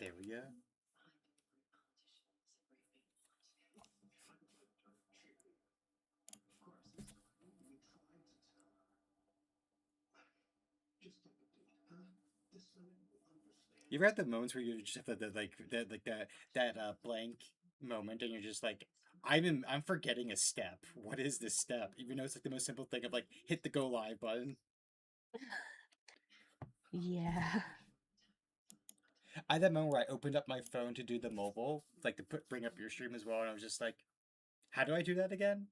There we go. You ever had the moments where you just have that blank moment, and you're just like, I'm forgetting a step. What is this step? Even though it's like the most simple thing of like hit the go live button. Yeah. I had that moment where I opened up my phone to do the mobile, like to bring up your stream as well, and I was just like, how do I do that again?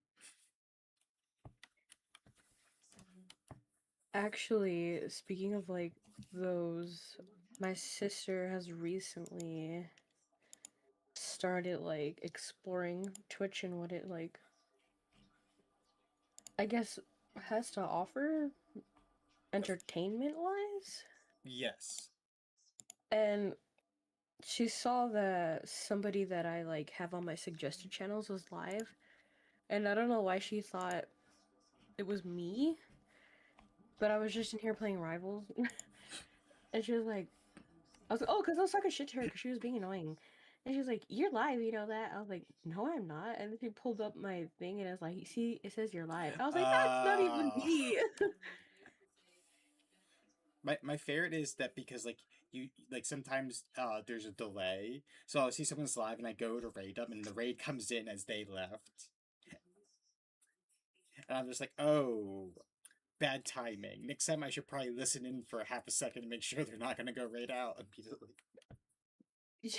Actually, speaking of like those, my sister has recently started like exploring Twitch and what it like, I guess, has to offer entertainment wise. Yes. And she saw that somebody that I like have on my suggested channels was live, and I don't know why she thought it was me, but I was just in here playing Rivals, and she was like, I was like, oh, because I was talking shit to her because she was being annoying. And she was like, you're live, you know that? I was like, no, I'm not. And then she pulled up my thing and I was like, you see, it says you're live. I was like, that's not even Uh, me. my favorite is that because like you like sometimes there's a delay, so I'll see someone's live and I go to raid them and the raid comes in as they left, and I'm just like, oh, bad timing. Next time I should probably listen in for half a second to make sure they're not gonna go raid out immediately.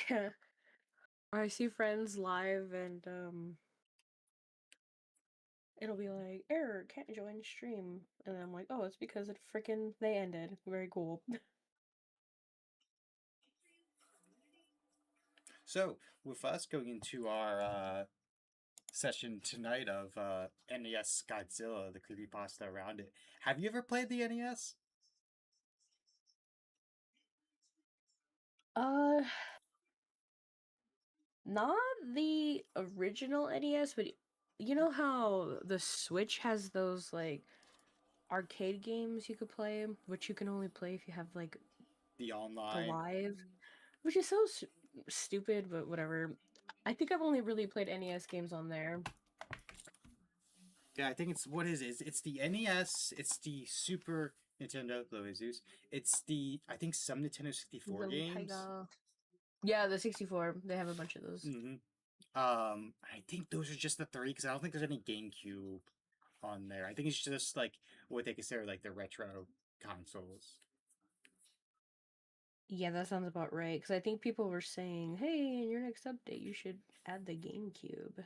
Yeah. I see friends live and it'll be like, error, can't join stream. And I'm like, oh, it's because it freaking they ended. Very cool. So with us going into our session tonight of NES Godzilla, the creepypasta around it, have you ever played the NES? uh Not the original NES, but you know how the Switch has those like arcade games you could play, which you can only play if you have like The the online. live, which is so stupid, but whatever. I think I've only really played NES games on there. Yeah, I think it's what is it? It's the NES. It's the Super Nintendo. Hello, Jesus. It's the I think some Nintendo 64 The games. Tiger. Yeah, the 64. They have a bunch of those. Mm-hmm. I think those are just the three because I don't think there's any GameCube on there. I think it's just like what they consider like the retro consoles. Yeah, that sounds about right. Because I think people were saying, hey, in your next update, you should add the GameCube.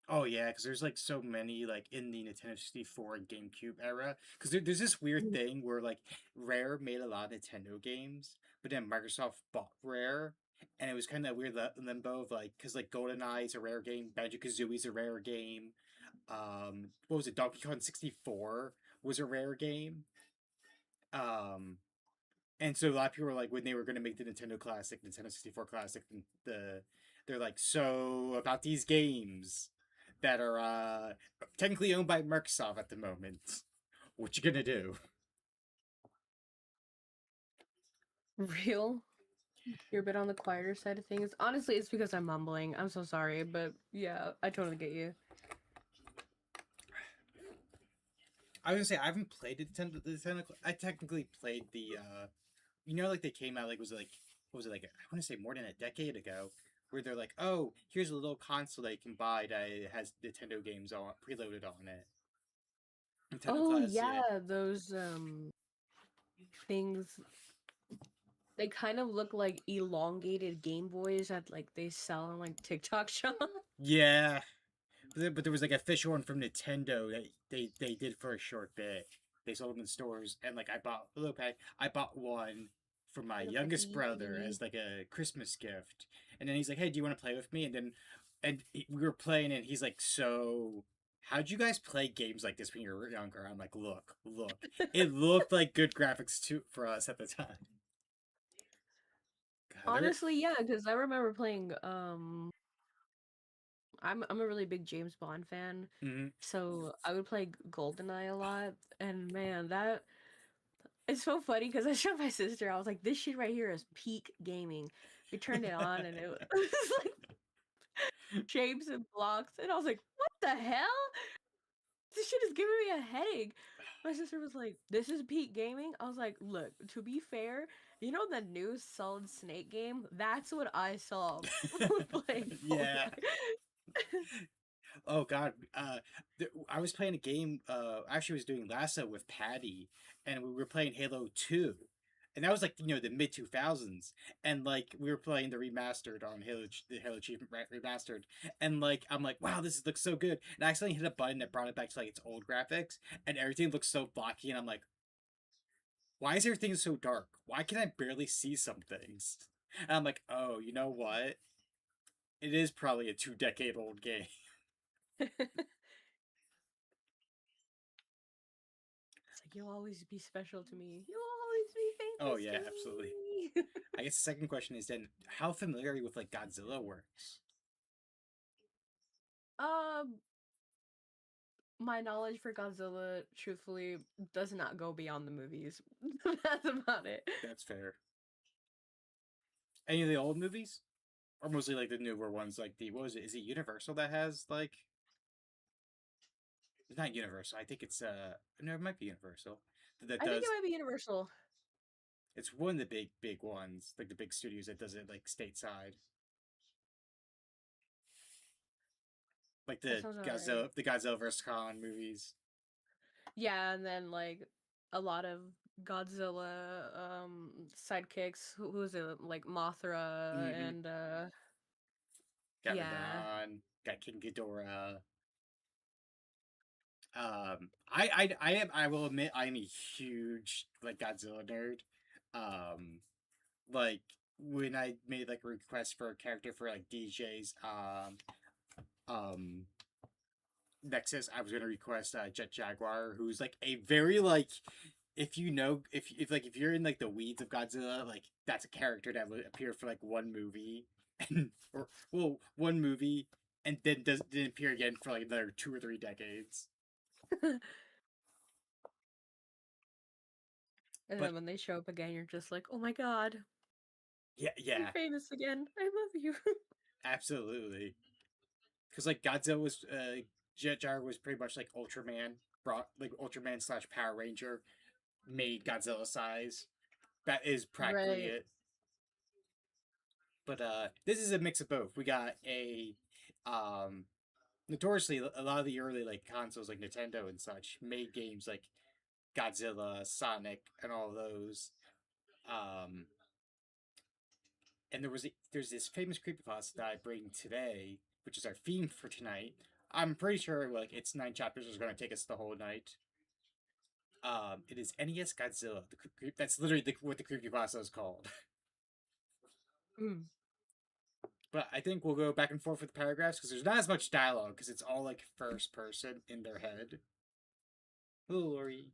Oh yeah, because there's like so many like in the Nintendo 64 and GameCube era. Because there's this weird thing where like Rare made a lot of Nintendo games, but then Microsoft bought Rare, and it was kind of weird limbo of like because like GoldenEye is a Rare game, Banjo Kazooie is a Rare game. What was it? Donkey Kong 64 was a Rare game. Um, and so a lot of people were like, when they were going to make the Nintendo Classic, Nintendo 64 Classic, they're like, so about these games that are technically owned by Microsoft at the moment, what you gonna do? Real? You're a bit on the quieter side of things. Honestly, it's because I'm mumbling. I'm so sorry, but yeah, I totally get you. I was gonna say I haven't played the Nintendo. I technically played the like they came out like was it like what was it like I want to say more than a decade ago, where they're like, oh, here's a little console that you can buy that has Nintendo games on preloaded on it. Nintendo Oh Class, yeah. yeah, those things, they kind of look like elongated Game Boys that like they sell on like TikTok shop. Yeah, but there was like a official one from Nintendo that they did for a short bit. They sold them in stores, and like I bought a little pack. I bought one for my Little youngest brother packy. as like a Christmas gift, and then he's like, "Hey, do you want to play with me?" We were playing, and he's like, "So, how'd you guys play games like this when you were younger?" I'm like, "Look, it looked like good graphics too for us at the time." God, Honestly, yeah, because I remember playing I'm a really big James Bond fan, mm-hmm. so I would play GoldenEye a lot, and man, that It's so funny because I showed my sister. I was like, "This shit right here is peak gaming." We turned it on, and it was like shapes and blocks, and I was like, "What the hell? This shit is giving me a headache." My sister was like, "This is peak gaming." I was like, "Look, to be fair, you know the new Solid Snake game? That's what I saw playing Fall Yeah. Guy." Oh God. I was playing a game. Actually, was doing Lasso with Patty, and we were playing Halo 2, and that was like the mid 2000s, and like we were playing the remastered on the Halo Achievement remastered, and like I'm like, wow, looks so good, and I accidentally hit a button that brought it back to like its old graphics, and everything looks so blocky, and I'm like, why is everything so dark? Why can I barely see some things? And I'm like, oh, you know what? It is probably a 2-decade-old game. It's like, "You'll always be special to me. You'll always be Oh famous yeah, to absolutely. me." I guess the second question is then how familiar are you with like Godzilla works? um, my knowledge for Godzilla, truthfully, does not go beyond the movies. That's about it. That's fair. Any of the old movies? Or mostly like the newer ones, like the what was it? Is it Universal that has like it's not Universal, I think it's no, it might be Universal. That I think it does might be Universal. it's one of the big ones, like the big studios that does it like stateside. Like That sounds about right. the Godzilla vs. Kong movies. Yeah, and then like a lot of Godzilla sidekicks. Who was it? Like Mothra Mm-hmm. and Got yeah. Radon, got King Ghidorah. I will admit I'm a huge like Godzilla nerd. Um, like when I made like a request for a character for like DJ's um Nexus, I was gonna request Jet Jaguar, who's like a very like if you know if you're in like the weeds of Godzilla, like that's a character that would appear for like one movie and or well one movie and then didn't appear again for like another 2 or 3 decades. And But then when they show up again, you're just like, "Oh my god, yeah, you're yeah, famous again. I love you." absolutely. Because like Godzilla was Jet Jaguar was pretty much like Ultraman, brought like Ultraman slash Power Ranger made Godzilla size. That is practically Right. it. But this is a mix of both. We got a notoriously a lot of the early like consoles like Nintendo and such made games like Godzilla, Sonic, and all those. Um, and there's this famous creepypasta that I bring today, which is our theme for tonight. I'm pretty sure like its 9 chapters is going to take us the whole night. It is NES Godzilla. That's literally what the creepypasta is called. Mm. But I think we'll go back and forth with the paragraphs because there's not as much dialogue because it's all like first person in their head. Hello, Lori.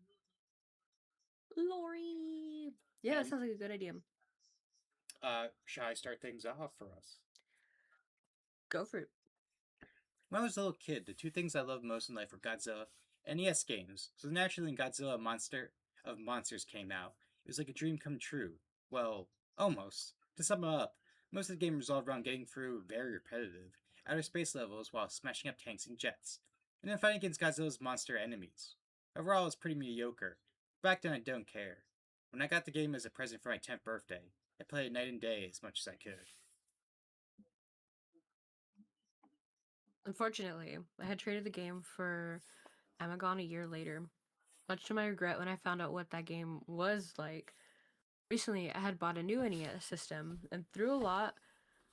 Lori. Yeah, that And sounds like a good idea. shall I start things off for us? Go for it. When I was a little kid, the two things I loved most in life were Godzilla and NES games. So naturally, when Godzilla Monster of Monsters came out, it was like a dream come true. Well, almost. To sum it up, most of the game revolved around getting through very repetitive outer space levels while smashing up tanks and jets, and then fighting against Godzilla's monster enemies. Overall, it's pretty mediocre. Back then, I don't care. When I got the game as a present for my 10th birthday, I played it night and day as much as I could. Unfortunately, I had traded the game for Amagon a year later, much to my regret when I found out what that game was like. Recently, I had bought a new NES system, and through a lot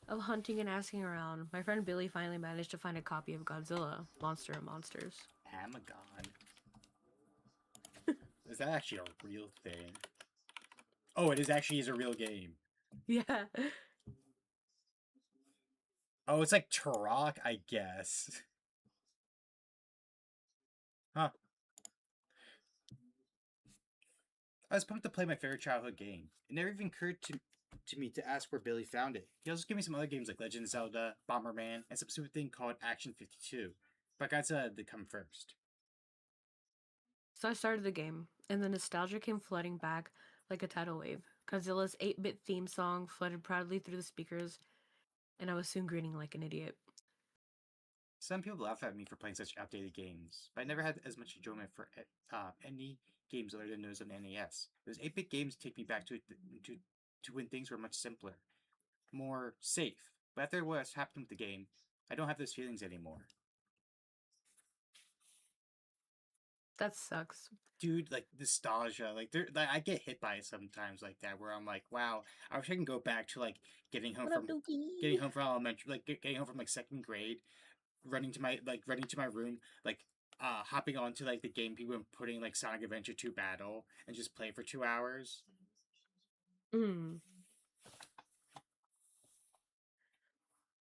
of hunting and asking around, my friend Billy finally managed to find a copy of Godzilla, Monster of Monsters. Amagon. Is that actually a real thing? Oh, it is actually is a real game. Yeah. Oh, it's like Turok, I guess. Huh. I was pumped to play my favorite childhood game. It never even occurred to me to ask where Billy found it. He also gave me some other games like Legend of Zelda, Bomberman, and some stupid thing called Action 52. But Godzilla had to come first. So I started the game. and the nostalgia came flooding back like a tidal wave. Godzilla's 8-bit theme song flooded proudly through the speakers, and I was soon grinning like an idiot. Some people laugh at me for playing such outdated games, but I never had as much enjoyment for any games other than those on NES. Those 8-bit games take me back to to when things were much simpler, more safe. But after what's happened with the game, I don't have those feelings anymore. That sucks. Dude, like nostalgia, like I get hit by it sometimes like that, where I'm like, wow, I wish I can go back to like getting home What up, from Dookie? getting home from elementary, like getting home from like second grade, running to my room, like hopping onto like the game people and putting like Sonic Adventure 2 Battle and just play for 2 hours. Mm.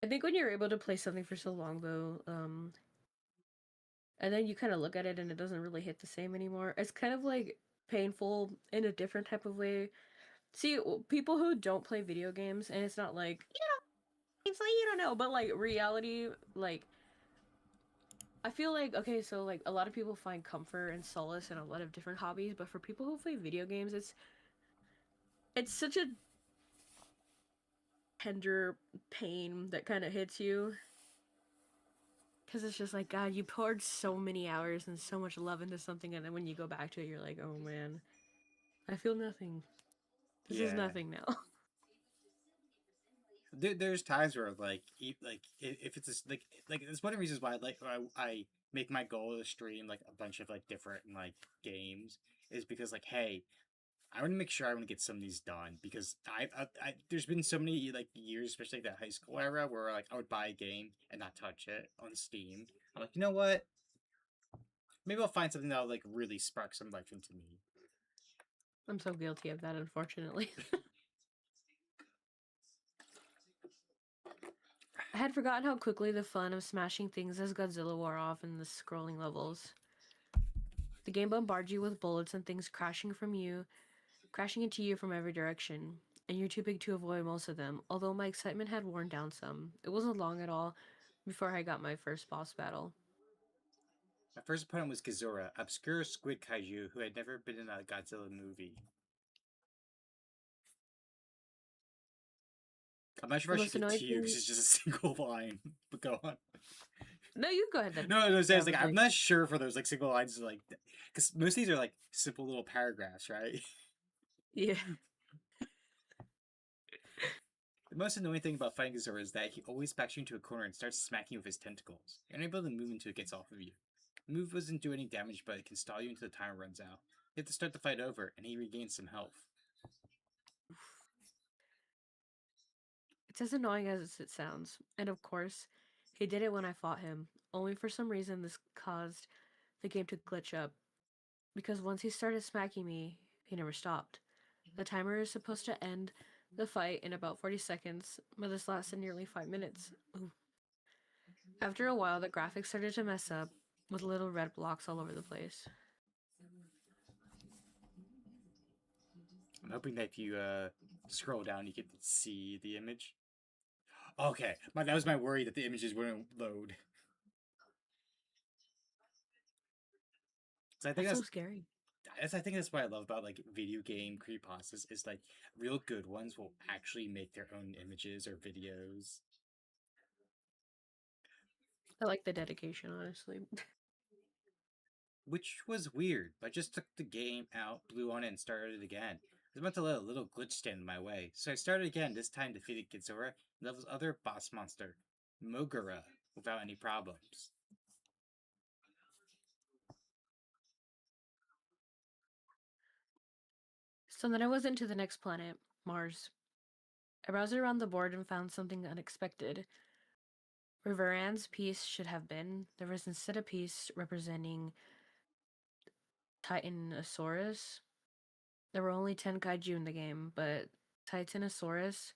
I think when you're able to play something for so long, though, and then you kind of look at it and it doesn't really hit the same anymore, it's kind of like painful in a different type of way. See, people who don't play video games, and it's not like, it's like you don't know, but like reality, like I feel like okay, so like a lot of people find comfort and solace in a lot of different hobbies, but for people who play video games, it's such a tender pain that kind of hits you because it's just like God, you poured so many hours and so much love into something, and then when you go back to it, you're like, oh man, I feel nothing. This is Yeah, nothing now. there's times where like if it's just, like it's one of the reasons why I make my goal to stream like a bunch of like different like games is because like hey, I want to make sure I want to get some of these done because there's been so many like years, especially like that high school era, where like I would buy a game and not touch it on Steam. I'm like, you know what? Maybe I'll find something that'll like really spark some life into me. I'm so guilty of that, unfortunately. I had forgotten how quickly the fun of smashing things as Godzilla wore off in the scrolling levels. The game bombards you with bullets and things crashing into you from every direction, and you're too big to avoid most of them. Although my excitement had worn down some, it wasn't long at all before I got my first boss battle. My first opponent was Gazora, obscure squid kaiju who had never been in a Godzilla movie. I'm not sure The if I should most annoying continue because thing. it's just a single line. But go on. No, you go ahead then. No, no, Yeah, I it's like was I'm like, not sure for those like single lines, like because most of these are like simple little paragraphs, right? yeah. The most annoying thing about fighting Gazora is that he always backs you into a corner and starts smacking you with his tentacles. You're unable to move until it gets off of you. The move doesn't do any damage, but it can stall you until the timer runs out. You have to start the fight over, and he regains some health. It's as annoying as it sounds. And of course, he did it when I fought him. Only for some reason, this caused the game to glitch up. Because once he started smacking me, he never stopped. The timer is supposed to end the fight in about 40 seconds, but this lasted nearly 5 minutes. Ooh. After a while, the graphics started to mess up, with little red blocks all over the place. I'm hoping that if you scroll down, you get to see the image. Okay, that was my worry that the images wouldn't load. So I think That's so scary. I think that's what I love about like video game creepypastas is like real good ones will actually make their own images or videos. I like the dedication, honestly. Which was weird. I just took the game out, blew on it, and started it again. I was about to let a little glitch stand in my way, so I started again, this time defeated Gizora and Level's other boss monster, Mogura, without any problems. So then I was into the next planet, Mars. I browsed around the board and found something unexpected. Where Varan's piece should have been, there was instead a piece representing Titanosaurus. There were only 10 kaiju in the game, but Titanosaurus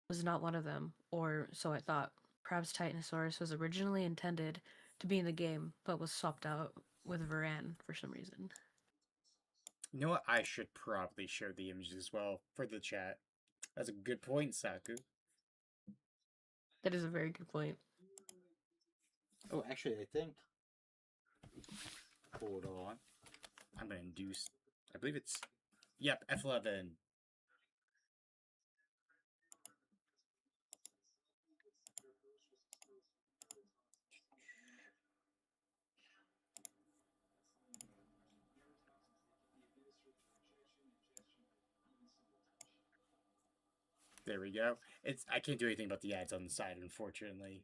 was not one of them, or so I thought. Perhaps Titanosaurus was originally intended to be in the game, but was swapped out with Varan for some reason. You know what? I should probably share the images as well for the chat. That's a good point, Saku. That is a very good point. Oh, actually, I think. Hold on. I'm gonna induce I believe it's, yep, F11. There we go. It's I can't do anything about the ads on the side, unfortunately.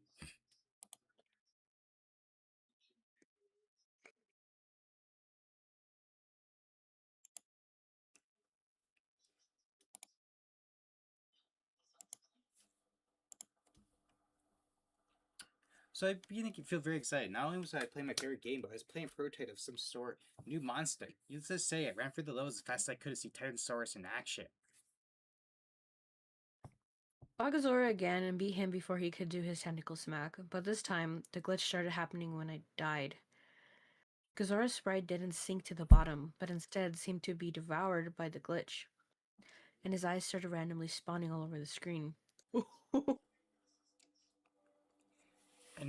So I began to feel very excited. Not only was I playing my favorite game, but I was playing a prototype of some sort, new monster. Needless to say, I ran through the levels as fast as I could to see Titanosaurus in action. Fought Gozora again and beat him before he could do his tentacle smack, but this time, the glitch started happening when I died. Gozora's sprite didn't sink to the bottom, but instead seemed to be devoured by the glitch, and his eyes started randomly spawning all over the screen. I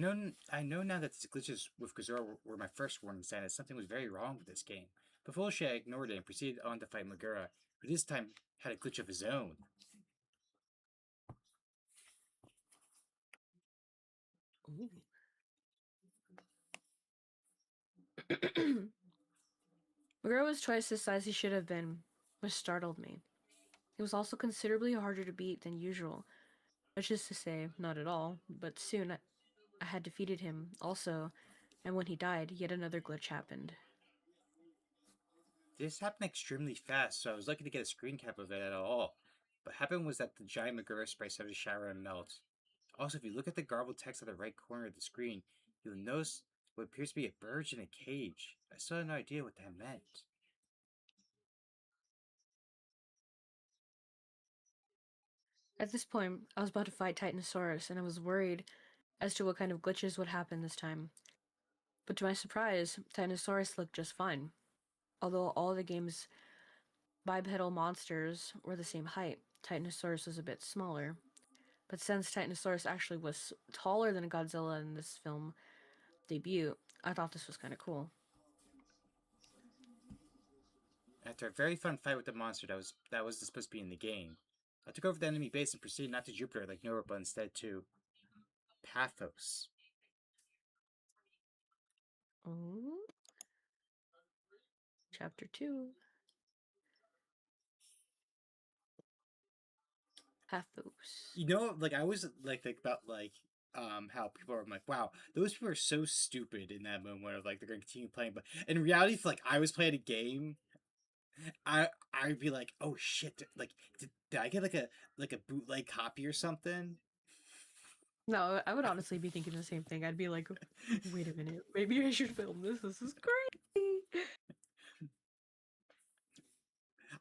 know now that these glitches with Gazora were my first warning sign that something was very wrong with this game. But foolishly, I ignored it and proceeded on to fight Megura, who this time had a glitch of his own. Meguro was twice the size he should have been, which startled me. He was also considerably harder to beat than usual, which is to say, not at all, but soon I had defeated him also, and when he died, yet another glitch happened. This happened extremely fast, so I was lucky to get a screen cap of it at all. What happened was that the giant Megura sprite started to shower and melt. Also, if you look at the garbled text at the right corner of the screen, you'll notice what appears to be a bird in a cage. I still had no idea what that meant. At this point, I was about to fight Titanosaurus, and I was worried as to what kind of glitches would happen this time. But to my surprise, Titanosaurus looked just fine. Although all the game's bipedal monsters were the same height, Titanosaurus was a bit smaller. But since Titanosaurus actually was taller than Godzilla in this film debut, I thought this was kind of cool. After a very fun fight with the monster that was supposed to be in the game, I took over the enemy base and proceeded not to Jupiter like Nora, but instead to Pathos. Oh, chapter 2. Pathos. You know, like I always like think about how people are like, wow, those people are so stupid in that moment of like they're gonna continue playing, but in reality, if like I was playing a game, I'd be like, oh shit, like did I get like a bootleg copy or something? No, I would honestly be thinking the same thing. I'd be like, wait a minute, maybe I should film this. This is crazy.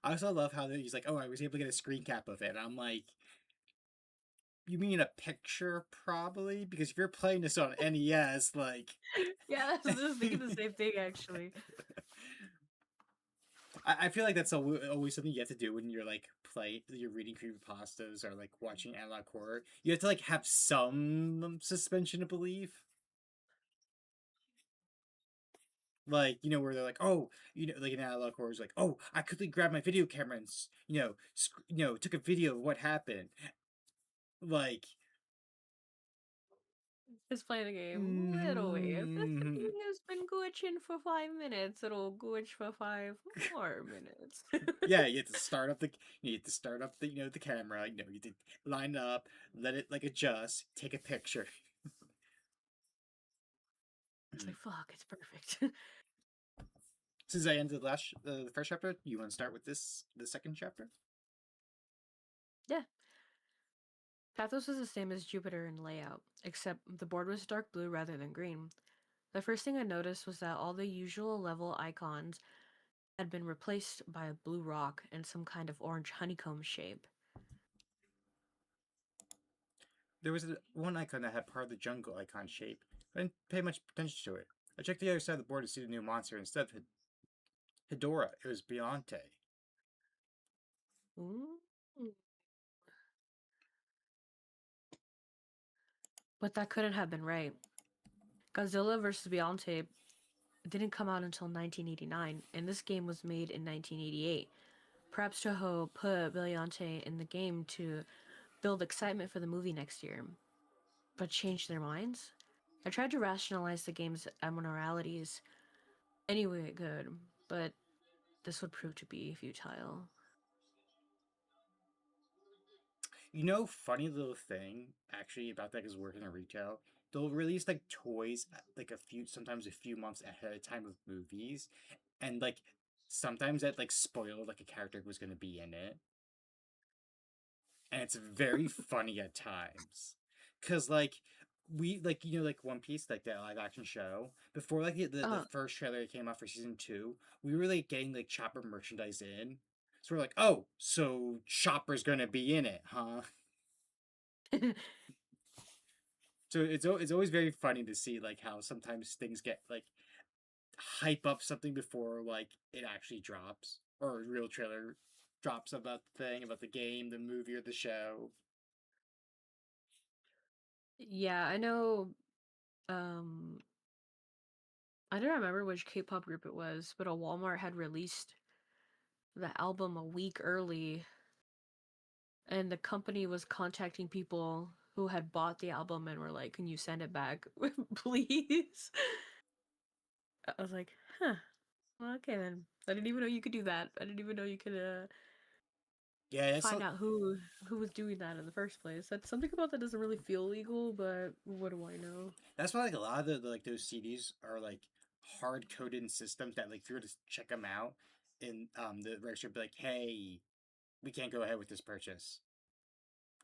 I also love how he's like, oh, I was able to get a screen cap of it. I'm like, you mean a picture, probably? Because if you're playing this on NES, like, Yeah, I was just thinking the same thing actually. I feel like that's always something you have to do when you're like you're reading creepypastas or like watching analog horror. You have to like have some suspension of belief. Like, you know, where they're like, oh, you know, like in analog horror is like, oh, I quickly grabbed my video camera and, took a video of what happened. Like, Just play the game. It'll wait. If this mm-hmm. thing has been glitching for 5 minutes, it'll glitch for 5 more minutes. Yeah, you have to start up the camera. You know, you have to line up, let it like adjust, take a picture. It's like, fuck, it's perfect. Since I ended the first chapter, you want to start with the second chapter? Yeah. Pathos was the same as Jupiter in layout, except the board was dark blue rather than green. The first thing I noticed was that all the usual level icons had been replaced by a blue rock and some kind of orange honeycomb shape. There was one icon that had part of the jungle icon shape. I didn't pay much attention to it. I checked the other side of the board to see the new monster. Instead of Hedora, it was Beyonce. Ooh. But that couldn't have been right. Godzilla vs. Beyonce didn't come out until 1989, and this game was made in 1988. Perhaps Toho put Brilliante in the game to build excitement for the movie next year, but changed their minds. I tried to rationalize the game's abnormalities any way it could, but this would prove to be futile. You know, funny little thing actually about that is working in retail. They'll release like toys like sometimes a few months ahead of time of movies, and like sometimes that like spoiled like a character was gonna be in it, and it's very funny at times, cause like we like like One Piece like that live action show before like the Uh, first trailer that came out for season 2, we were like getting like Chopper merchandise in, so we're like, oh, so Chopper's gonna be in it, huh? So it's always very funny to see like how sometimes things get like hype up something before like it actually drops or a real trailer drops about the thing about the game, the movie, or the show. yeah, I know. Um, I don't remember which K-pop group it was, but a Walmart had released the album a week early, and the company was contacting people who had bought the album and were like, "Can you send it back, please?" I was like, "Huh, well, okay then." I didn't even know you could do that. I didn't even know you could Yeah, find out who was doing that in the first place. That's something about that doesn't really feel legal, but what do I know? that's why like a lot of like those CDs are like hard coded in systems that like if you were to check them out in the register be like, hey, we can't go ahead with this purchase.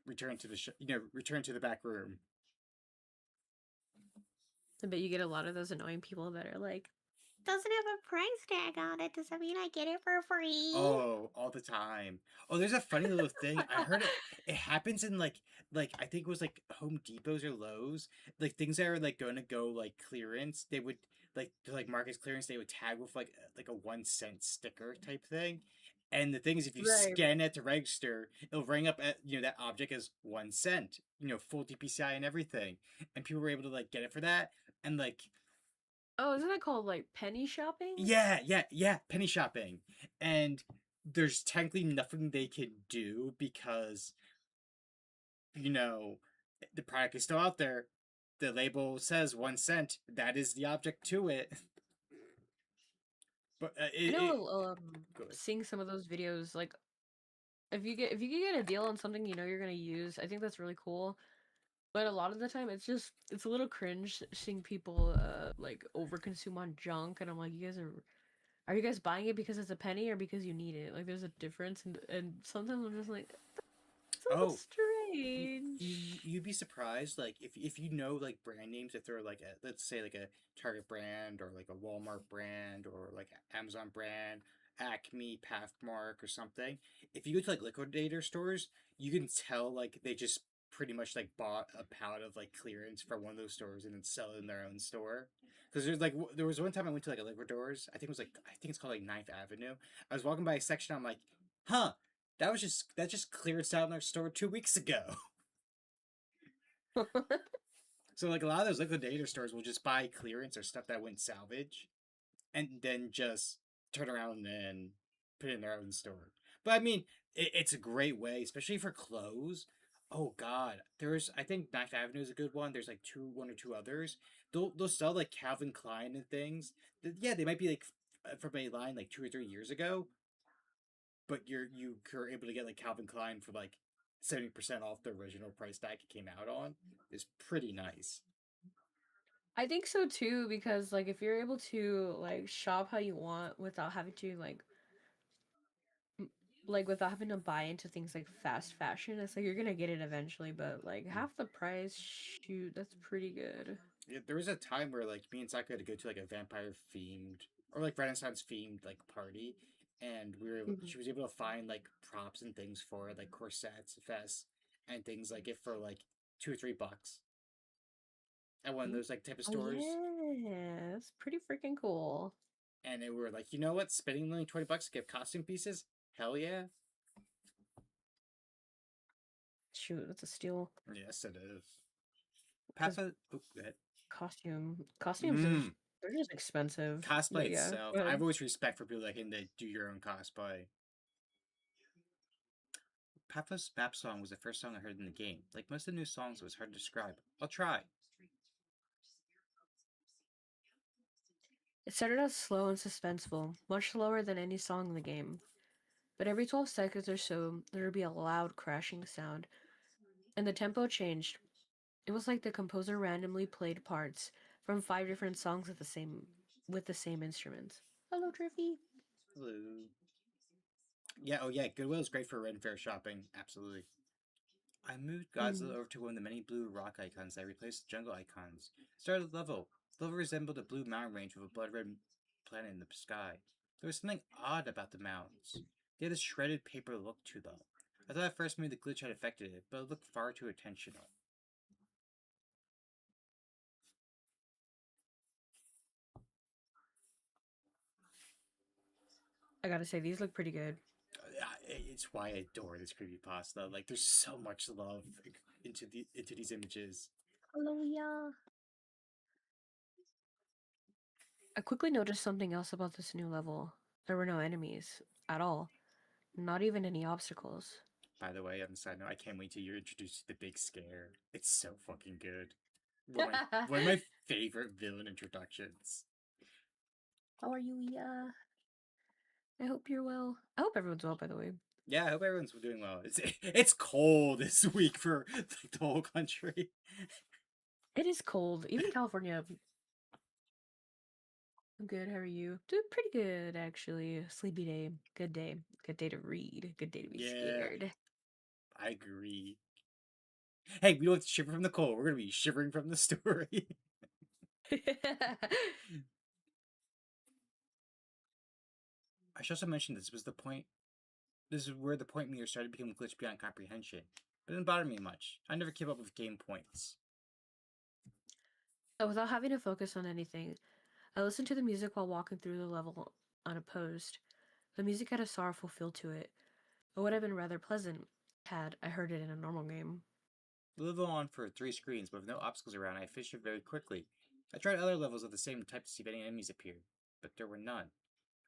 Return to the return to the back room. I bet you get a lot of those annoying people that are like, doesn't have a price tag on it. Does that mean I get it for free? Oh, all the time. Oh, there's a funny little thing. I heard it. It happens in like I think it was like Home Depots or Lowe's. Like things that are like going to go like clearance. They would like to like market clearance. They would tag with like a 1 cent sticker type thing. And the thing is, if you Right. scan it to register, it'll ring up at that object as 1 cent. Full DPCI and everything. And people were able to like get it for that. And like Oh, isn't that called like penny shopping? yeah, penny shopping. And there's technically nothing they can do because, you know, the product is still out there. The label says 1 cent. That is the object to it. But I it know good. seeing some of those videos, like if you can get a deal on something you know you're gonna use, I think that's really cool. But a lot of the time it's a little cringe seeing people like overconsume on junk, and I'm like, you guys are you guys buying it because it's a penny or because you need it? Like there's a difference, and sometimes I'm just like, it's a little Oh, strange. you'd be surprised like if you know like brand names, if they're like let's say like a Target brand or like a Walmart brand or like Amazon brand, Acme, Pathmark or something. If you go to like liquidator stores, you can tell like they just pretty much like bought a pallet of like clearance from one of those stores and then sell it in their own store. Because there was one time I went to like a liquor stores. I think it's called like Ninth Avenue. I was walking by a section. I'm like, huh, that just cleared out in our store 2 weeks ago. So like a lot of those liquidator stores will just buy clearance or stuff that went salvage, and then just turn around and put it in their own store. But I mean, it's a great way, especially for clothes. Oh God, there's I think Ninth Avenue is a good one. There's like one or two others. They'll sell like Calvin Klein and things. Yeah, they might be like from a line like 2 or 3 years ago, but you're able to get like Calvin Klein for like 70% off the original price tag it came out on. Is pretty nice. I think so too, because like if you're able to like shop how you want without having to like without having to buy into things like fast fashion, it's like you're gonna get it eventually, but like half the price, shoot, that's pretty good. Yeah, there was a time where like me and Saka had to go to like a vampire themed or like Renaissance themed like party, and Mhm. she was able to find like props and things for it, like corsets, vests, and things like it for like $2 or $3 at one of Mm. those like type of Oh stores. yeah, that's pretty freaking cool. And they were like, you know what, spending only $20 to get costume pieces, hell yeah. Shoot, that's a steal. Yes, it is. Because Papa, oh, go ahead. costumes are Mm. They're just expensive, Cosplay but yeah, itself, go I have ahead. always respect for people that can do your own cosplay. Papa's Map Song was the first song I heard in the game. Like most of the new songs, it was hard to describe. I'll try. It started out slow and suspenseful, much slower than any song in the game. But every 12 seconds or so, there would be a loud crashing sound, and the tempo changed. It was like the composer randomly played parts from 5 different songs with the same instruments. Hello, Triffy. Hello. Yeah, oh yeah, Goodwill is great for Ren Fair shopping. Absolutely. I moved Godzilla Mm. over to one of the many blue rock icons that replaced the jungle icons. Started the level. The level resembled a blue mountain range with a blood red planet in the sky. There was something odd about the mountains. They had a shredded paper look to them. I thought at first maybe the glitch had affected it, but it looked far too intentional. I gotta say, these look pretty good. It's why I adore this creepypasta. Like, there's so much love into these images. Hallelujah. I quickly noticed something else about this new level. There were no enemies at all, not even any obstacles. By the way, on the side note, I can't wait till you're introduced to the big scare. It's so fucking good. One of my favorite villain introductions. How are you, yeah? I hope you're well. I hope everyone's well, by the way. Yeah, I hope everyone's doing well. It's cold this week for like, the whole country. It is cold, even in California. I'm good. How are you? Doing pretty good, actually. Sleepy day. Good day. Good day to read. Good day to be Yeah, scared. I agree. Hey, we don't have to shiver from the cold. We're gonna be shivering from the story. I should also mention this was the point. This is where the point meter started to become glitch beyond comprehension. But it didn't bother me much. I never keep up with game points. Without having to focus on anything, I listened to the music while walking through the level unopposed. The music had a sorrowful feel to it. It would have been rather pleasant had I heard it in a normal game. The level on for 3 screens, but with no obstacles around, I finished it very quickly. I tried other levels of the same type to see if any enemies appeared, but there were none.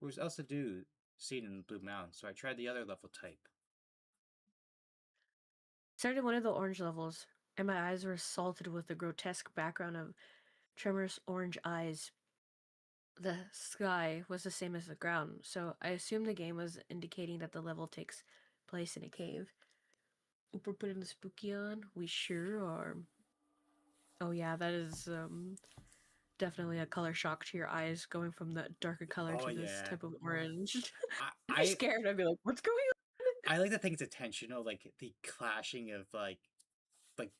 There was else to do seen in the Blue Mountain, so I tried the other level type. Started one of the orange levels, and my eyes were assaulted with the grotesque background of Tremor's orange eyes. The sky was the same as the ground, so I assumed the game was indicating that the level takes place in a cave. We're putting the spooky on. We sure are. Oh yeah, that is definitely a color shock to your eyes, going from that darker color Oh to this yeah, type of orange. I I'd be I scared. I'd be like, "What's going I like to think it's intentional, like the clashing of like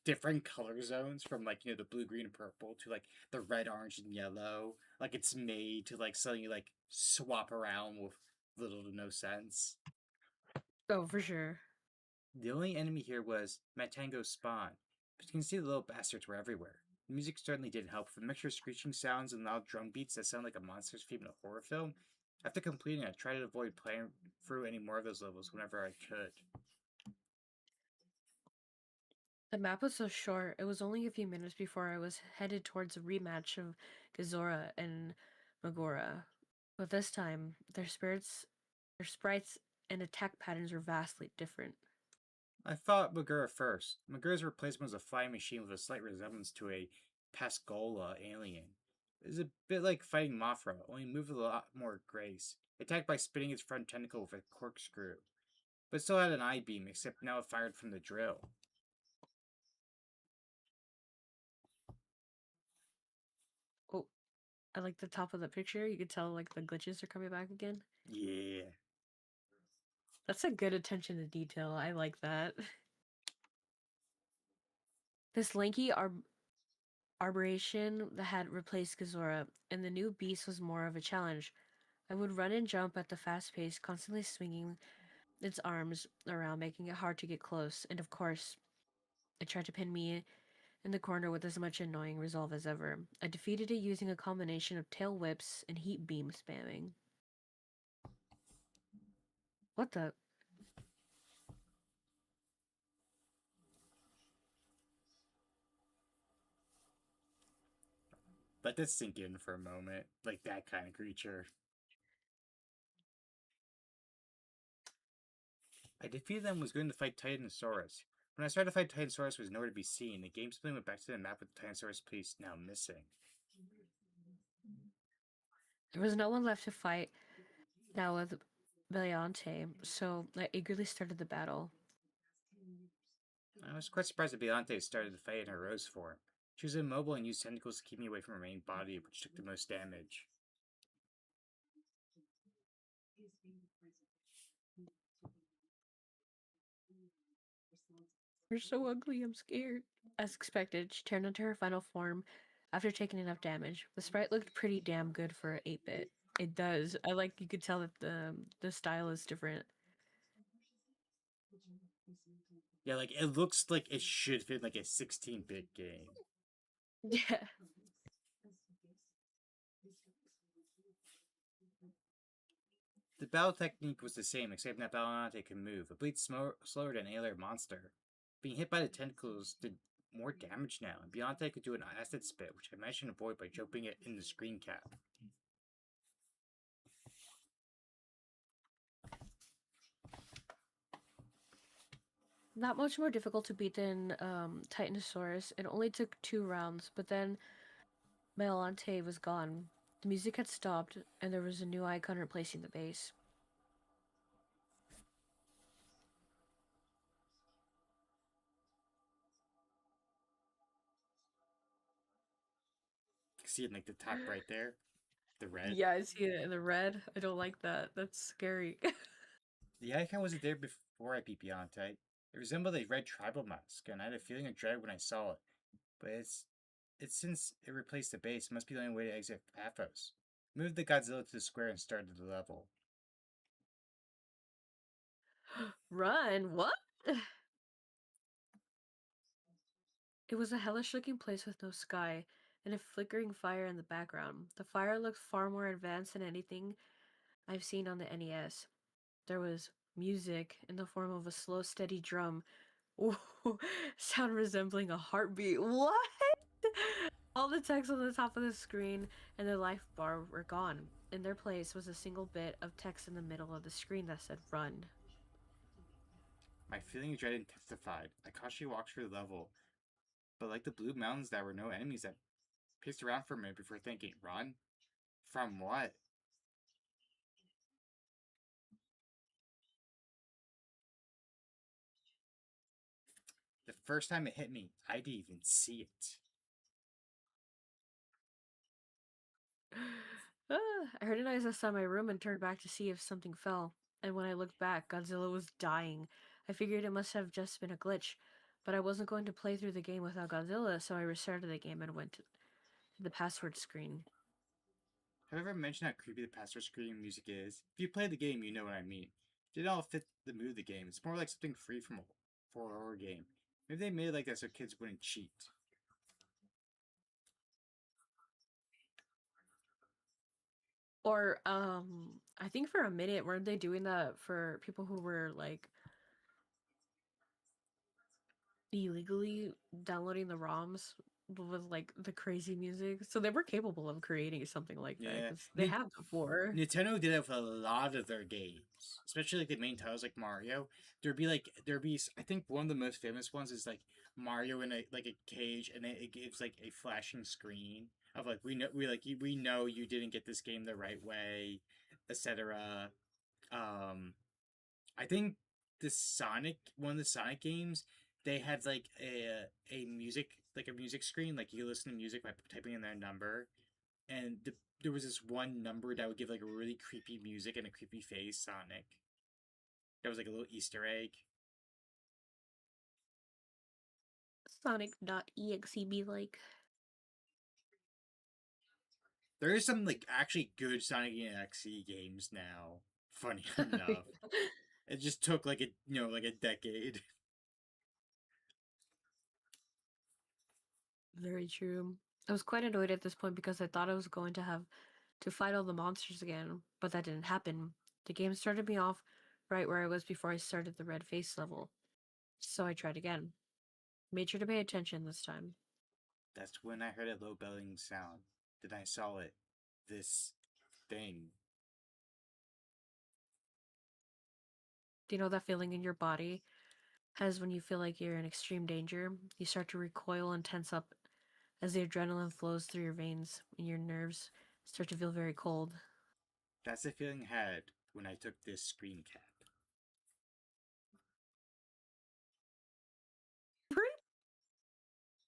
different color zones from like the blue, green, and purple to like the red, orange, and yellow. Like it's made to like suddenly like swap around with little to no sense. on?" Oh, for sure. The only enemy here was Matango's spawn, but you can see the little bastards were everywhere. The music certainly didn't help. For the mixture of screeching sounds and loud drum beats that sound like a monster's theme in a horror film, after completing it, I tried to avoid playing through any more of those levels whenever I could. The map was so short, it was only a few minutes before I was headed towards a rematch of Gazora and Magora. But this time, their sprites, and attack patterns were vastly different. I fought Magura first. Magura's replacement was a flying machine with a slight resemblance to a Pascola alien. It was a bit like fighting Mothra, only moved with a lot more grace. It attacked by spinning its front tentacle with a corkscrew, but it still had an eye beam, except now it fired from the drill. Oh, I like the top of the picture. You could tell like the glitches are coming back again. Yeah. That's a good attention to detail. I like that. This lanky arboration that had replaced Gazora, and the new beast was more of a challenge. I would run and jump at the fast pace, constantly swinging its arms around, making it hard to get close. And of course, it tried to pin me in the corner with as much annoying resolve as ever. I defeated it using a combination of tail whips and heat beam spamming. What the? Let that sink in for a moment. Like that kind of creature. I defeated them and was going to fight Titanosaurus. When I started to fight Titanosaurus, was nowhere to be seen. The game simply went back to the map with the Titanosaurus piece now missing. There was no one left to fight now with Beliante, so I eagerly started the battle. I was quite surprised that Beyonce started the fight in her rose form. She was immobile and used tentacles to keep me away from her main body, which took the most damage. You're so ugly, I'm scared. As expected, she turned into her final form after taking enough damage. The sprite looked pretty damn good for 8-bit. It does. I like you could tell that the style is different. Yeah, like it looks like it should fit like a 16-bit game. Yeah. The battle technique was the same, except that Bellante could move, a bleed slower than any other monster. Being hit by the tentacles did more damage now, and Beyonce could do an acid spit, which I managed to avoid by jumping it in the screen cap. Not much more difficult to beat than Titanosaurus. It only took 2 rounds, but then Bellante was gone. The music had stopped, and there was a new icon replacing the bass. See it in like the top right there, the red. Yeah, I see it in the red. I don't like that. That's scary. The icon wasn't there before I beat Beyonce. It resembled a red tribal mask, and I had a feeling of dread when I saw it. But it's since it replaced the base, it must be the only way to exit Pathos. Moved the Godzilla to the square and started the level. Run, what? It was a hellish looking place with no sky and a flickering fire in the background. The fire looked far more advanced than anything I've seen on the NES. There was music in the form of a slow, steady drum. Ooh, sound resembling a heartbeat. What? All the text on the top of the screen and the life bar were gone. In their place was a single bit of text in the middle of the screen that said run. My feeling of dread intensified. I cautiously walked through the level, but like the blue mountains, there were no enemies that paced around for a minute before thinking, run? From what? The first time it hit me, I didn't even see it. I heard a noise outside my room and turned back to see if something fell. And when I looked back, Godzilla was dying. I figured it must have just been a glitch, but I wasn't going to play through the game without Godzilla, so I restarted the game and went to the password screen. Have I ever mentioned how creepy the password screen music is? If you play the game, you know what I mean. It didn't all fit the mood of the game. It's more like something free from for a horror game. Maybe they made it like that so kids wouldn't cheat. Or I think for a minute weren't they doing that for people who were like illegally downloading the ROMs with like the crazy music? So they were capable of creating something like that Yeah, because they have before. Nintendo did it with a lot of their games, especially like the main titles like Mario. There'd be I think one of the most famous ones is like Mario in a cage, and it gives like a flashing screen of like we know you didn't get this game the right way, etc. Um, I think the Sonic one of the Sonic games they had like a music screen like you listen to music by typing in their number, and there was this one number that would give like a really creepy music and a creepy face Sonic. That was like a little Easter egg. Sonic.exe be like. There is some like actually good Sonic EXE games now. Funny enough, it just took like a decade. Very true. I was quite annoyed at this point because I thought I was going to have to fight all the monsters again, but that didn't happen. The game started me off right where I was before I started the red face level. So I tried again. Made sure to pay attention this time. That's when I heard a low belling sound. then I saw it. This thing. Do you know that feeling in your body has when you feel like you're in extreme danger? You start to recoil and tense up as the adrenaline flows through your veins and your nerves start to feel very cold. That's the feeling I had when I took this screen cap.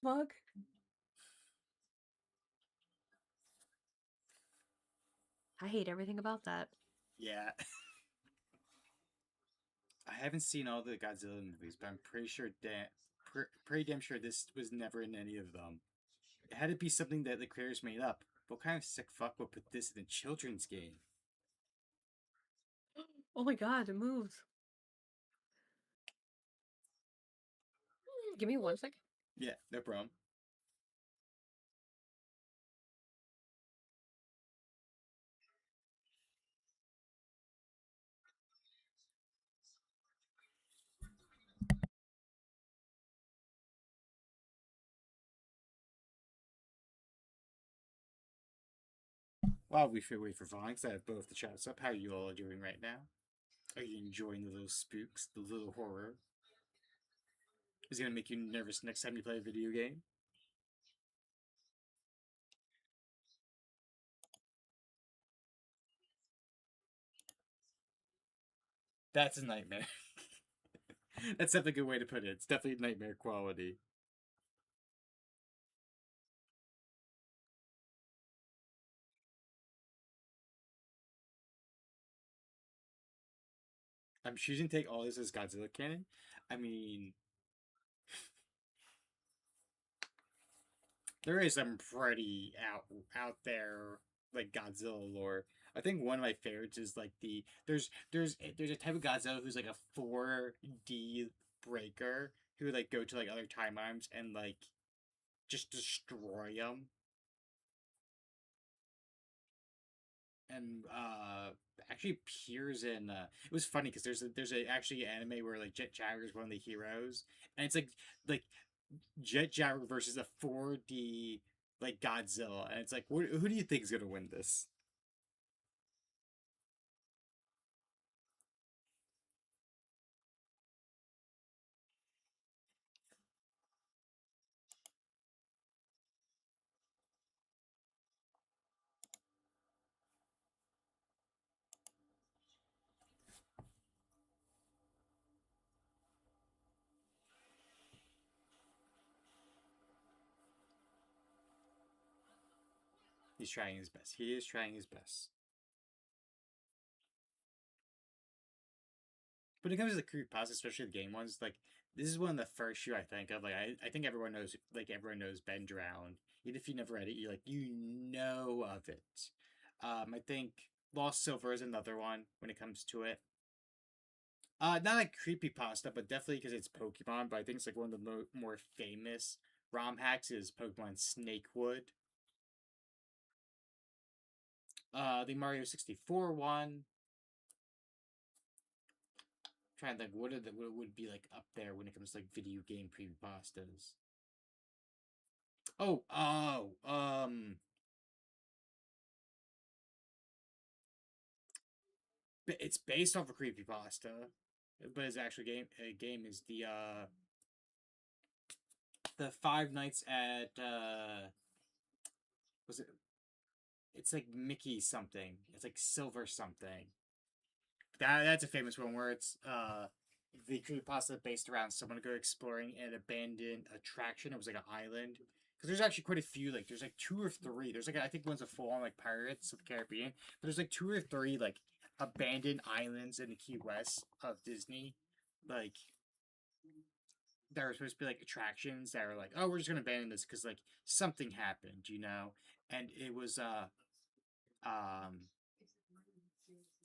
Mug. I hate everything about that. Yeah. I haven't seen all the Godzilla movies, but I'm pretty sure pretty damn sure this was never in any of them. It had to be something that the creators made up. What kind of sick fuck would put this in a children's game? Oh my god, it moves. Give me 1 second. Yeah, no problem. While we wait for Vines, I have both the chats up. How are you all doing right now? Are you enjoying the little spooks, the little horror? Is it gonna make you nervous next time you play a video game? That's a nightmare. That's definitely a good way to put it. It's definitely nightmare quality. I'm choosing to take all this as Godzilla canon. I mean, there is some pretty out there like Godzilla lore. I think one of my favorites is like there's a type of Godzilla who's like a 4D breaker who would like go to like other timelines and like just destroy them. And actually appears in it was funny because there's a actually anime where like Jet Jaguar is one of the heroes, and it's like Jet Jaguar versus a 4D like Godzilla, and it's like who do you think is gonna win this? He's trying his best. He is trying his best. But when it comes to the creepypasta, especially the game ones, like this is one of the first you I think of. Like I think everyone knows Ben Drowned. Even if you never read it, you know of it. I think Lost Silver is another one when it comes to it. Not like creepypasta, but definitely because it's Pokemon. But I think it's like one of the more famous ROM hacks is Pokemon Snakewood. The Mario 64 one. Trying to think what would be like up there when it comes to like video game creepypastas. Oh, it's based off a creepypasta, but it's actually game is the Five Nights at was it? It's like Mickey something. It's like Silver something. That's a famous one where it's the creepypasta based around someone go exploring an abandoned attraction. It was like an island. Because there's actually quite a few. Like there's like two or three. There's like I think one's a full on like Pirates of the Caribbean. But there's like two or three like abandoned islands in the Key West of Disney. Like there were supposed to be like attractions that were like, oh, we're just gonna abandon this because like something happened, you know. And it was um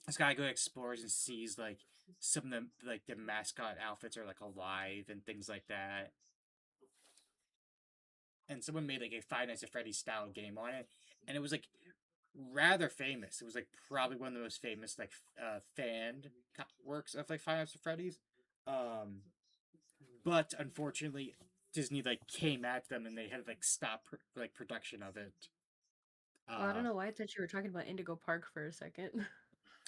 this guy go explores and sees like some of the mascot outfits are like alive and things like that. And someone made like a Five Nights at Freddy's style game on it, and it was like rather famous. It was like probably one of the most famous like fan works of like Five Nights at Freddy's. Um, but unfortunately, Disney like came at them and they had to like stop like production of it. Oh, I don't Uh, know why I thought you were talking about Indigo Park for a second.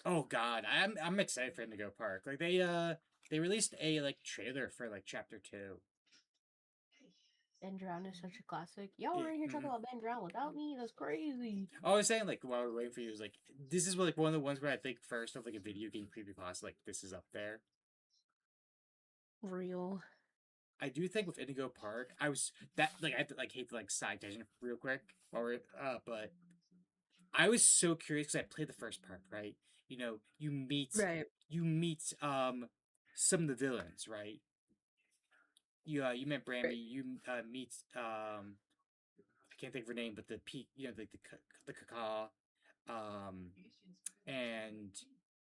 oh God, I'm excited for Indigo Park. Like they released a like trailer for like chapter two. Ben Drown is such a classic. Y'all were in here talking Mhm. about Ben Drown without me. That's crazy. I was saying like while we're waiting for you is like this is like one of the ones where I think first of like a video game creepypasta like this is up there. Real. I do think with Indigo Park, I was that like I have to, like hate to like side tangent real quick while we're but I was so curious because I played the first part, right? You know, Right. you meet some of the villains, right? You met Brammy, Right. you meet I can't think of her name, but the peak, you know, the caca, um, and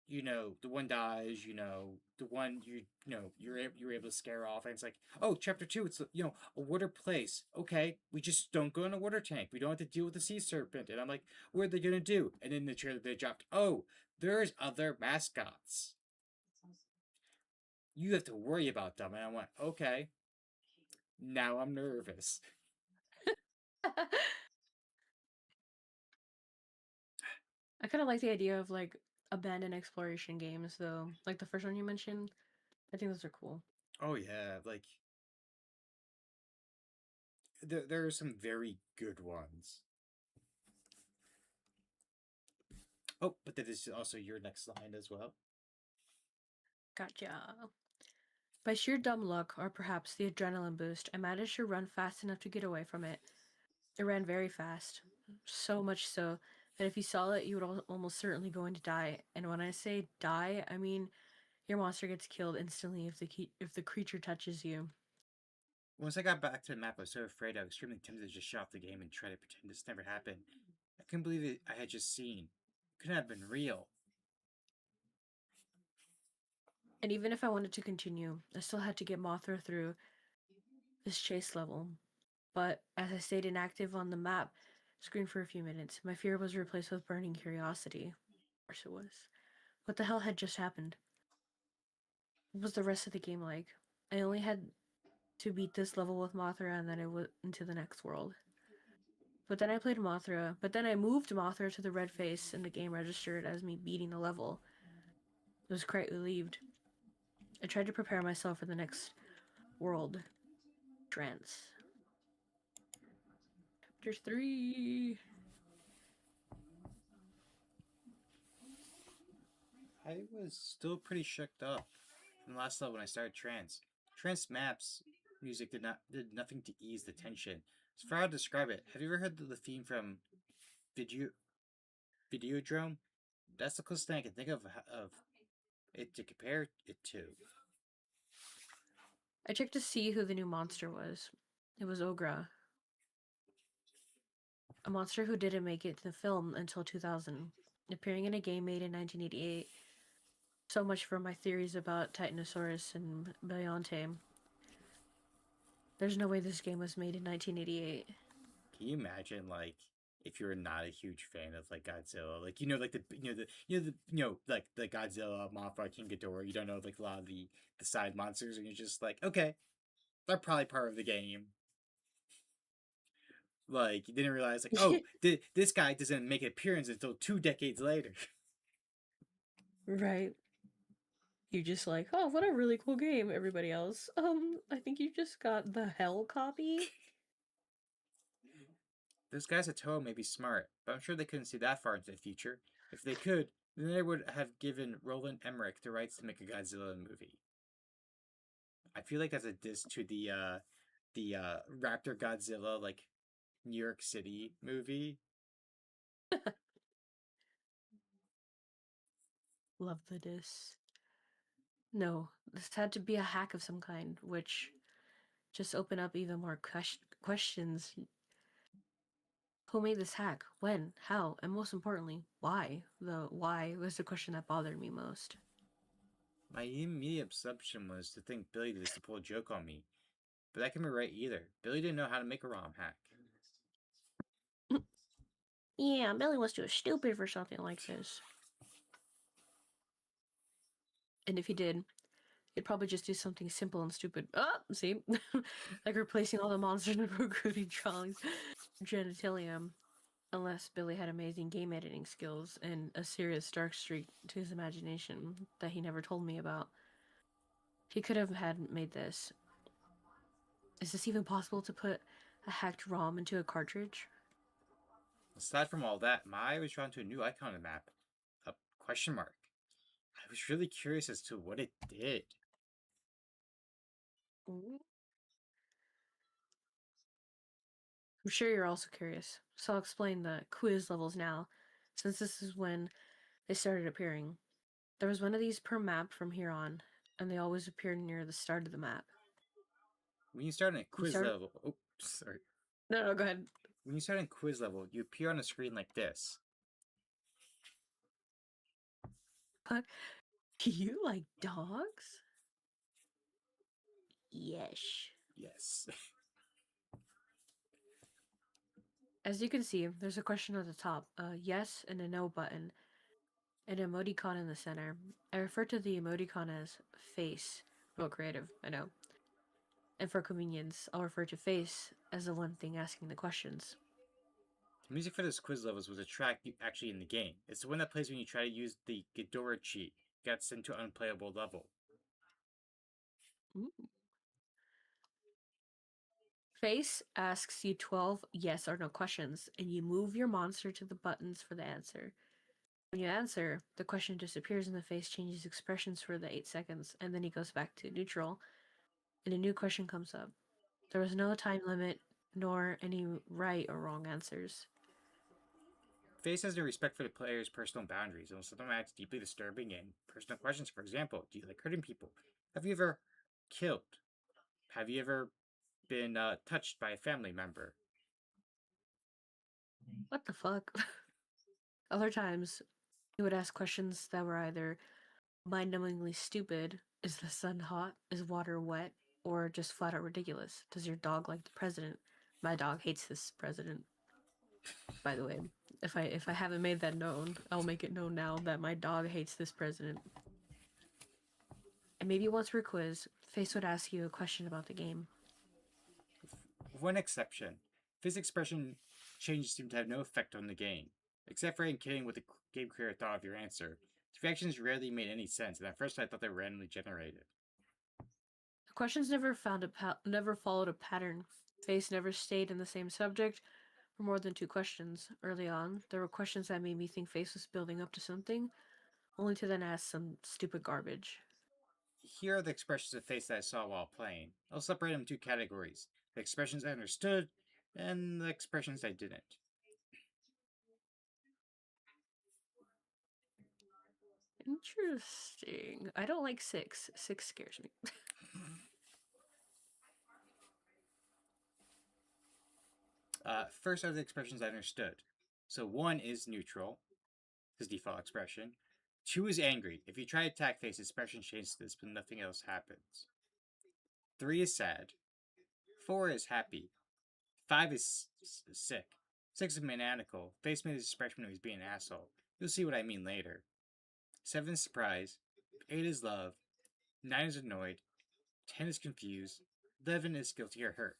you know the one dies, you know the one you know you're able to scare off, and it's like oh chapter two, it's you know a water place. Okay, we just don't go in a water tank. We don't have to deal with the sea serpent. And I'm like, what are they gonna do? And in the trailer they dropped, oh, there's other mascots. You have to worry about them. And I went, okay, now I'm nervous. I kind of like the idea of like abandoned exploration games, though. Like the first one you mentioned. I think those are cool. Oh yeah, like there are some very good ones. Oh, but that is also your next line as well. Gotcha. By sheer dumb luck, or perhaps the adrenaline boost, I managed to run fast enough to get away from it. It ran very fast, so much so that if you saw it, you would almost certainly going to die. And when I say die, I mean your monster gets killed instantly if the creature touches you. Once I got back to the map, I was so afraid I was extremely tempted to just shut off the game and try to pretend this never happened. I couldn't believe it I had just seen. It couldn't have been real. And even if I wanted to continue, I still had to get Mothra through this chase level. But as I stayed inactive on the map screen for a few minutes, my fear was replaced with burning curiosity. Of course it was. What the hell had just happened? What was the rest of the game like? I only had to beat this level with Mothra and then it was into the next world. But then I played Mothra, but then I moved Mothra to the red face and the game registered as me beating the level. I was quite relieved. I tried to prepare myself for the next world. Trance. Chapter 3. I was still pretty shooked up from the last level when I started Trance. Trance maps music did nothing to ease the tension. As far how to describe it, have you ever heard the theme from Video Videodrome? That's the closest thing I can think of it to compare it to. I checked to see who the new monster was. It was Ogra, a monster who didn't make it to the film until 2000, appearing in a game made in 1988. So much for my theories about Titanosaurus and Beyonce. There's no way this game was made in 1988. Can you imagine like if you're not a huge fan of like Godzilla, like you know like like the Godzilla, Mothra, King Ghidorah, you don't know like a lot of the side monsters, and you're just like okay, they're probably part of the game. Like you didn't realize like oh this guy doesn't make an appearance until 2 decades later. Right. You just like, oh, what a really cool game, everybody else. I think you just got the hell copy. Those guys at Toho may be smart, but I'm sure they couldn't see that far into the future. If they could, then they would have given Roland Emmerich the rights to make a Godzilla movie. I feel like that's a diss to the Raptor Godzilla like New York City movie. Love the diss. No, this had to be a hack of some kind, which just open up even more questions. Who made this hack? When? How? And most importantly, why? The why was the question that bothered me most. My immediate assumption was to think Billy did this to pull a joke on me, but that can be right either. Billy didn't know how to make a ROM hack. Yeah, Billy was too stupid for something like this. And if he did, he'd probably just do something simple and stupid. Oh, see? Like replacing all the monsters and recruiting Charlie's genitalium. Unless Billy had amazing game editing skills and a serious dark streak to his imagination that he never told me about. He could have had made this. Is this even possible to put a hacked ROM into a cartridge? Aside from all that, my eye was drawn to a new icon on the map. A question mark. I was really curious as to what it did. I'm sure you're also curious, so I'll explain the quiz levels now, since this is when they started appearing. There was one of these per map from here on, and they always appeared near the start of the map. When you start in a You quiz start? level, oops, sorry. No, go ahead. When you start in quiz level, you appear on a screen like this. What? You like dogs? Yes. Yes. As you can see, there's a question at the top, a yes and a no button, an emoticon in the center. I refer to the emoticon as face. Real creative, I know. And for convenience, I'll refer to face as the one thing asking the questions. The music for this quiz levels was a track actually in the game. It's the one that plays when you try to use the Ghidorah cheat. You got sent to an unplayable level. Ooh. Face asks you 12 yes or no questions, and you move your monster to the buttons for the answer. When you answer, the question disappears and the face changes expressions for the 8 seconds, and then he goes back to neutral, and a new question comes up. There was no time limit, nor any right or wrong answers. Face has no respect for the player's personal boundaries, and sometimes acts deeply disturbing in personal questions. For example, do you like hurting people? Have you ever killed? Have you ever been touched by a family member? What the fuck? Other times, he would ask questions that were either mind-numbingly stupid, is the sun hot, is water wet, or just flat out ridiculous. Does your dog like the president? My dog hates this president. By the way, if I haven't made that known, I'll make it known now that my dog hates this president. And maybe once per quiz, Face would ask you a question about the game. With one exception, Face's expression changes seem to have no effect on the game, except for indicating what the game creator thought of your answer. The reactions rarely made any sense, and at first I thought they were randomly generated. The questions never followed a pattern. Face never stayed in the same subject for more than 2 questions. Early on, there were questions that made me think Face was building up to something, only to then ask some stupid garbage. Here are the expressions of face that I saw while playing. I'll separate them into 2 categories: the expressions I understood and the expressions I didn't. Interesting. I don't like 6. 6 scares me. First are the expressions I understood. So 1 is neutral, his default expression. 2 is angry. If you try to attack face, expression changes to this, but nothing else happens. 3 is sad. 4 is happy. 5 is sick. 6 is maniacal. Face made his expression when he was being an asshole. You'll see what I mean later. 7 is surprise. 8 is love. 9 is annoyed. 10 is confused. 11 is guilty or hurt.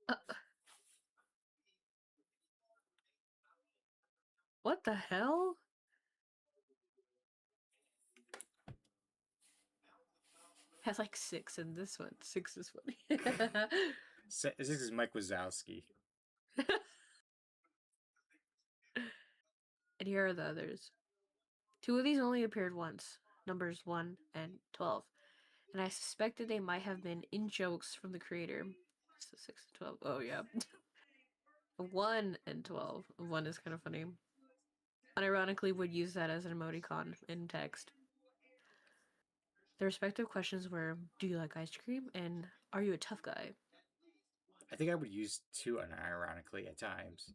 Uh, what the hell? Has like 6 in this one. 6 is funny. This is Mike Wazowski. And here are the others. 2 of these only appeared once, numbers 1 and 12, and I suspected they might have been in jokes from the creator. So 6 and 12. Oh, yeah. 1 and 12. 1 is kind of funny. Unironically, would use that as an emoticon in text. The respective questions were, do you like ice cream? And are you a tough guy? I think I would use 2 unironically at times.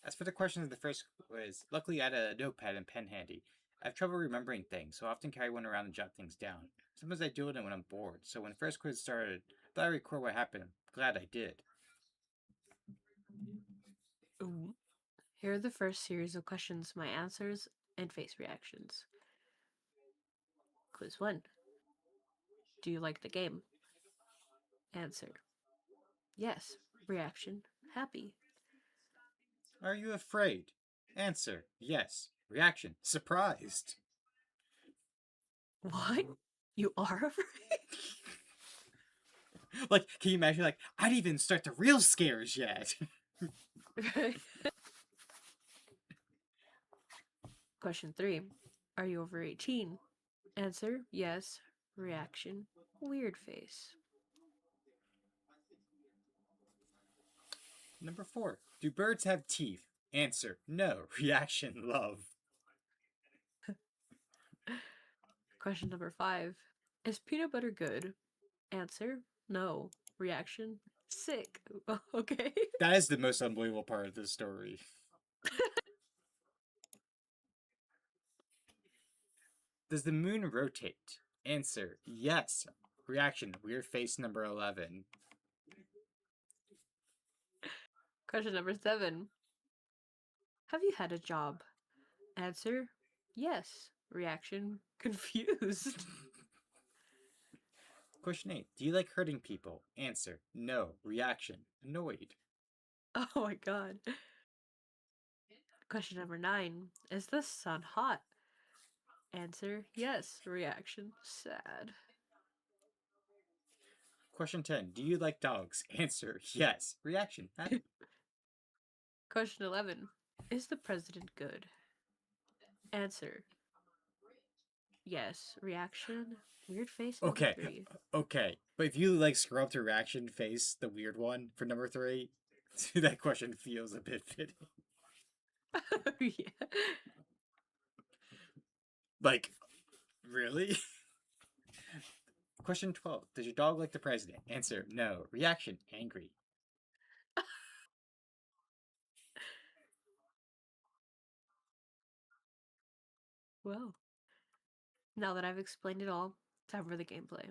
As for the questions of the first quiz, luckily I had a notepad and pen handy. I have trouble remembering things, so I often carry one around and jot things down. Sometimes I do it when I'm bored, so when the first quiz started, I thought I record what happened. I'm glad I did. Ooh. Here are the first series of questions, my answers, and face reactions. Quiz 1. Do you like the game? Answer. Yes. Reaction, happy. Are you afraid? Answer, yes. Reaction, surprised. What? You are afraid? Like, can you imagine, like, I didn't even start the real scares yet. Question 3. Are you over 18? Answer, yes. Reaction, weird face. Number 4. Do birds have teeth? Answer, no. Reaction, love. Question number 5. Is peanut butter good? Answer, no. Reaction, sick. Okay. That is the most unbelievable part of this story. Does the moon rotate? Answer, yes. Reaction, weird face number 11. Question number 7. Have you had a job? Answer, yes. Reaction, confused. Question 8. Do you like hurting people? Answer, no. Reaction, annoyed. Oh my god. Question number 9. Is the sun hot? Answer, yes. Reaction, sad. Question 10. Do you like dogs? Answer, yes. Reaction, happy. Question 11. Is the president good? Answer, yes. Reaction, weird face number Okay, 3. okay. But if you like scroll up to reaction face, the weird one for number 3, that question feels a bit fitting. Yeah. Like, really? Question 12. Does your dog like the president? Answer, no. Reaction, angry. Well, now that I've explained it all, time for the gameplay.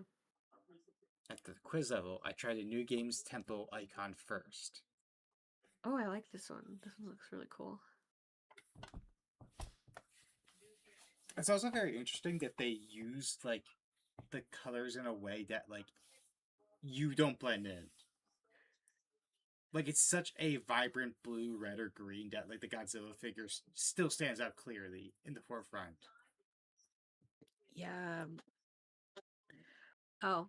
At the quiz level, I tried a new game's temple icon first. Oh, I like this one. This one looks really cool. It's also very interesting that they used, like, the colors in a way that, like, you don't blend in. Like, it's such a vibrant blue, red, or green that, like, the Godzilla figure still stands out clearly in the forefront. Yeah. Oh,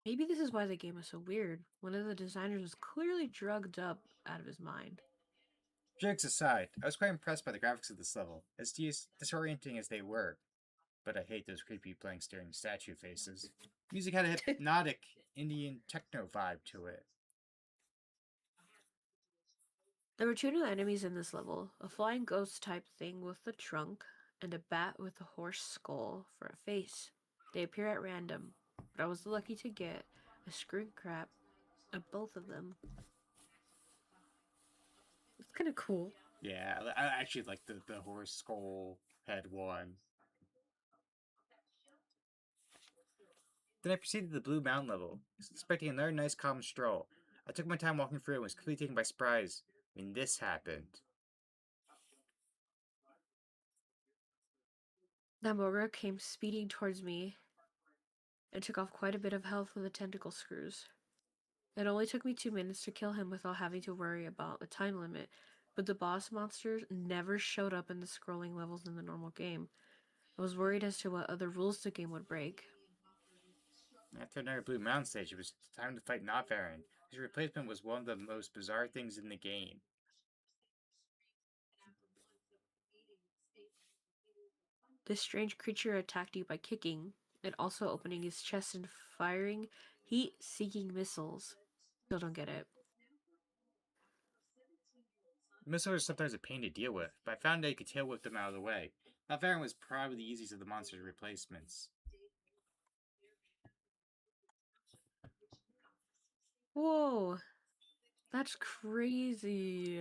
maybe this is why the game was so weird. One of the designers was clearly drugged up out of his mind. Jokes aside, I was quite impressed by the graphics of this level, as disorienting as they were. But I hate those creepy blank staring statue faces. Music had a hypnotic Indian techno vibe to it. There were 2 new enemies in this level, a flying ghost type thing with a trunk, and a bat with a horse skull for a face. They appear at random, but I was lucky to get a screen cap of both of them. It's kind of cool. Yeah, I actually like the horse skull head one. Then I proceeded to the Blue Mountain level, expecting another nice calm stroll. I took my time walking through and was completely taken by surprise when this happened. Namora came speeding towards me and took off quite a bit of health with the tentacle screws. It only took me 2 minutes to kill him without having to worry about the time limit, but the boss monsters never showed up in the scrolling levels in the normal game. I was worried as to what other rules the game would break. After another Blue Mountain stage, it was time to fight Notvaran. His replacement was one of the most bizarre things in the game. This strange creature attacked you by kicking, and also opening his chest and firing heat-seeking missiles. Still don't get it. The missiles were sometimes a pain to deal with, but I found that you could tail whip them out of the way. Notvaran was probably the easiest of the monster's replacements. Whoa! That's crazy.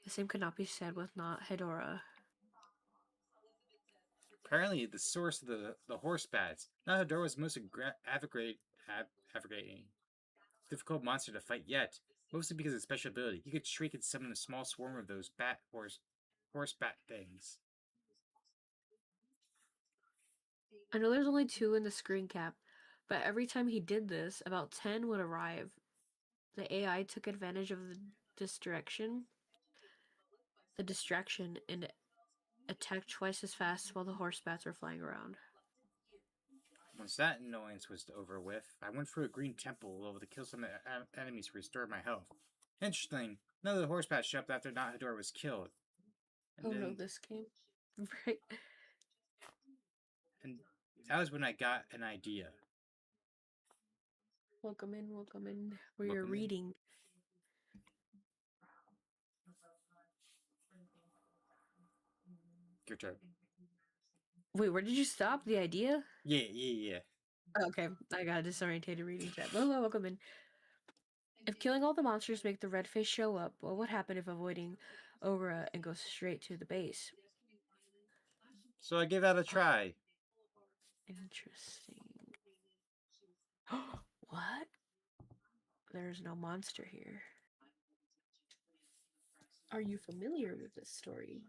The same could not be said with not Hedora. Apparently, the source of the horse bats, Nahador was the most aggravating, difficult monster to fight yet, mostly because of his special ability. He could shriek and summon a small swarm of those horse bat things. I know there's only 2 in the screen cap, But every time he did this, about 10 would arrive. The AI took advantage of the distraction, and attacked twice as fast while the horse bats were flying around. Once that annoyance was over with, I went for a green temple level to kill some enemies to restore my health. Interesting, none of the horse bats showed up after Nahador was killed. And Oh no, then, this game. Right. and that was when I got an idea. Welcome in, welcome in. We are Welcome in. reading. Your turn. Wait, where did you stop? The idea? Yeah. Oh, okay, I got a disorientated reading chat. Hello, welcome in. If killing all the monsters make the red face show up, what would happen if avoiding Ogre and go straight to the base? So I gave that a try. Interesting. What? There's no monster here. Are you familiar with this story?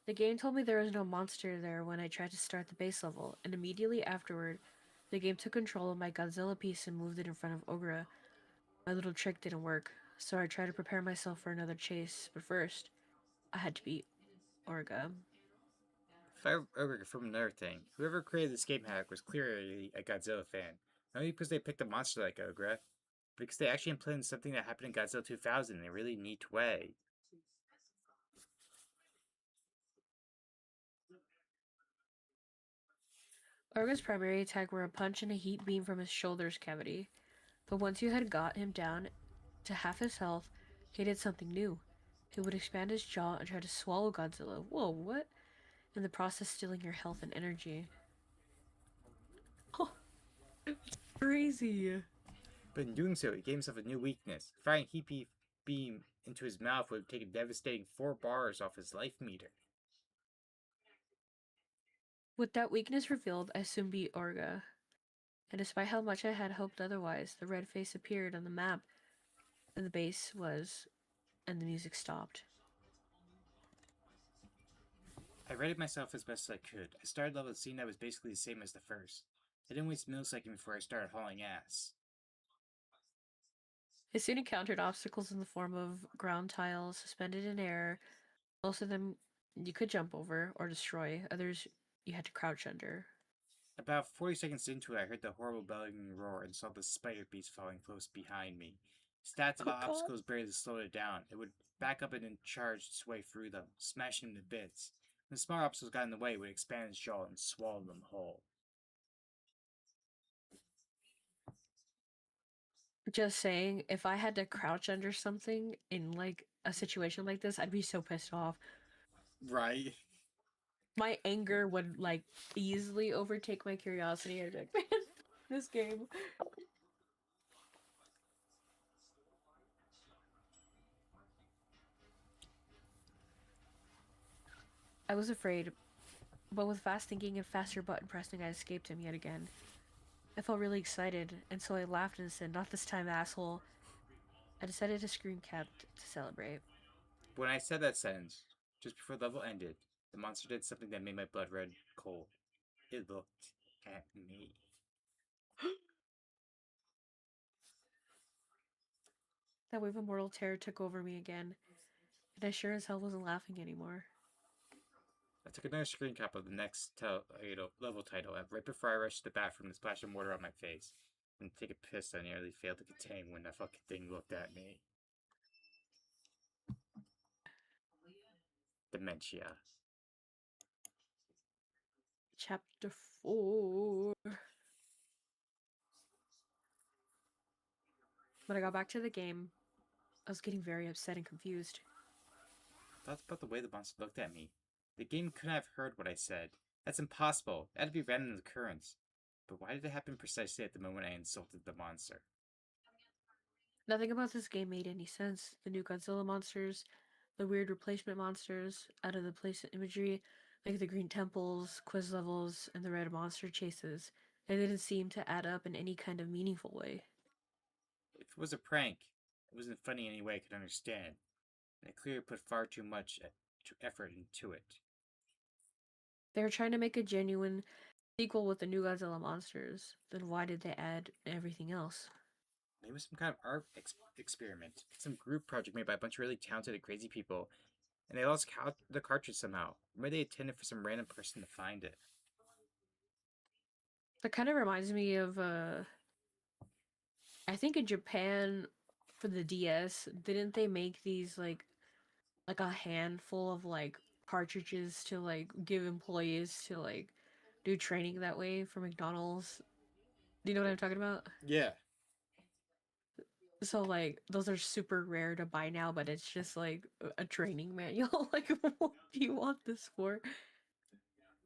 The game told me there was no monster there when I tried to start the base level, and immediately afterward, the game took control of my Godzilla piece and moved it in front of Ogre. My little trick didn't work, so I tried to prepare myself for another chase, but first, I had to beat Orga. If I ever confirm another thing, whoever created this game hack was clearly a Godzilla fan. Not only because they picked a monster like Ogre, but because they actually implemented something that happened in Godzilla 2000 in a really neat way. Orga's primary attack were a punch and a heat beam from his shoulders cavity, but once you had got him down to half his health, he did something new. He would expand his jaw and try to swallow Godzilla. Whoa, what? In the process, stealing your health and energy. Oh, crazy. But in doing so, he gave himself a new weakness. Firing a heat beam into his mouth would take a devastating 4 bars off his life meter. With that weakness revealed, I soon beat Orga. And despite how much I had hoped otherwise, the red face appeared on the map, and the base was, and the music stopped. I read it myself as best as I could. I started level with a scene that was basically the same as the first. I didn't waste a millisecond before I started hauling ass. I soon encountered obstacles in the form of ground tiles suspended in air. Most of them you could jump over or destroy, others you had to crouch under. About 40 seconds into it, I heard the horrible bellowing roar and saw the spider beast falling close behind me. Stats Oh about god. obstacles barely slowed it down. It would back up and then charge its way through them, smashing them to bits. When the smaller obstacles got in the way, it would expand its jaw and swallow them whole. Just saying, if I had to crouch under something in like a situation like this, I'd be so pissed off. Right? My anger would like easily overtake my curiosity. I'd be like, man, this game. I was afraid, but with fast thinking and faster button pressing, I escaped him yet again. I felt really excited, and so I laughed and said, "Not this time, asshole." I decided to scream cap to celebrate. When I said that sentence, just before the level ended, the monster did something that made my blood run cold. It looked at me. That wave of mortal terror took over me again, and I sure as hell wasn't laughing anymore. I took another screen cap of the next level title right before I rushed to the bathroom to splash some water on my face. And to take a piss I nearly failed to contain when that fucking thing looked at me. Dementia. Chapter 4. When I got back to the game, I was getting very upset and confused. Thoughts about the way the monster looked at me. The game couldn't have heard what I said. That's impossible. It had to be random occurrence. But why did it happen precisely at the moment I insulted the monster? Nothing about this game made any sense. The new Godzilla monsters, the weird replacement monsters, out of the place imagery, like the green temples, quiz levels, and the red monster chases. They didn't seem to add up in any kind of meaningful way. If it was a prank, it wasn't funny in any way I could understand. They clearly put far too much effort into it. They were trying to make a genuine sequel with the new Godzilla monsters. Then why did they add everything else? Maybe some kind of art experiment. Some group project made by a bunch of really talented and crazy people, and they lost the cartridge somehow. Maybe they intended for some random person to find it. That kind of reminds me of I think in Japan for the DS, didn't they make these like a handful of like cartridges to like give employees to like do training that way for McDonald's? Do you know what I'm talking about? Yeah, So like those are super rare to buy now, but it's just like a training manual. Like what do you want this for?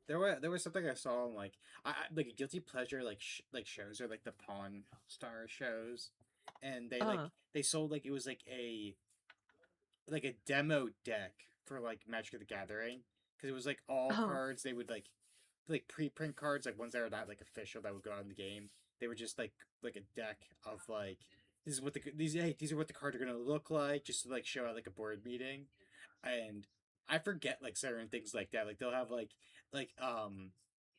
there was something I saw on like a guilty pleasure like shows or like the Pawn Star shows, and Uh they sold like it was like a demo deck for like Magic of the Gathering because it was like all oh cards they would like pre-print cards like ones that are not like official that would go out in the game. They were just like a deck of like this is what these are what the cards are gonna look like just to like show at like a board meeting, and I forget like certain things like that. Like they'll have like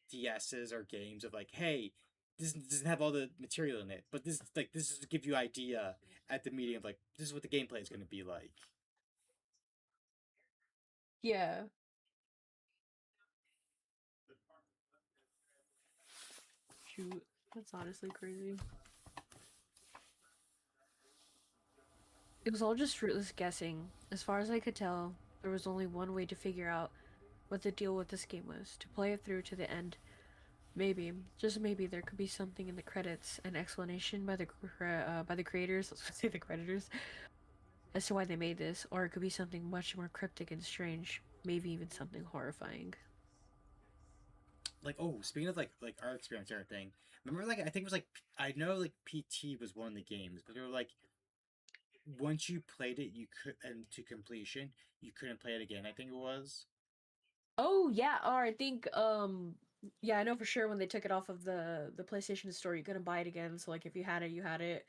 DSs or games of like, hey, this doesn't have all the material in it, but this is to give you idea at the meeting of like this is what the gameplay is going to be like. yeah. Shoot, that's honestly crazy. It was all just fruitless guessing. As far as I could tell, there was only one way to figure out what the deal with this game was, to play it through to the end. Maybe, just maybe, there could be something in the credits, an explanation by the creators, let's say the creditors, as to why they made this, or it could be something much more cryptic and strange, maybe even something horrifying. Like, oh, speaking of like art experience and everything, remember like I think it was like I know like PT was one of the games, but they were like once you played it, you could and to completion, you couldn't play it again. I think it was. Oh yeah, or I think yeah, I know for sure when they took it off of the PlayStation Store, you couldn't buy it again. So like if you had it, you had it.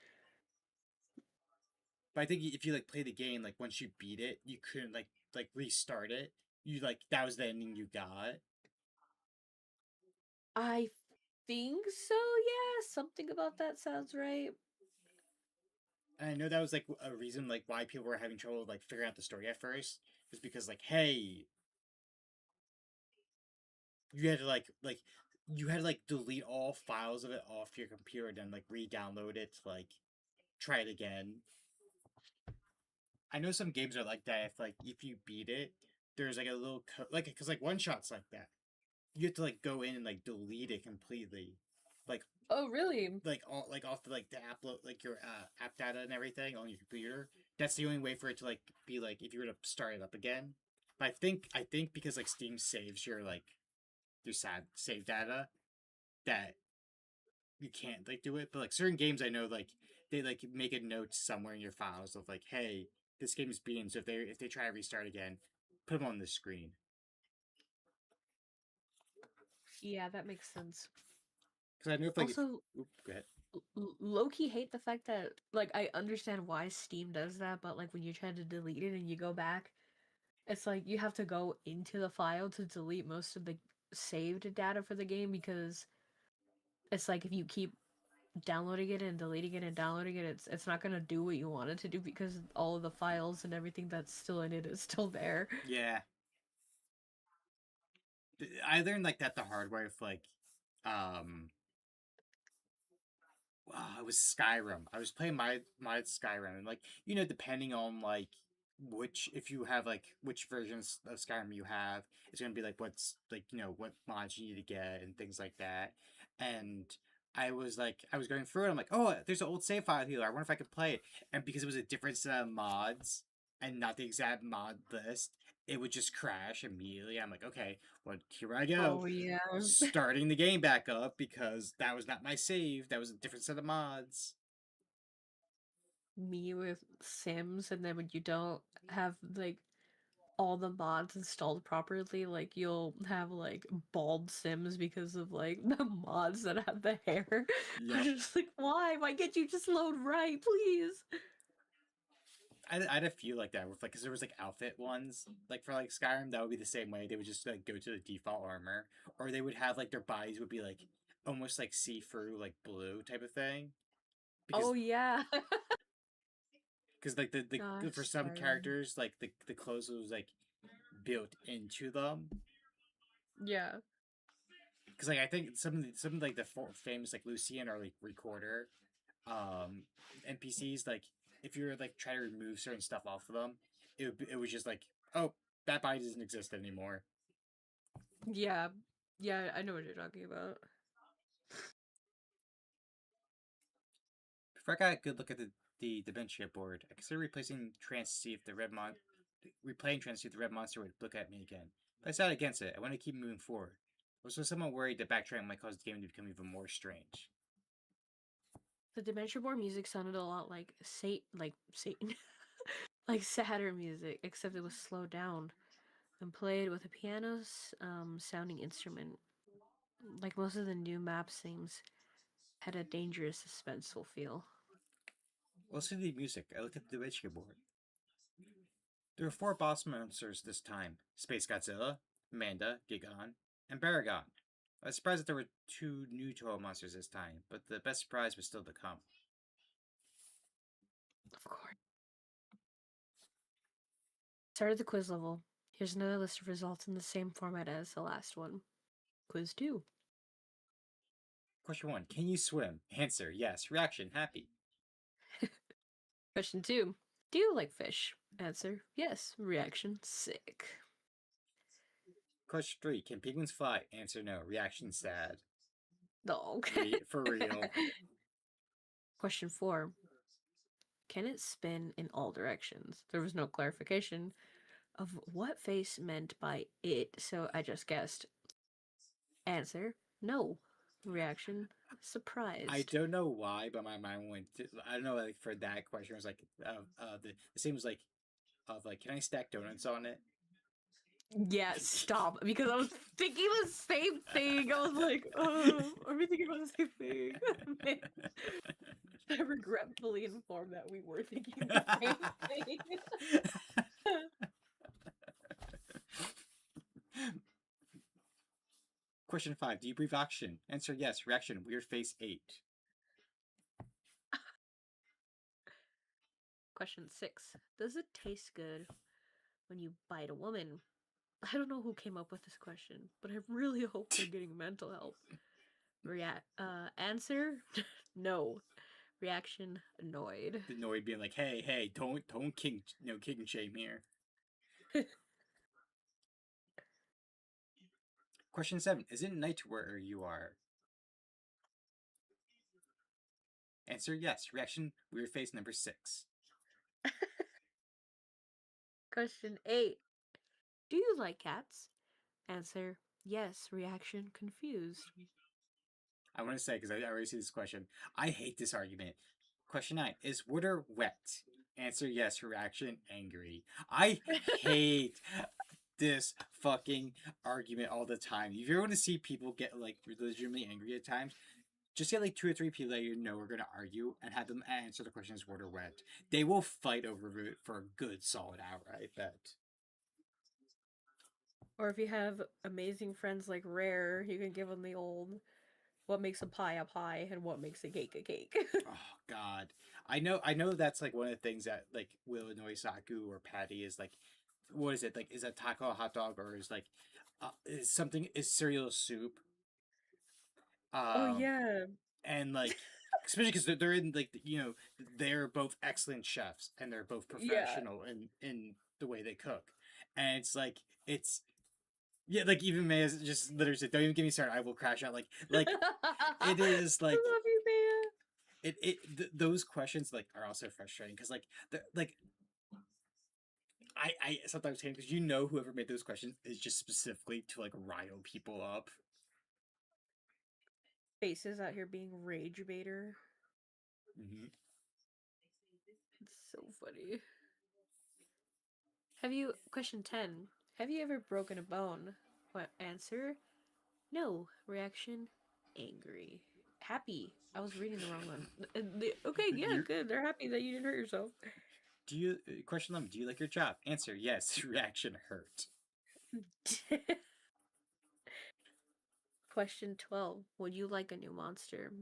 But I think if you like play the game, like once you beat it, you couldn't like restart it. You like that was the ending you got. I think so, yeah. Something about that sounds right. And I know that was like a reason like why people were having trouble like figuring out the story at first was because like hey, you had to you had to like delete all files of it off your computer and then like re-download it to like try it again. I know some games are like that. If you beat it, there's like a little like because like one shots like that. You have to like go in and like delete it completely, like Oh, really? all like off like the app like your app data and everything on your computer. That's the only way for it to like be like if you were to start it up again. But I think because like Steam saves your sad save data that you can't like do it. But like certain games I know like they like make a note somewhere in your files of like hey this game is beaten so if they try to restart again put them on the screen. Yeah, that makes sense. Because I know if like if Also, oop, go ahead. low key hate the fact that like I understand why Steam does that, but like when you try to delete it and you go back, it's like you have to go into the file to delete most of the saved data for the game because it's like if you keep downloading it and deleting it and downloading it, it's not gonna do what you want it to do because all of the files and everything that's still in it is still there. Yeah, I learned like that the hard way with um it was Skyrim. I was playing my Skyrim, and like depending on like which if you have like which versions of Skyrim you have, it's gonna be like what's like what mods you need to get and things like that. And I was going through it. I'm like, oh, there's an old save file here. I wonder if I could play it. And because it was a different set of mods and not the exact mod list, it would just crash immediately. I'm like, okay, well here I go Oh yeah. starting the game back up because that was not my save. That was a different set of mods. Me with Sims, and then when you don't have like all the mods installed properly, like you'll have like bald Sims because of like the mods that have the hair. I'm Yep. just like, why? Why can't you just load right, please? I had a few like that with like because there was like outfit ones like for like Skyrim that would be the same way. They would just like go to the default armor, or they would have like their bodies would be like almost like see through like blue type of thing Oh because yeah. like Gosh, for some Skyrim. characters like the clothes was like built into them Yeah. because like I think some of like the famous like Lucian or like recorder um NPCs like if you're like trying to remove certain stuff off of them it was just like oh that body doesn't exist anymore. Yeah. Yeah, I know what you're talking about. Before I got a good look at the dementia board, I considered replacing trance to see if the replaying trance to see if the red monster would look at me again. But I decided against it. I want to keep moving forward. I was somewhat worried that backtracking might cause the game to become even more strange. The Dementia Board music sounded a lot like Satan, like Saturn music, except it was slowed down and played with a piano sounding instrument. Like most of the new map themes had a dangerous, suspenseful feel. Also, the music. I looked at the dementia board. There were 4 boss monsters this time: Space Godzilla, Manda, Gigon, and Baragon. I was surprised that there were 2 new total monsters this time, but the best surprise was still to come. Of course. Started the quiz level. Here's another list of results in the same format as the last one. Quiz 2. Question 1. Can you swim? Answer: yes. Reaction: happy. Question 2. Do you like fish? Answer: yes. Reaction: sick. Question 3. Can penguins fly? Answer: no. Reaction: sad. Dog. For real. Question 4. Can it spin in all directions? There was no clarification of what face meant by it, so I just guessed. Answer: no. Reaction: I surprised. don't know why, but my mind went to, I don't know, like for that question, it was like, the same was like, of like, can I stack donuts on it? Yeah, stop. Because I was thinking the same thing. I was like, are we thinking about the same thing? Man, I regretfully informed that we were thinking the same thing. Question 5. Do you breathe oxygen? Answer: yes. Reaction: weird face 8. Question 6. Does it taste good when you bite a woman? I don't know who came up with this question, but I really hope they're getting mental help. Answer: no. Reaction: annoyed. The Noid being like, hey, don't king, king shame here. Question 7. Is it night where you are? Answer: yes. Reaction: weird face number 6. Question 8. Do you like cats? Answer: yes. Reaction: confused. I want to say, because I already see this question, I hate this argument. Question 9. Is water wet? Answer: yes. Reaction: angry. I hate this fucking argument all the time. If you want to see people get like legitimately angry at times, just get like 2 or 3 people that you know are going to argue and have them answer the question: is water wet? They will fight over it for a good solid hour, I bet. Or if you have amazing friends like Rare, you can give them the old what makes a pie and what makes a cake a cake. Oh God, I know that's like one of the things that like will annoy Saku or Patty is like, what is it like? Is a taco a hot dog, or is like, is something is cereal soup? Oh Um, yeah. and like, especially because they're in like they're both excellent chefs and they're both Yeah. professional in the way they cook, and it's like it's yeah, like even May is just literally said, "Don't even get me started. I will crash out." Like I it is like love you, man. those questions like are also frustrating because like I sometimes hate because whoever made those questions is just specifically to like rile people up. Faces out here being rage baiter. Mm-hmm. It's so funny. Question 10. Have you ever broken a bone? What answer? No. Reaction: angry. Happy. I was reading the wrong one. Okay, yeah, You're good. They're happy that you didn't hurt yourself. Do you question them? Do you like your job? Answer yes. Reaction hurt. Question 12. Would you like a new monster?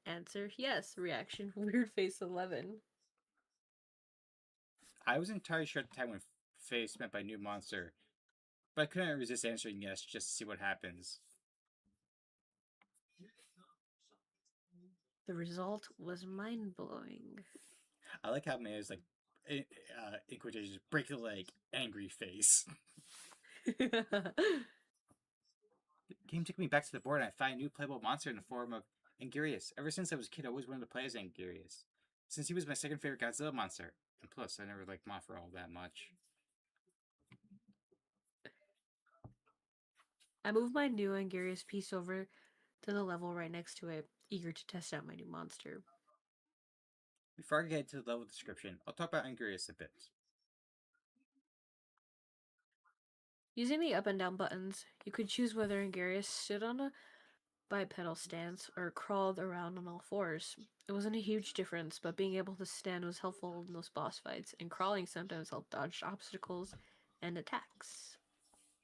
Answer yes. Reaction weird face 11. I was entirely sure at the time when face meant by new monster, but I couldn't resist answering yes just to see what happens. The result was mind blowing. I like how May is like, in quotations, break a leg, angry face. The game took me back to the board and I found a new playable monster in the form of Angurius. Ever since I was a kid, I always wanted to play as Angurius, since he was my second favorite Godzilla monster. And plus, I never liked Mothra all that much. I moved my new Angarius piece over to the level right next to it, eager to test out my new monster. Before I get into the level description, I'll talk about Angurius a bit. Using the up and down buttons, you could choose whether Angarius stood on a bipedal stance or crawled around on all fours. It wasn't a huge difference, but being able to stand was helpful in those boss fights, and crawling sometimes helped dodge obstacles and attacks.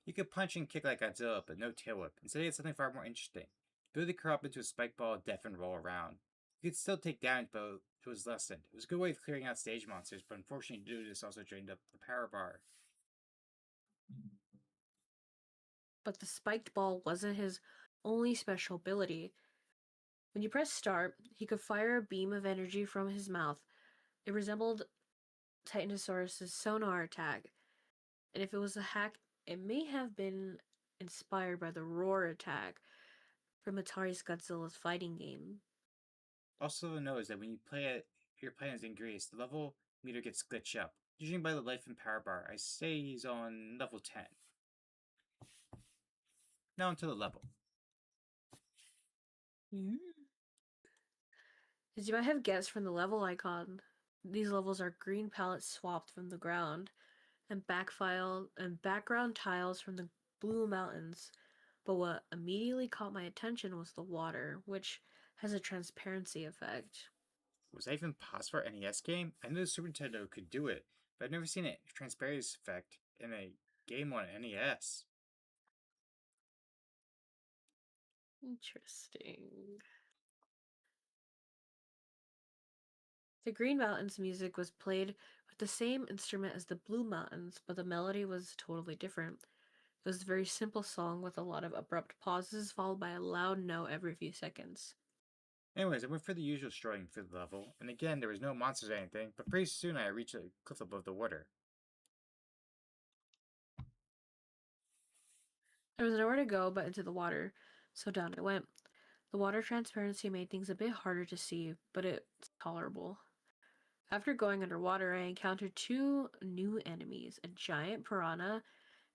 You could punch and kick like Godzilla, but no tail whip. Instead, you had something far more interesting. The ability to curl up into a spike ball, death, and roll around. You could still take damage, but it was lessened. It was a good way of clearing out stage monsters, but unfortunately, to do this also drained up the power bar. But the spiked ball wasn't his only special ability. When you press start, he could fire a beam of energy from his mouth. It resembled Titanosaurus's sonar attack, and if it was a hack, it may have been inspired by the roar attack from Atari's Godzilla's fighting game. Also, note is that when you play it, if you're playing as Ingrius, the level meter gets glitched up. Judging by the life and power bar, I say he's on level 10. Now onto the level. As you might have guessed from the level icon, these levels are green pallets swapped from the ground and background tiles from the blue mountains. But what immediately caught my attention was the water, which has a transparency effect. Was that even possible for an NES game? I know the Super Nintendo could do it, but I've never seen a transparency effect in a game on NES. Interesting. The Green Mountains music was played with the same instrument as the Blue Mountains, but the melody was totally different. It was a very simple song with a lot of abrupt pauses followed by a loud note every few seconds. Anyways, I went for the usual strolling through the level, and again, there was no monsters or anything, but pretty soon I reached a cliff above the water. There was nowhere to go but into the water, so down I went. The water transparency made things a bit harder to see, but it's tolerable. After going underwater, I encountered two new enemies, a giant piranha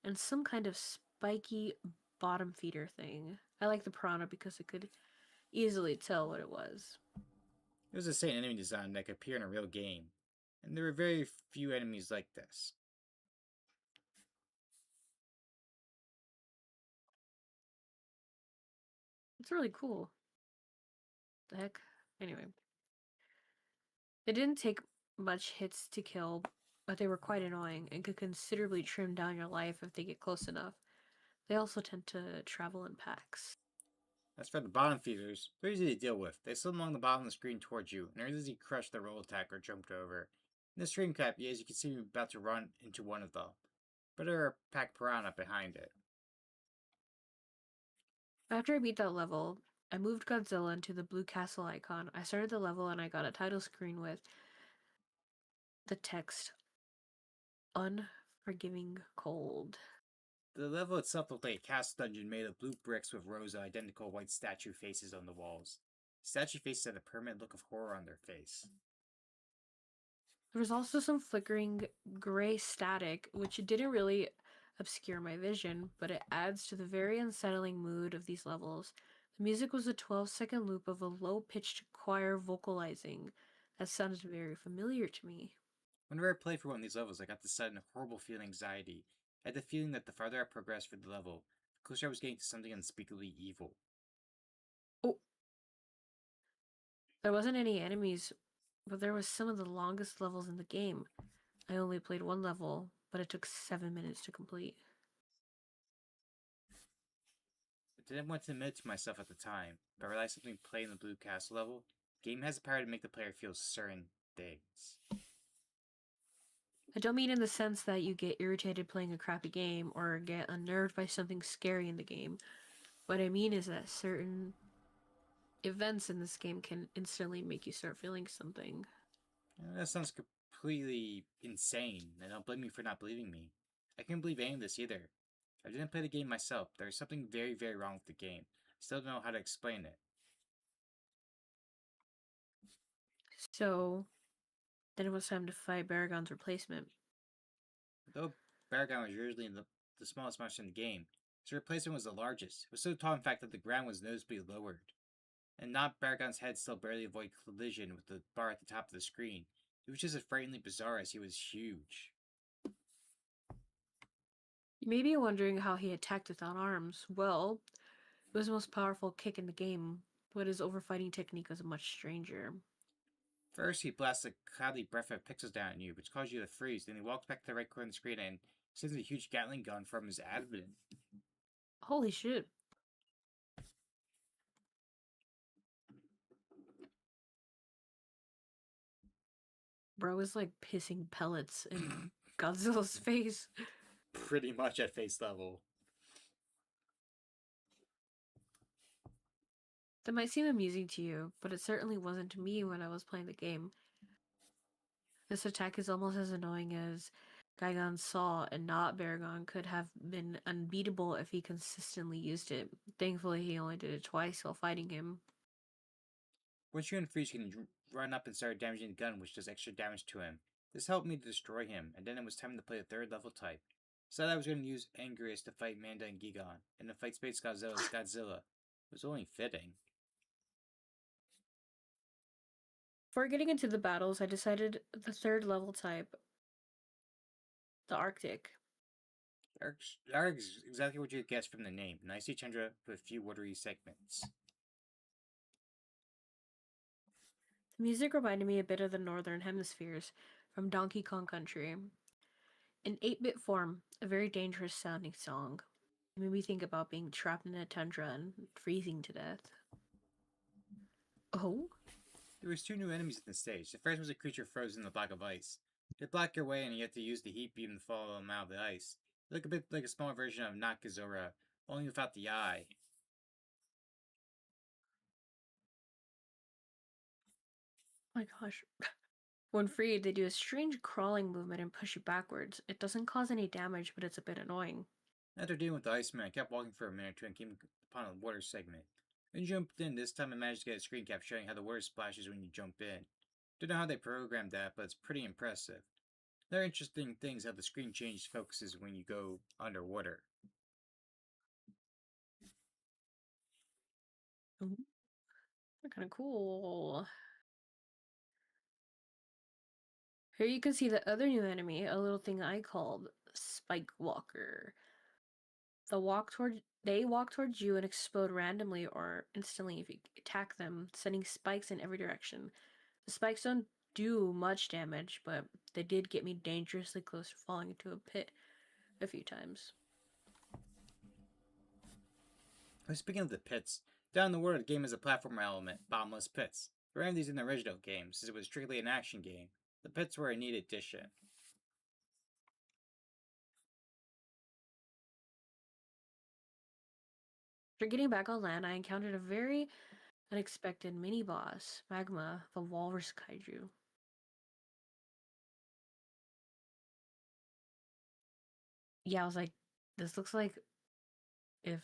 and some kind of spiky bottom feeder thing. I like the piranha because I could easily tell what it was. It was the same enemy design that could appear in a real game, and there were very few enemies like this. It's really cool. The heck? Anyway. They didn't take much hits to kill, but they were quite annoying and could considerably trim down your life if they get close enough. They also tend to travel in packs. As for the bottom feeders, they're easy to deal with. They slid along the bottom of the screen towards you, and are easily crushed the roll attack or jumped over. In the stream cap, as you can see, I'm about to run into one of them, but there are a pack piranha behind it. After I beat that level, I moved Godzilla into the blue castle icon. I started the level and I got a title screen with the text Unforgiving Cold. The level itself looked like a castle dungeon made of blue bricks with rows of identical white statue faces on the walls. Statue faces had a permanent look of horror on their face. There was also some flickering gray static, which didn't really obscure my vision, but it adds to the very unsettling mood of these levels. The music was a 12-second loop of a low-pitched choir vocalizing that sounded very familiar to me. Whenever I played for one of these levels, I got this sudden horrible feeling of anxiety. I had the feeling that the farther I progressed through the level, the closer I was getting to something unspeakably evil. Oh, there wasn't any enemies, but there was some of the longest levels in the game. I only played one level, but it took 7 minutes to complete. I didn't want to admit to myself at the time, but I realized something playing the Blue Castle level. The game has the power to make the player feel certain things. I don't mean in the sense that you get irritated playing a crappy game or get unnerved by something scary in the game. What I mean is that certain events in this game can instantly make you start feeling something. That sounds completely insane, and don't blame me for not believing me. I can't believe any of this either. I didn't play the game myself. There's something very, very wrong with the game. I still don't know how to explain it. So then it was time to fight Baragon's replacement. Though Baragon was usually the smallest monster in the game, his replacement was the largest. It was so tall, in fact, that the ground was noticeably lowered. And not Baragon's head still barely avoided collision with the bar at the top of the screen. It was just as frighteningly bizarre as he was huge. You may be wondering how he attacked without arms. Well, it was the most powerful kick in the game, but his overfighting technique was much stranger. First, he blasts a cloudy breath of pixels down at you, which causes you to freeze. Then he walks back to the right corner of the screen and sends a huge Gatling gun from his abdomen. Holy shit. Bro was like pissing pellets in Godzilla's face. Pretty much at face level. That might seem amusing to you, but it certainly wasn't to me when I was playing the game. This attack is almost as annoying as Gigon's Saw, and not Baragon could have been unbeatable if he consistently used it. Thankfully, he only did it twice while fighting him. Once you're in freeze, you can run up and start damaging the gun, which does extra damage to him. This helped me to destroy him, and then it was time to play the third level type. So I was going to use Angrius to fight Manda and Gigon, and to fight Space Godzilla's Godzilla. It was only fitting. Before getting into the battles, I decided the third level type, the Arctic. Arctic is exactly what you guessed from the name. An icy tundra with a few watery segments. The music reminded me a bit of the Northern Hemispheres from Donkey Kong Country. In 8-bit form, a very dangerous sounding song. It made me think about being trapped in a tundra and freezing to death. Oh? There was two new enemies at the stage. The first was a creature frozen in a block of ice. It blocked your way and you had to use the heat beam to follow him out of the ice. It looked a bit like a small version of not Gozilla, only without the eye. My gosh. When freed, they do a strange crawling movement and push you backwards. It doesn't cause any damage, but it's a bit annoying. After dealing with the Iceman, I kept walking for a minute or two and came upon a water segment. When you jumped in, this time I managed to get a screen cap showing how the water splashes when you jump in. Don't know how they programmed that, but it's pretty impressive. Another interesting thing is how the screen changes focuses when you go underwater. Ooh, they're kind of cool. Here you can see the other new enemy, a little thing I called Spike Walker. They walk towards you and explode randomly or instantly if you attack them, sending spikes in every direction. The spikes don't do much damage, but they did get me dangerously close to falling into a pit a few times. Speaking of the pits, down the water the game has a platformer element, bottomless pits. There weren't these in the original game, since it was strictly an action game. The pits were a neat addition. After getting back on land, I encountered a very unexpected mini boss, Magma, the walrus kaiju. Yeah, I was like, this looks like if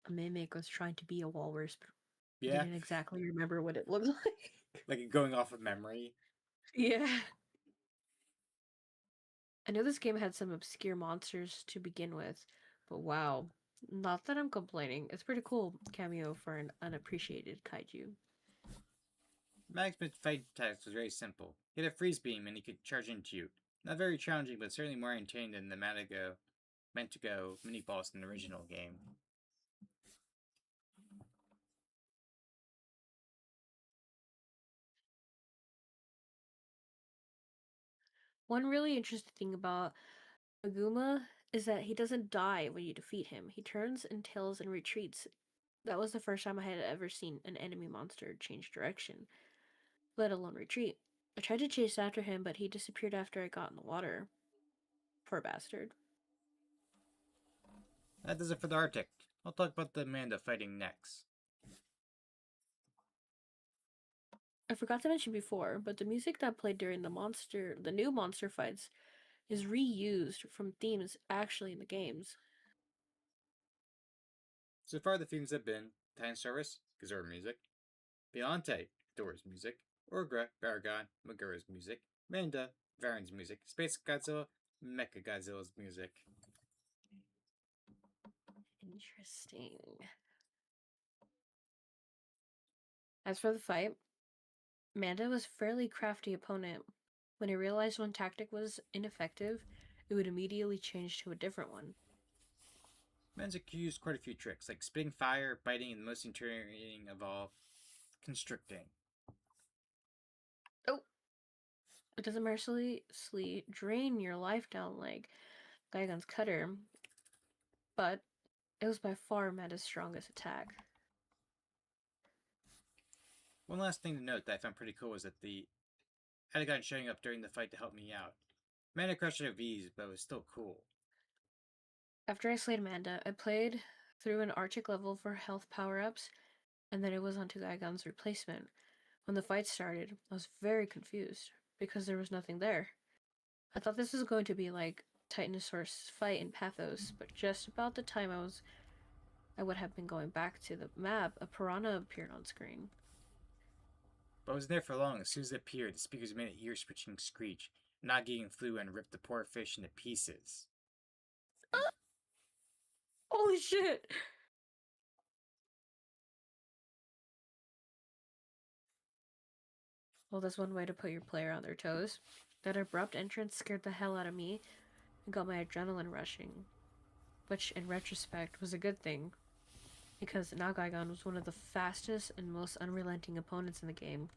a mimic was trying to be a walrus, but Yeah, didn't exactly remember what it looked like. like going off of memory. Yeah. I know this game had some obscure monsters to begin with, but wow. Not that I'm complaining. It's pretty cool cameo for an unappreciated kaiju. Mag's fight tactics was very simple. He had a freeze beam and he could charge into you. Not very challenging, but certainly more entertaining than the Mentigo mini boss in the original game. One really interesting thing about Aguma is that he doesn't die when you defeat him. He turns and tails and retreats. That was the first time I had ever seen an enemy monster change direction, let alone retreat. I tried to chase after him, but he disappeared after I got in the water. Poor bastard. That does it for the Arctic. I'll talk about the Amanda fighting next. I forgot to mention before, but the music that played during the new monster fights, is reused from themes actually in the games. So far, the themes have been Service, Gazora music, Beyonce, Dora's music, Orgra, Baragon, Magura's music, Manda, Varen's music, Space Godzilla, Mecha Godzilla's music. Interesting. As for the fight, Manda was a fairly crafty opponent. When he realized one tactic was ineffective, it would immediately change to a different one. Manza used quite a few tricks, like spitting fire, biting, and the most infuriating of all, constricting. Oh! It doesn't mercilessly drain your life down like Gaigan's cutter, but it was by far Manda's strongest attack. One last thing to note that I found pretty cool was that the Adagon showing up during the fight to help me out. Mana crushed it at V's, but it was still cool. After I slayed Manda, I played through an Arctic level for health power-ups, and then it was onto Gaigan's replacement. When the fight started, I was very confused, because there was nothing there. I thought this was going to be like Titanosaur's fight in Pathos, but just about the time I would have been going back to the map, a piranha appeared on screen. But I wasn't there for long. As soon as it appeared, the speakers made an ear-scratching screech. Nagin flew and ripped the poor fish into pieces. Holy shit! Well, that's one way to put your player on their toes. That abrupt entrance scared the hell out of me and got my adrenaline rushing, which in retrospect was a good thing, because Nagaigan was one of the fastest and most unrelenting opponents in the game.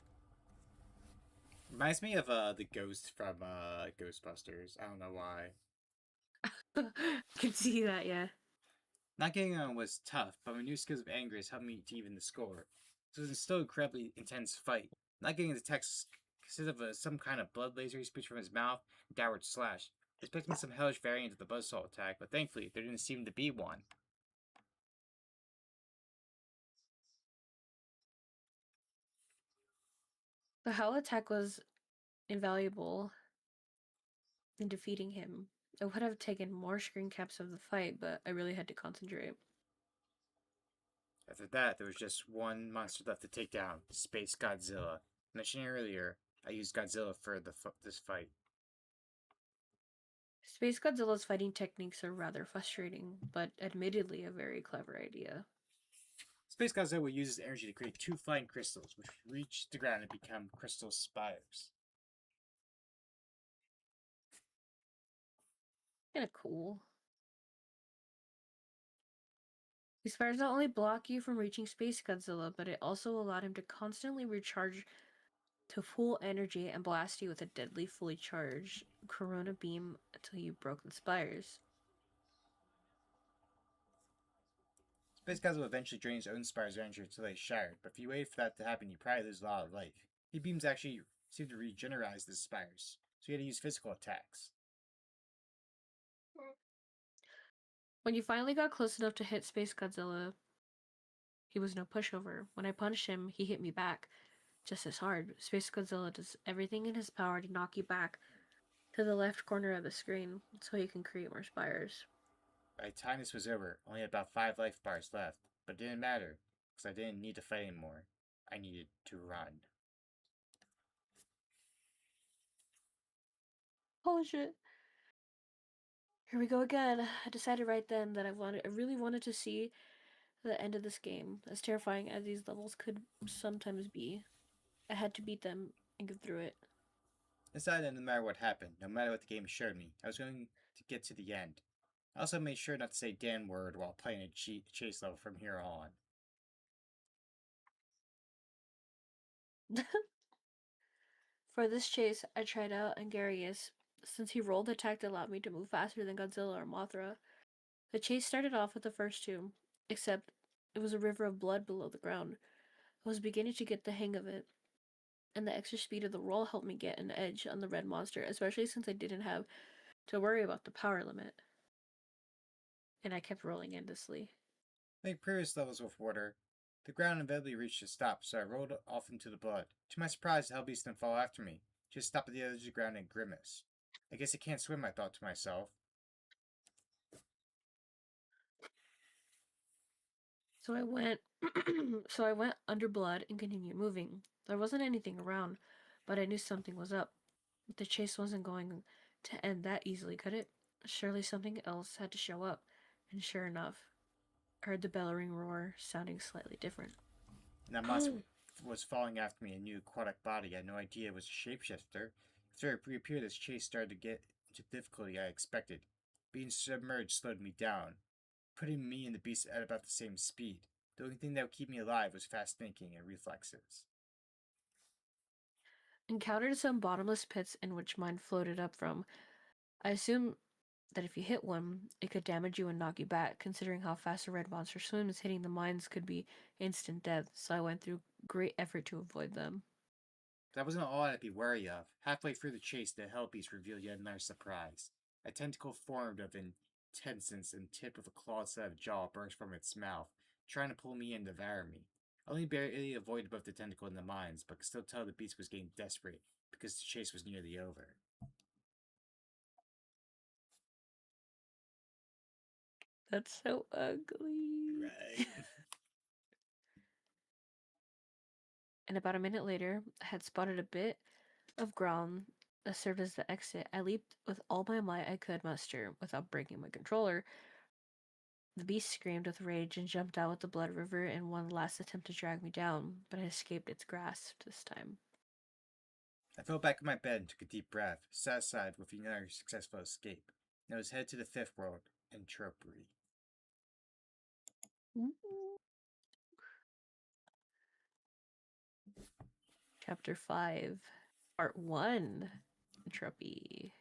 Reminds me of the ghost from Ghostbusters. I don't know why. I can see that, yeah. Nagin was tough, but my new skills of Anger's helped me to even the score. So it was still an incredibly intense fight. Nagin attacks consisted of some kind of blood laser he spits from his mouth, and downward slash. Expecting some hellish variant of the buzzsaw attack, but thankfully there didn't seem to be one. The Howl attack was invaluable in defeating him. I would have taken more screen caps of the fight, but I really had to concentrate. After that, there was just one monster left to take down, Space Godzilla. Mentioned earlier, I used Godzilla for this fight. Space Godzilla's fighting techniques are rather frustrating, but admittedly a very clever idea. Space Godzilla will use his energy to create two flying crystals, which reach the ground and become crystal spires. Kinda cool. These spires not only block you from reaching Space Godzilla, but it also allowed him to constantly recharge to full energy and blast you with a deadly fully charged Corona beam until you broke the spires. Space Godzilla eventually drains his own spires of energy until they shattered, but if you wait for that to happen, you probably lose a lot of life. He beams actually seem to regenerate the spires, so you had to use physical attacks. When you finally got close enough to hit Space Godzilla, he was no pushover. When I punched him, he hit me back just as hard. Space Godzilla does everything in his power to knock you back to the left corner of the screen so he can create more spires. By the time this was over, I only had about 5 life bars left, but it didn't matter, because I didn't need to fight anymore. I needed to run. Holy shit. Here we go again. I decided right then that I really wanted to see the end of this game, as terrifying as these levels could sometimes be. I had to beat them and get through it. I decided that no matter what happened, no matter what the game showed me, I was going to get to the end. I also made sure not to say Dan word while playing a chase level from here on. For this chase, I tried out Angarius, since he rolled attack that allowed me to move faster than Godzilla or Mothra. The chase started off with the first two, except it was a river of blood below the ground. I was beginning to get the hang of it, and the extra speed of the roll helped me get an edge on the red monster, especially since I didn't have to worry about the power limit. And I kept rolling endlessly. Like previous levels with water, the ground inevitably reached a stop, so I rolled off into the blood. To my surprise, the Hellbeast didn't follow after me, just stopped at the edge of the ground and grimace. I guess it can't swim, I thought to myself. So I went so I went under blood and continued moving. There wasn't anything around, but I knew something was up. The chase wasn't going to end that easily, could it? Surely something else had to show up. And sure enough, I heard the bellowing roar, sounding slightly different. And that monster was falling after me in a new aquatic body. I had no idea it was a shapeshifter. After it reappeared, this chase started to get into difficulty I expected. Being submerged slowed me down, putting me and the beast at about the same speed. The only thing that would keep me alive was fast thinking and reflexes. Encountered some bottomless pits in which mine floated up from. I assume that if you hit one, it could damage you and knock you back. Considering how fast a red monster swims, hitting the mines could be instant death, so I went through great effort to avoid them. That wasn't all I'd be wary of. Halfway through the chase, the hell beast revealed yet another surprise. A tentacle formed of intestines and tipped with a clawed set of jaw burst from its mouth, trying to pull me in and devour me. I only barely avoided both the tentacle and the mines, but could still tell the beast was getting desperate because the chase was nearly over. That's so ugly. Right. And about a minute later, I had spotted a bit of ground that served as the exit. I leaped with all my might I could muster without breaking my controller. The beast screamed with rage and jumped out with the blood river in one last attempt to drag me down, but I escaped its grasp this time. I fell back in my bed and took a deep breath, satisfied with another successful escape. And I was headed to the fifth world, Entropy. Chapter 5, Part 1, Entropy.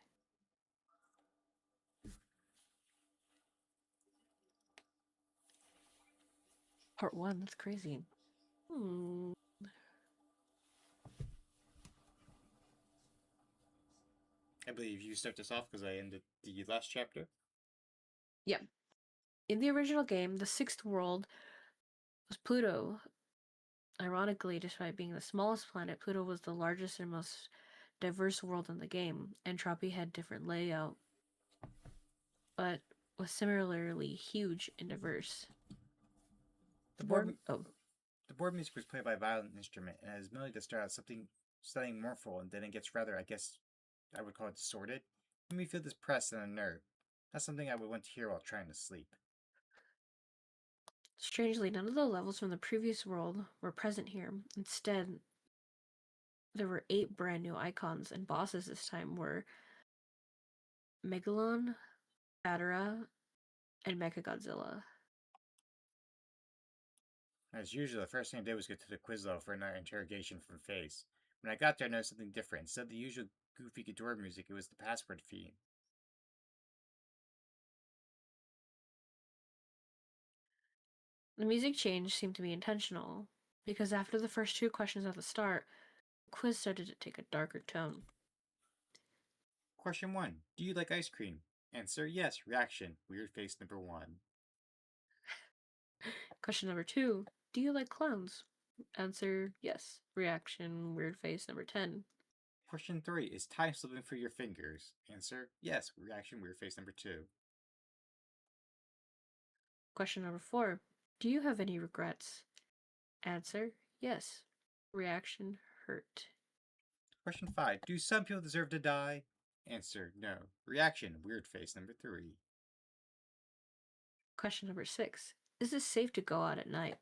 Part 1, that's crazy. I believe you start this off because I ended the last chapter. Yep. In the original game, the sixth world was Pluto. Ironically, despite being the smallest planet, Pluto was the largest and most diverse world in the game. Entropy had different layout, but was similarly huge and diverse. The board music was played by a violin instrument, and it has melody that started out something mournful, and then it gets rather, I guess, I would call it distorted. It made me feel depressed and unnerved. Not something I would want to hear while trying to sleep. Strangely, none of the levels from the previous world were present here. Instead, there were 8 brand new icons, and bosses this time were Megalon, Batara, and Mechagodzilla. As usual, the first thing I did was get to the quiz level for another interrogation from Face. When I got there, I noticed something different. Instead of the usual goofy Ghidorah music, it was the password theme. The music change seemed to be intentional, because after the first 2 questions at the start, the quiz started to take a darker tone. Question 1. Do you like ice cream? Answer, yes. Reaction, weird face number 1. Question number 2. Do you like clowns? Answer, yes. Reaction, weird face number 10. Question 3. Is time slipping through your fingers? Answer, yes. Reaction, weird face number 2. Question number 4. Do you have any regrets? Answer, yes. Reaction, hurt. Question 5. Do some people deserve to die? Answer, no. Reaction, weird face number 3. Question number 6. Is it safe to go out at night?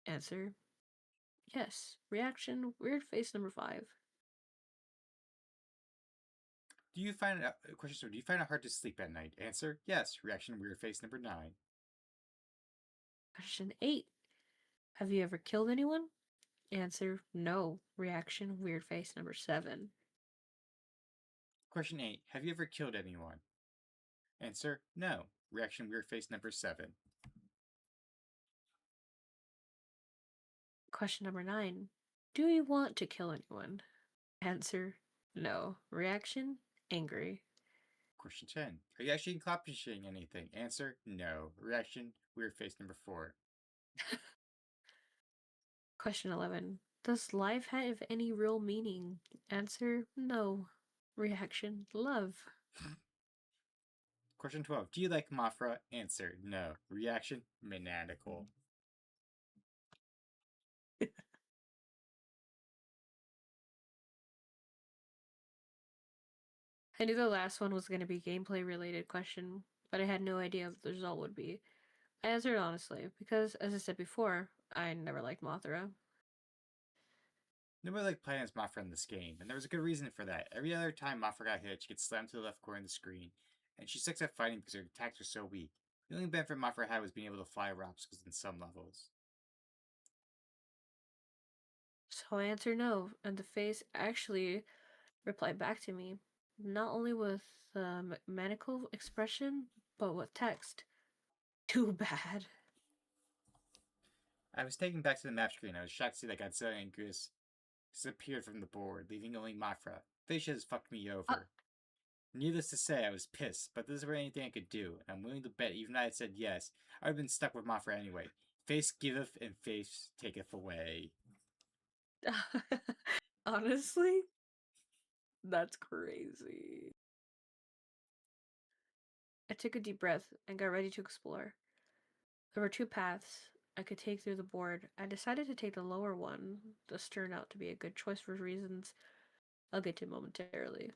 Answer, yes. Reaction, weird face number 5. Do you find it hard to sleep at night? Answer, yes. Reaction, weird face number 9. Question 8. Have you ever killed anyone? Answer, no. Reaction, weird face number 7. Question 8. Have you ever killed anyone? Answer, no. Reaction, weird face number 7. Question number 9. Do you want to kill anyone? Answer, no. Reaction, angry. Question 10. Are you actually accomplishing anything? Answer, no. Reaction, weird face number 4. Question 11. Does life have any real meaning? Answer, no. Reaction, love. Question 12. Do you like Mafra? Answer, no. Reaction, maniacal. I knew the last one was going to be gameplay related question, but I had no idea what the result would be. I answered honestly, because as I said before, I never liked Mothra. Nobody liked playing as Mafra in this game, and there was a good reason for that. Every other time Mafra got hit, she gets slammed to the left corner of the screen, and she sucks at fighting because her attacks are so weak. The only benefit Mafra had was being able to fly over obstacles in some levels. So I answered no, and the face actually replied back to me, not only with maniacal expression, but with text. Too bad. I was taken back to the map screen. I was shocked to see that Godzilla and Goose disappeared from the board, leaving only Mafra. Face has fucked me over. Needless to say, I was pissed, but this isn't anything I could do, and I'm willing to bet even if I had said yes, I would have been stuck with Mafra anyway. Face giveth and face taketh away. Honestly, that's crazy. I took a deep breath and got ready to explore. There were two paths I could take through the board. I decided to take the lower one. This turned out to be a good choice for reasons I'll get to momentarily.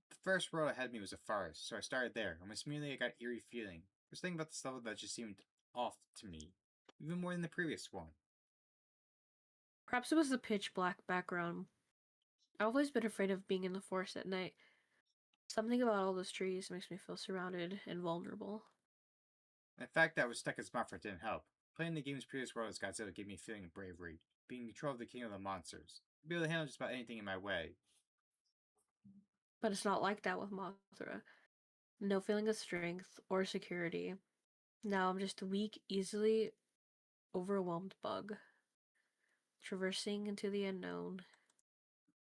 The first world ahead of me was a forest, so I started there, and immediately I got an eerie feeling. There's something about this level that just seemed off to me, even more than the previous one. Perhaps it was the pitch black background. I've always been afraid of being in the forest at night. Something about all those trees makes me feel surrounded and vulnerable. And the fact that I was stuck as Mafra didn't help. Playing the game's previous world as Godzilla gave me a feeling of bravery, being in control of the king of the monsters. I'd be able to handle just about anything in my way. But it's not like that with Mothra. No feeling of strength or security. Now I'm just a weak, easily overwhelmed bug, traversing into the unknown.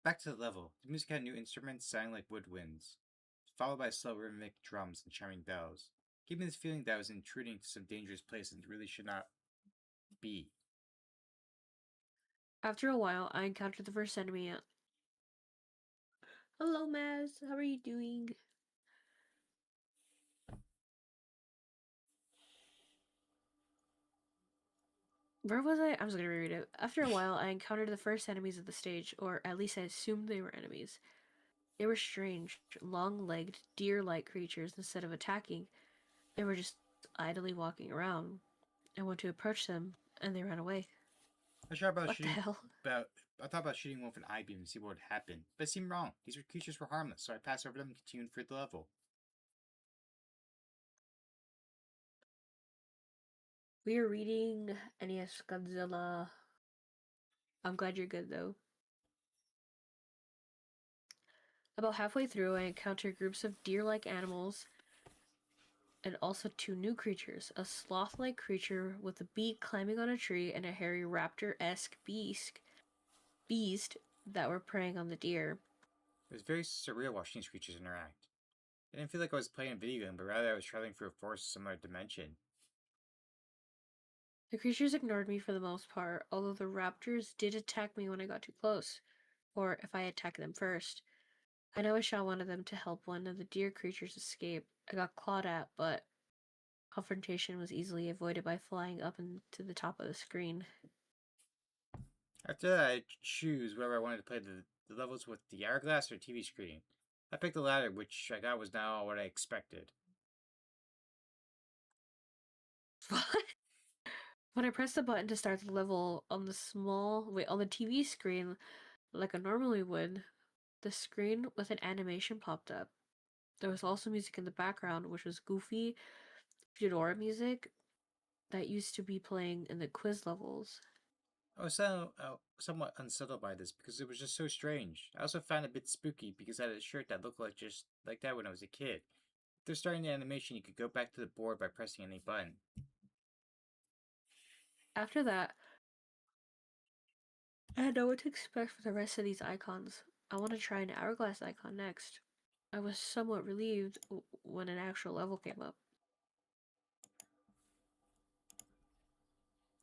Back to the level. The music had new instruments sounding like woodwinds, followed by slow rhythmic drums and chiming bells. Gave me this feeling that I was intruding into some dangerous place and really should not be. After a while, I encountered the first enemy. Hello, Maz. How are you doing? Where was I? I was gonna reread it. After a while, I encountered the first enemies of the stage, or at least I assumed they were enemies. They were strange, long-legged, deer-like creatures. Instead of attacking, they were just idly walking around. I went to approach them, and they ran away. I thought about What the shooting hell? I thought about shooting one with an eye beam and see what would happen, but it seemed wrong. These creatures were harmless, so I passed over them and continued through the level. We are reading NES Godzilla. I'm glad you're good, though. About halfway through, I encountered groups of deer-like animals and also two new creatures, a sloth-like creature with a beak climbing on a tree and a hairy raptor-esque beast that were preying on the deer. It was very surreal watching these creatures interact. I didn't feel like I was playing a video game, but rather I was traveling through a forest of some other dimension. The creatures ignored me for the most part, although the raptors did attack me when I got too close, or if I attacked them first. I know I shot one of them to help one of the deer creatures escape. I got clawed at, but confrontation was easily avoided by flying up into the top of the screen. After that, I choose whether I wanted to play the levels with the hourglass or TV screen. I picked the latter, which I got was not what I expected. What? When I pressed the button to start the level on the TV screen, like I normally would, the screen with an animation popped up. There was also music in the background, which was goofy Fedora music that used to be playing in the quiz levels. I was somewhat unsettled by this because it was just so strange. I also found it a bit spooky because I had a shirt that looked like just like that when I was a kid. After starting the animation, you could go back to the board by pressing any button. After that, I know what to expect for the rest of these icons. I want to try an hourglass icon next. I was somewhat relieved when an actual level came up.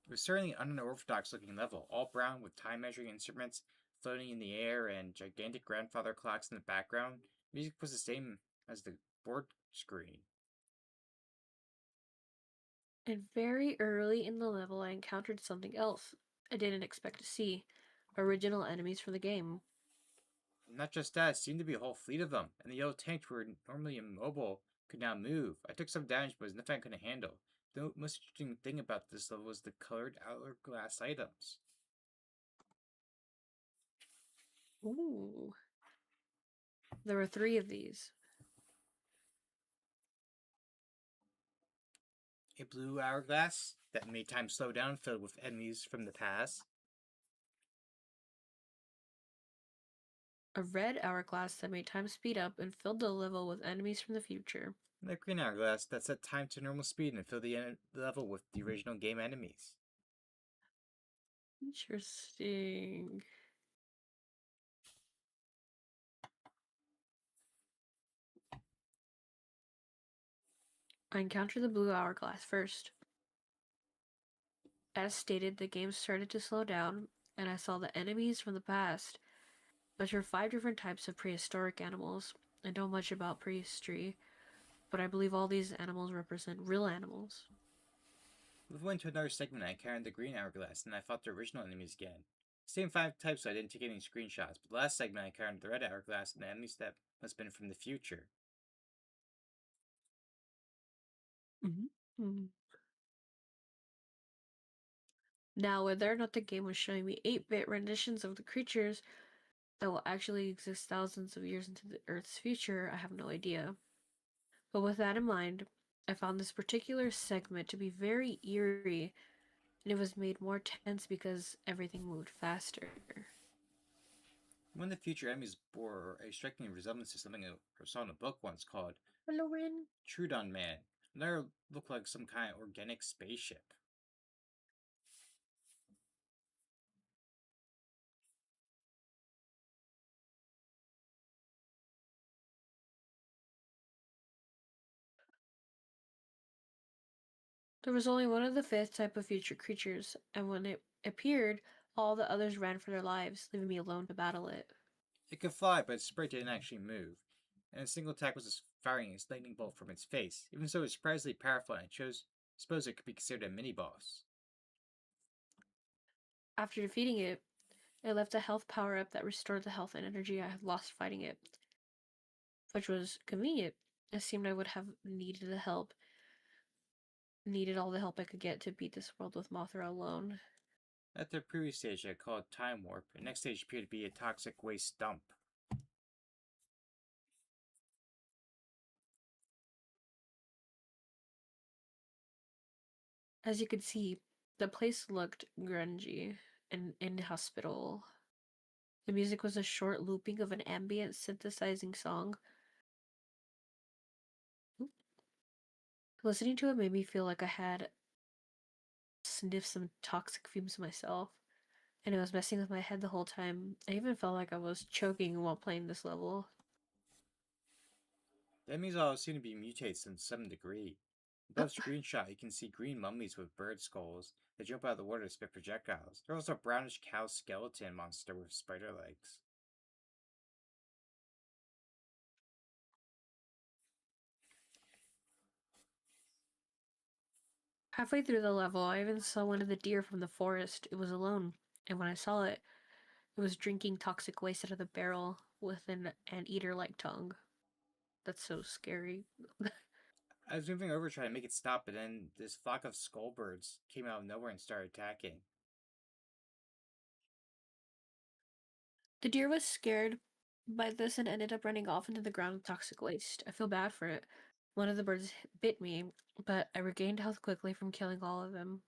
It was certainly an unorthodox looking level, all brown with time measuring instruments floating in the air and gigantic grandfather clocks in the background. Music was the same as the board screen. And very early in the level, I encountered something else I didn't expect to see original enemies from the game. Not just that, it seemed to be a whole fleet of them, and the yellow tanks were normally immobile could now move. I took some damage, but it was nothing I couldn't handle. The most interesting thing about this level was the colored hourglass items. Ooh. There were three of these. A blue hourglass that made time slow down, filled with enemies from the past. A red hourglass that made time speed up and filled the level with enemies from the future. And a green hourglass that set time to normal speed and filled the level with the original game enemies. Interesting. I encountered the blue hourglass first. As stated, the game started to slow down, and I saw the enemies from the past, which were 5 different types of prehistoric animals. I know much about prehistory, but I believe all these animals represent real animals. We went to another segment and I encountered the green hourglass and I fought the original enemies again. Same 5 types, so I didn't take any screenshots, but the last segment I encountered the red hourglass and the enemies that must have been from the future. Mm-hmm. Now, whether or not the game was showing me 8-bit renditions of the creatures that will actually exist thousands of years into the Earth's future, I have no idea. But with that in mind, I found this particular segment to be very eerie, and it was made more tense because everything moved faster. One of the future enemies bore a striking resemblance to something I saw in a book once called Hello, Rin. Trudon Man. Another looked like some kind of organic spaceship. There was only one of the fifth type of future creatures, and when it appeared, all the others ran for their lives, leaving me alone to battle it. It could fly, but its sprite didn't actually move, and a single attack was firing a lightning bolt from its face. Even so, it was surprisingly powerful, and suppose it could be considered a mini boss. After defeating it, I left a health power up that restored the health and energy I had lost fighting it, which was convenient. It seemed I would have needed all the help I could get to beat this world with Mothra alone. At the previous stage, I called Time Warp, the next stage appeared to be a toxic waste dump. As you could see, the place looked grungy and inhospitable. The music was a short looping of an ambient synthesizing song. Listening to it made me feel like I had sniffed some toxic fumes myself, and it was messing with my head the whole time. I even felt like I was choking while playing this level. The enemies all seem to be mutated to some degree. Above screenshot, you can see green mummies with bird skulls that jump out of the water to spit projectiles. There's also a brownish cow skeleton monster with spider legs. Halfway through the level, I even saw one of the deer from the forest. It was alone, and when I saw it, it was drinking toxic waste out of the barrel with an eater-like tongue. That's so scary. I was moving over trying to make it stop, but then this flock of skullbirds came out of nowhere and started attacking. The deer was scared by this and ended up running off into the ground with toxic waste. I feel bad for it. One of the birds bit me, but I regained health quickly from killing all of them.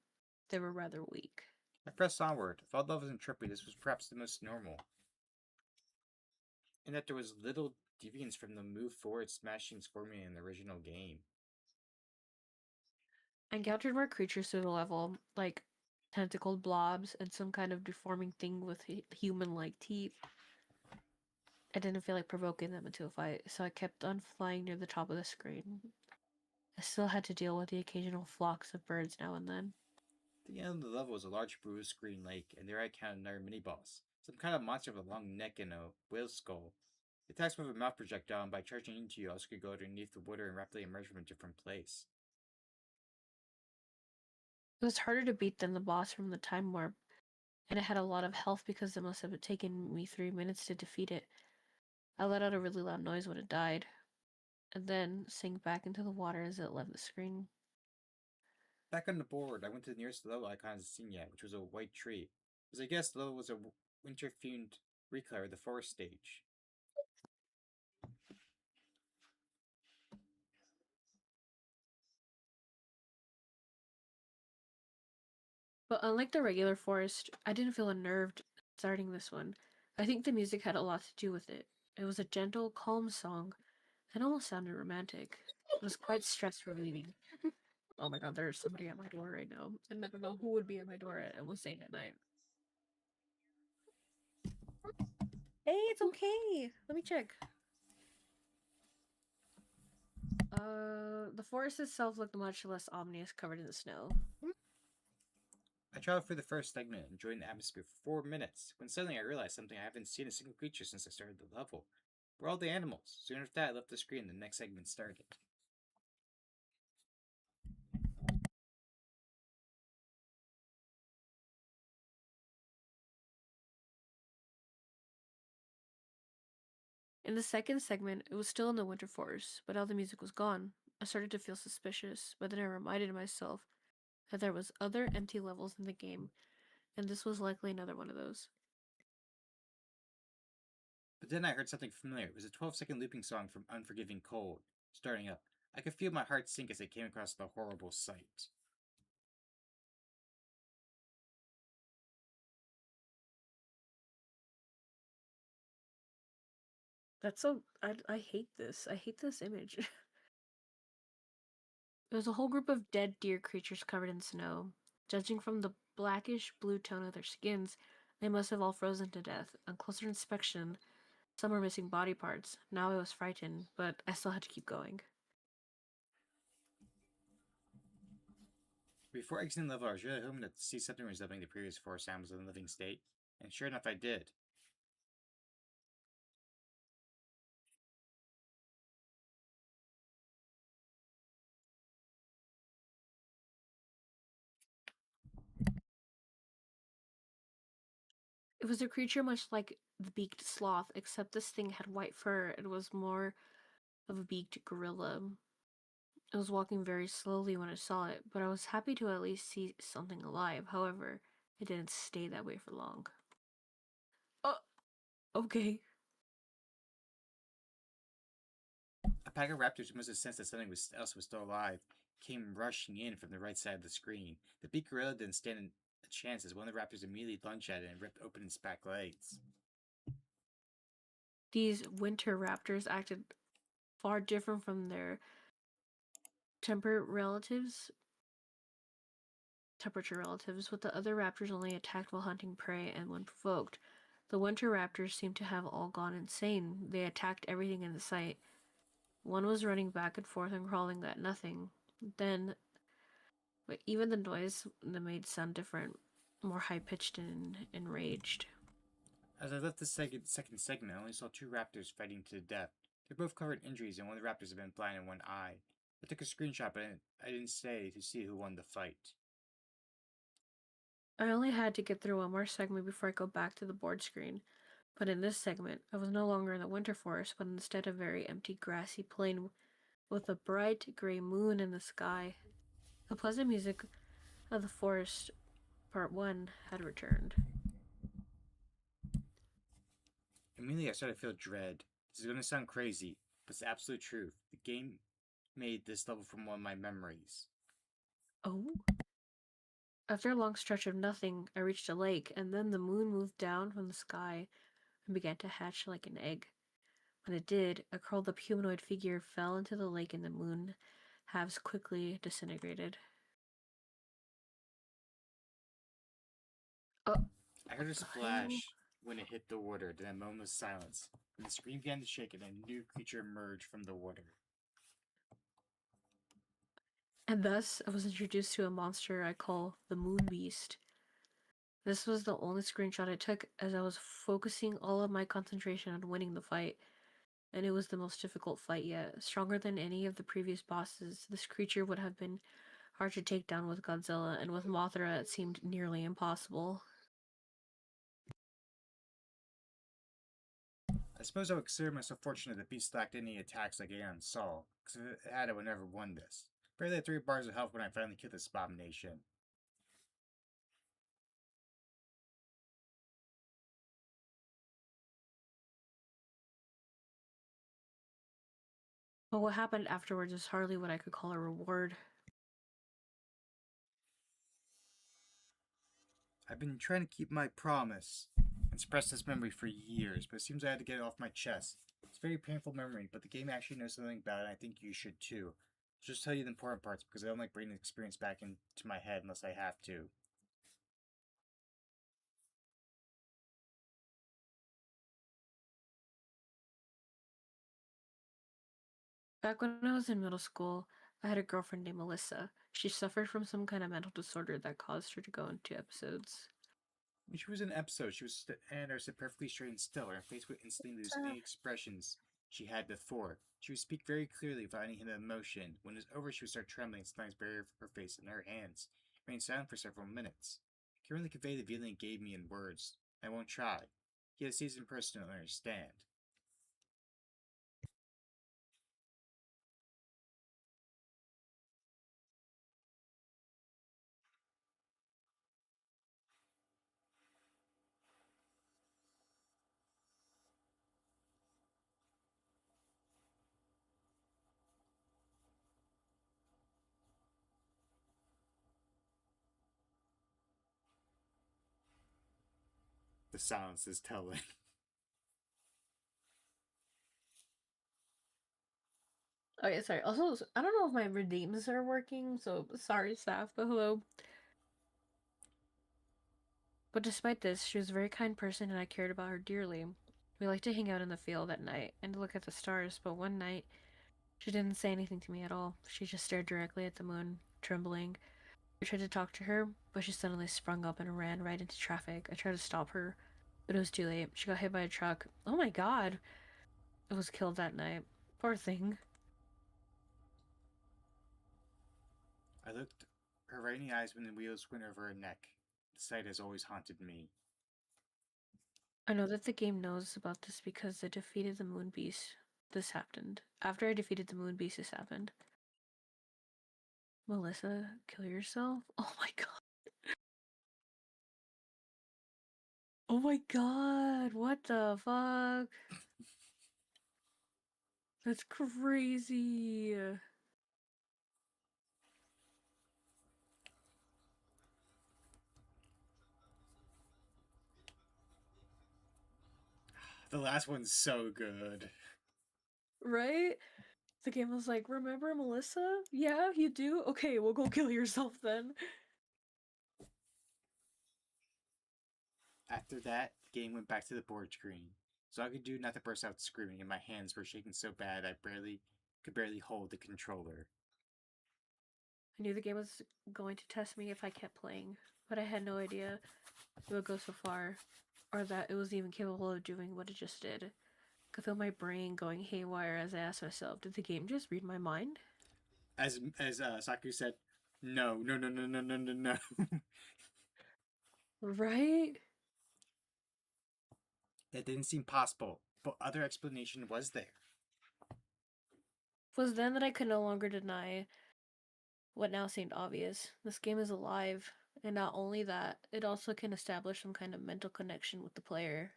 They were rather weak. I pressed onward. If all levels and trippy, this was perhaps the most normal. And that there was little deviance from the move forward smashing formula in the original game. I encountered more creatures through the level, like tentacled blobs and some kind of deforming thing with human-like teeth. I didn't feel like provoking them into a fight, so I kept on flying near the top of the screen. I still had to deal with the occasional flocks of birds now and then. The end of the level was a large bruised green lake, and there I encountered another mini-boss. Some kind of monster with a long neck and a whale skull. It attacks with a mouth projectile, and by charging into you, also could go underneath the water and rapidly emerge from a different place. It was harder to beat than the boss from the time warp, and it had a lot of health because it must have taken me 3 minutes to defeat it. I let out a really loud noise when it died, and then sank back into the water as it left the screen. Back on the board, I went to the nearest level icon I'd seen yet, which was a white tree. As I guessed, the level was a winter-themed recolor of the forest stage. But unlike the regular forest, I didn't feel unnerved starting this one. I think the music had a lot to do with it. It was a gentle, calm song that almost sounded romantic. It was quite stress relieving. Oh my god, there's somebody at my door right now. And I don't know who would be at my door at almost 8 at night. Hey, it's okay. Let me check. The forest itself looked much less ominous, covered in snow. I traveled through the first segment, enjoying the atmosphere for 4 minutes, when suddenly I realized something I haven't seen a single creature since I started the level. Where are all the animals? Soon after that, I left the screen and the next segment started. In the second segment, it was still in the winter forest, but now the music was gone. I started to feel suspicious, but then I reminded myself that there was other empty levels in the game, and this was likely another one of those. But then I heard something familiar. It was a 12-second looping song from Unforgiving Cold. Starting up, I could feel my heart sink as I came across the horrible sight. That's so. I hate this. I hate this image. There was a whole group of dead deer creatures covered in snow. Judging from the blackish blue tone of their skins, they must have all frozen to death. On closer inspection, some were missing body parts. Now I was frightened, but I still had to keep going. Before exiting the level, I was really hoping to see something resembling the previous four sounds in the living state, and sure enough, I did. It was a creature much like the beaked sloth, except this thing had white fur. It was more of a beaked gorilla. I was walking very slowly when I saw it, but I was happy to at least see something alive. However, it didn't stay that way for long. Oh, okay. A pack of raptors who must have sensed that something else was still alive came rushing in from the right side of the screen. The big gorilla didn't stand a chance as one of the raptors immediately lunged at it and ripped open its back legs. These winter raptors acted far different from their temperature relatives, with the other raptors only attacked while hunting prey and when provoked. The winter raptors seemed to have all gone insane. They attacked everything in sight. One was running back and forth and crawling at nothing. Then, but even the noise that made sound different, more high pitched and enraged. As I left the second segment, I only saw two raptors fighting to the death. They're both covered in injuries, and one of the raptors had been blind in one eye. I took a screenshot, but I didn't stay to see who won the fight. I only had to get through one more segment before I go back to the board screen. But in this segment, I was no longer in the winter forest, but instead a very empty grassy plain with a bright gray moon in the sky. The pleasant music of the forest, part 1, had returned. Immediately, I started to feel dread. This is going to sound crazy, but it's the absolute truth. The game made this level from one of my memories. Oh? After a long stretch of nothing, I reached a lake, and then the moon moved down from the sky and began to hatch like an egg. When it did, a curled up humanoid figure fell into the lake and the moon halves quickly disintegrated. Oh, I what heard a the hell? splash when it hit the water, then a moment of silence. And the screen began to shake and a new creature emerged from the water. And thus, I was introduced to a monster I call the Moon Beast. This was the only screenshot I took as I was focusing all of my concentration on winning the fight, and it was the most difficult fight yet. Stronger than any of the previous bosses, this creature would have been hard to take down with Godzilla, and with Mothra it seemed nearly impossible. I suppose I would consider myself fortunate that Beast lacked any attacks like Aeon saw, because if it had, I would never won this. Barely had 3 bars of health when I finally killed this abomination. But what happened afterwards is hardly what I could call a reward. I've been trying to keep my promise and suppress this memory for years, but it seems I had to get it off my chest. It's a very painful memory, but the game actually knows something about it, and I think you should too. I'll just tell you the important parts because I don't like bringing the experience back into my head unless I have to. Back when I was in middle school, I had a girlfriend named Melissa. She suffered from some kind of mental disorder that caused her to go into episodes. When she was in an episode, she was and her sit perfectly straight and still. Her face would instantly lose any expressions she had before. She would speak very clearly without any hint of emotion. When it was over, she would start trembling, sometimes bury her face in her hands, remain silent for several minutes. I can't really convey the feeling it gave me in words. I won't try. He has a seasoned person to understand. The silence is telling. Okay, sorry. Also, I don't know if my redeems are working, so sorry, staff, but hello. But despite this, she was a very kind person and I cared about her dearly. We liked to hang out in the field at night and look at the stars, but one night, she didn't say anything to me at all. She just stared directly at the moon, trembling. I tried to talk to her, but she suddenly sprung up and ran right into traffic. I tried to stop her, but it was too late. She got hit by a truck. Oh my god! It was killed that night. Poor thing. I looked her right in the eyes when the wheels went over her neck. The sight has always haunted me. I know that the game knows about this because I defeated the Moon Beast. This happened. After I defeated the Moon Beast, this happened. Melissa, kill yourself? Oh my god. Oh my god. What the fuck? That's crazy. The last one's so good. Right? The game was like, remember Melissa? Yeah, you do? Okay, well go kill yourself then. After that, the game went back to the board screen. So I could do not to burst out screaming, and my hands were shaking so bad I could barely hold the controller. I knew the game was going to test me if I kept playing, but I had no idea it would go so far, or that it was even capable of doing what it just did. I could feel my brain going haywire as I asked myself, did the game just read my mind? As Saku said, no, no, no, no, no, no, no, no. Right? That didn't seem possible, but other explanation was there. It was then that I could no longer deny what now seemed obvious. This game is alive, and not only that, it also can establish some kind of mental connection with the player.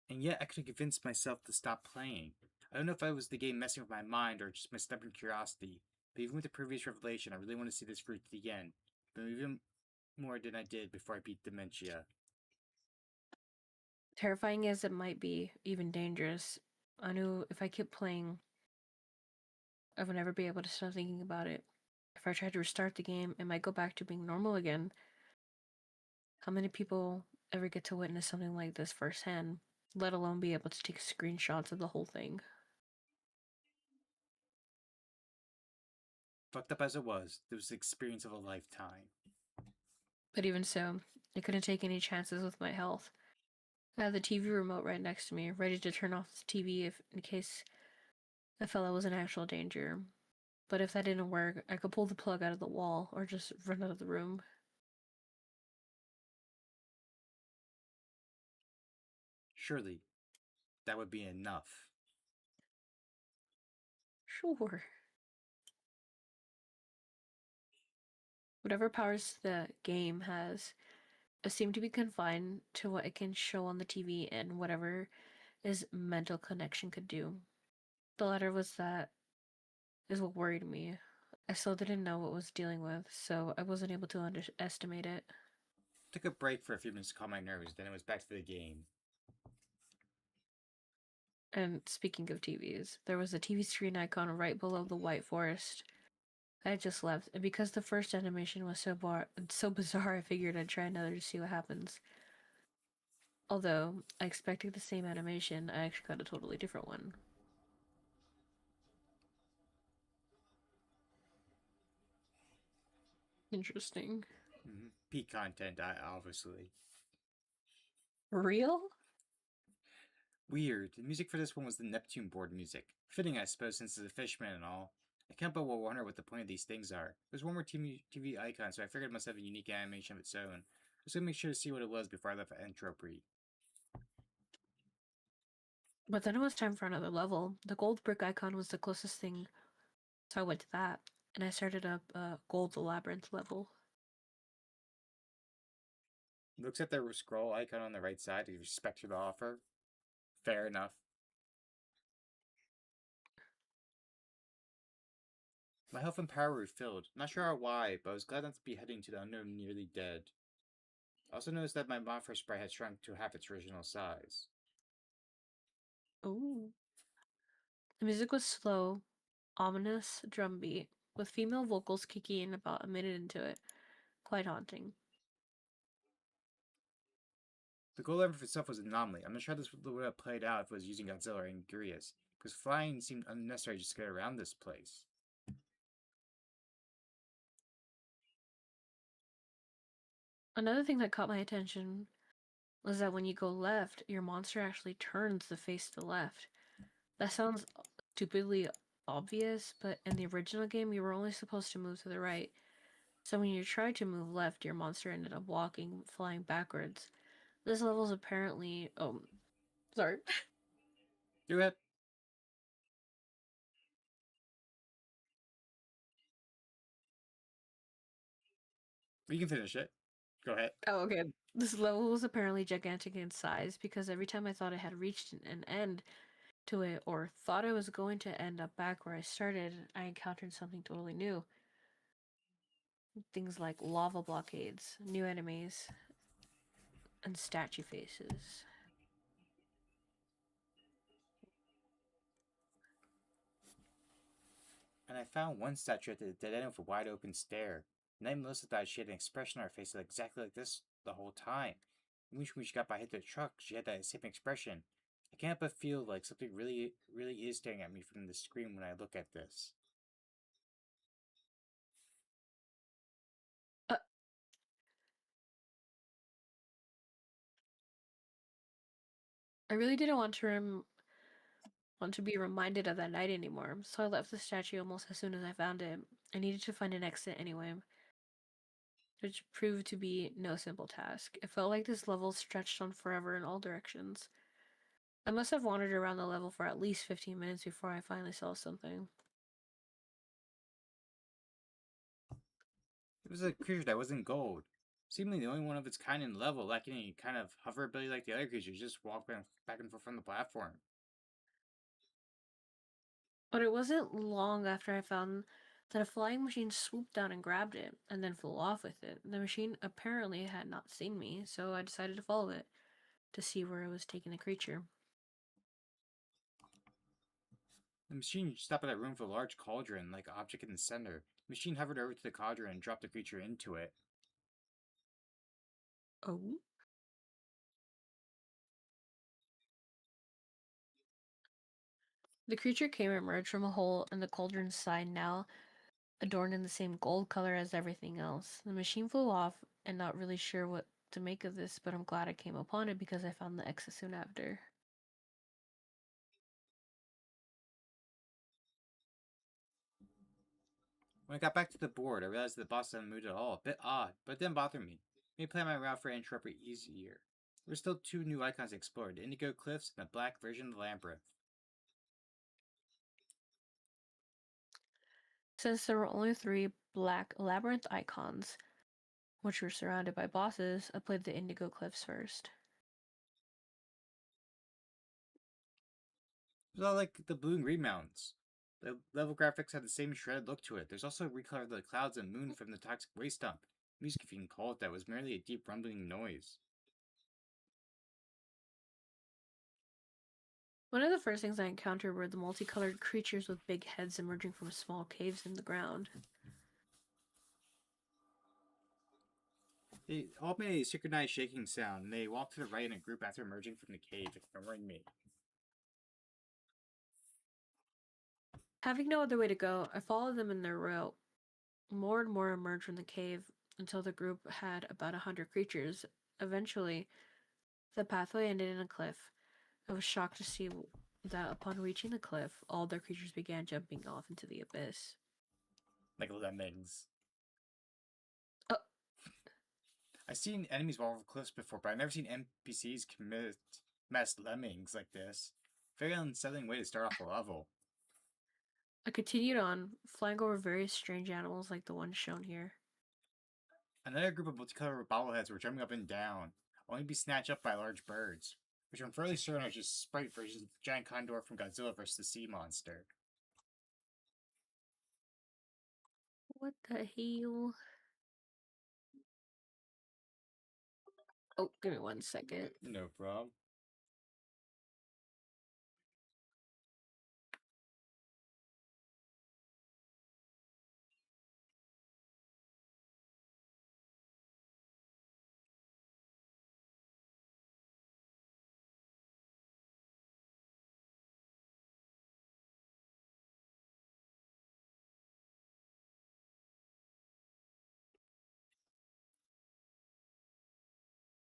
And yet I could convince myself to stop playing. I don't know if I was the game messing with my mind or just my stubborn curiosity. But even with the previous revelation, I really want to see this fruit to the end. But even more than I did before I beat Dementia. Terrifying as it might be, even dangerous, I knew if I kept playing, I would never be able to stop thinking about it. If I tried to restart the game, it might go back to being normal again. How many people ever get to witness something like this firsthand, let alone be able to take screenshots of the whole thing? Fucked up as it was the experience of a lifetime. But even so, I couldn't take any chances with my health. I had the TV remote right next to me, ready to turn off the TV if in case I felt I was in actual danger. But if that didn't work, I could pull the plug out of the wall or just run out of the room. Surely, that would be enough. Sure. Whatever powers the game has seem to be confined to what it can show on the TV and whatever his mental connection could do. The latter was that is what worried me. I still didn't know what I was dealing with, so I wasn't able to underestimate it. Took a break for a few minutes to calm my nerves, then it was back to the game. And speaking of TVs, there was a TV screen icon right below the white forest. I had just left, and because the first animation was so bizarre, I figured I'd try another to see what happens. Although I expected the same animation, I actually got a totally different one. Interesting. Peak content, obviously. Real? Weird. The music for this one was the Neptune board music. Fitting, I suppose, since it's a fishman and all. I can't but wonder what the point of these things are. There's one more TV icon, so I figured it must have a unique animation of its own. I was gonna make sure to see what it was before I left Entropy. But then it was time for another level. The gold brick icon was the closest thing, so I went to that, and I started up a gold labyrinth level. Looks at the scroll icon on the right side to respect for the offer. Fair enough. My health and power refilled. Not sure why, but I was glad not to be heading to the unknown nearly dead. I also noticed that my modifier sprite had shrunk to half its original size. Ooh. The music was slow, ominous drum beat, with female vocals kicking in about a minute into it. Quite haunting. The goal lever itself was an anomaly. I'm not sure how this would have played out if it was using Godzilla or Angrias, because flying seemed unnecessary just to get around this place. Another thing that caught my attention was that when you go left, your monster actually turns the face to the left. That sounds stupidly obvious, but in the original game, you were only supposed to move to the right. So when you tried to move left, your monster ended up flying backwards. This level's apparently. Oh, sorry. Do it. You can finish it. Go ahead. Oh, okay. This level was apparently gigantic in size because every time I thought I had reached an end to it or thought I was going to end up back where I started, I encountered something totally new. Things like lava blockades, new enemies, and statue faces. And I found one statue at the dead end with a wide open stare. And I Melissa thought she had an expression on her face exactly like this the whole time. Even when she got by hit the truck, she had that same expression. I can't but feel like something really is staring at me from the screen when I look at this. Uh, I really didn't want to be reminded of that night anymore, so I left the statue almost as soon as I found it. I needed to find an exit anyway, which proved to be no simple task. It felt like this level stretched on forever in all directions. I must have wandered around the level for at least 15 minutes before I finally saw something. It was a creature that wasn't gold. Seemingly the only one of its kind in the level, lacking any kind of hover ability like the other creatures, just walk back and forth from the platform. But it wasn't long after I found Then a flying machine swooped down and grabbed it, and then flew off with it. The machine apparently had not seen me, so I decided to follow it to see where it was taking the creature. The machine stopped at a room with a large cauldron-like object in the center. The machine hovered over to the cauldron and dropped the creature into it. Oh? The creature came and emerged from a hole in the cauldron's side, now adorned in the same gold color as everything else. The machine flew off, and not really sure what to make of this, but I'm glad I came upon it because I found the exit soon after. When I got back to the board, I realized the boss hadn't moved at all. A bit odd, but it didn't bother me. Made playing my route for Antwerp easier. There were still two new icons explored, the Indigo Cliffs and the black version of the Labyrinth. Since there were only 3 black labyrinth icons, which were surrounded by bosses, I played the Indigo Cliffs first. It was all like the Blue and Green Mountains. The level graphics had the same shredded look to it. There's also a recolor of the clouds and moon from the toxic waste dump. Music, if you can call it that, was merely a deep rumbling noise. One of the first things I encountered were the multicolored creatures with big heads emerging from small caves in the ground. They all made a synchronized shaking sound, and they walked to the right in a group after emerging from the cave, ignoring me. Having no other way to go, I followed them in their route. More and more emerged from the cave until the group had about 100 creatures. Eventually, the pathway ended in a cliff. I was shocked to see that upon reaching the cliff, all the creatures began jumping off into the abyss. Like lemmings. Oh. I've seen enemies walk over cliffs before, but I've never seen NPCs commit mass lemmings like this. Very unsettling way to start off a level. I continued on, flying over various strange animals like the ones shown here. Another group of multicolored bobbleheads were jumping up and down, only to be snatched up by large birds, which I'm fairly certain are just sprite versions of the giant condor from Godzilla vs. the Sea Monster. What the hell? Oh, give me 1 second. No problem.